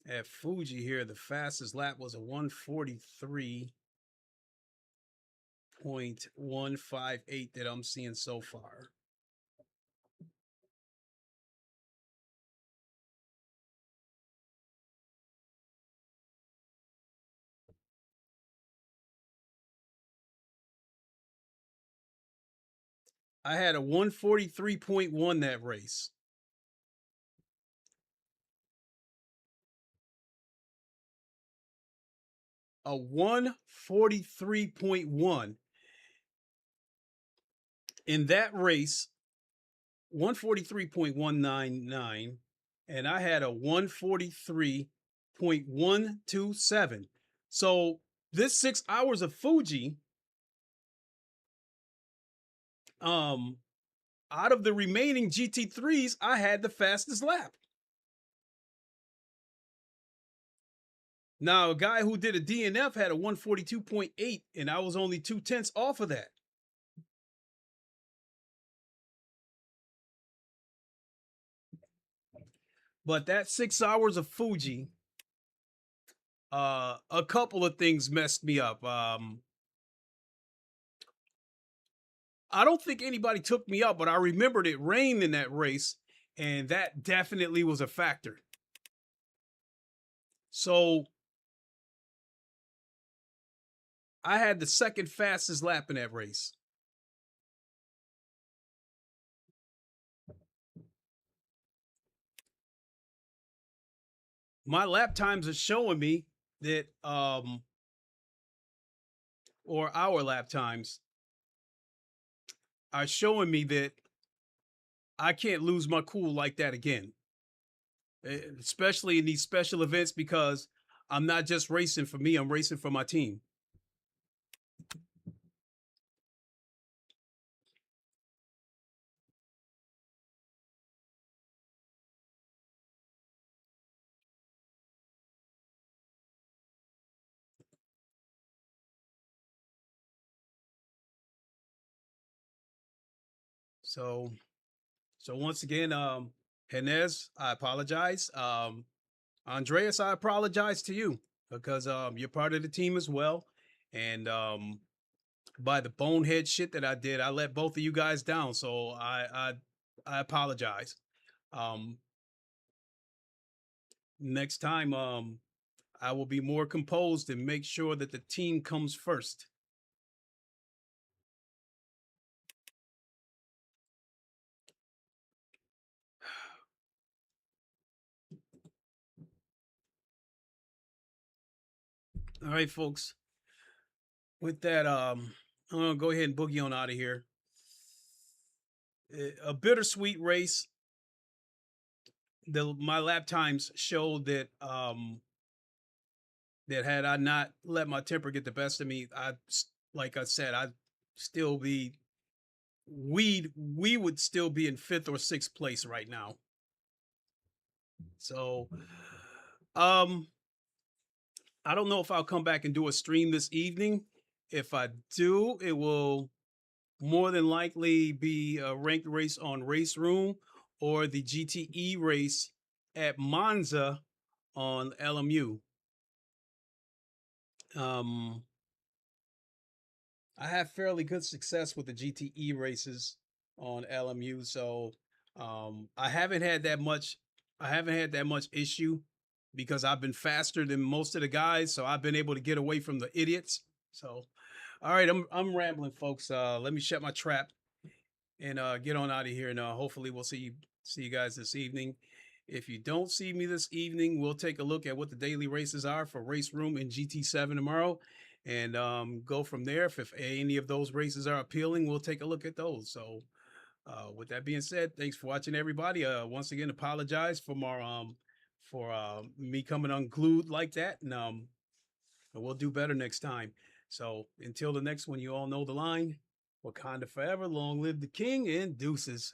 at Fuji here, the fastest lap was a 143.158 that I'm seeing so far. I had a 143.1 that race. A 143.1 in that race, 143.199, and I had a 143.127. So this 6 hours of Fuji, out of the remaining GT3s, I had the fastest lap. Now, a guy who did a DNF had a 142.8, and I was only 0.2 off of that. But that 6 hours of Fuji, a couple of things messed me up. I don't think anybody took me out, but I remembered it rained in that race, and that definitely was a factor. So I had the second fastest lap in that race. My lap times are showing me that, or our lap times are showing me that I can't lose my cool like that again, especially in these special events, because I'm not just racing for me, I'm racing for my team. So once again, Henez, I apologize. Andreas, I apologize to you because you're part of the team as well. And by the bonehead shit that I did, I let both of you guys down. So I apologize. Next time, I will be more composed and make sure that the team comes first. All right, folks. With that, I'm gonna go ahead and boogie on out of here. A bittersweet race. My lap times showed that that had I not let my temper get the best of me, like I said, I'd still be we would still be in 5th or 6th place right now. So I don't know if I'll come back and do a stream this evening. If I do, it will more than likely be a ranked race on Race Room or the GTE race at Monza on LMU. I have fairly good success with the GTE races on LMU, so I haven't had that much issue because I've been faster than most of the guys, so I've been able to get away from the idiots. So all right, I'm rambling, folks. Let me shut my trap and get on out of here, and hopefully we'll see you guys this evening. If you don't see me this evening, we'll take a look at what the daily races are for Race Room and GT7 tomorrow, and go from there. If any of those races are appealing, we'll take a look at those. So with that being said, thanks for watching, everybody. Once again, apologize for me coming unglued like that, and we'll do better next time. So until the next one, you all know the line. Wakanda forever, long live the king, and deuces.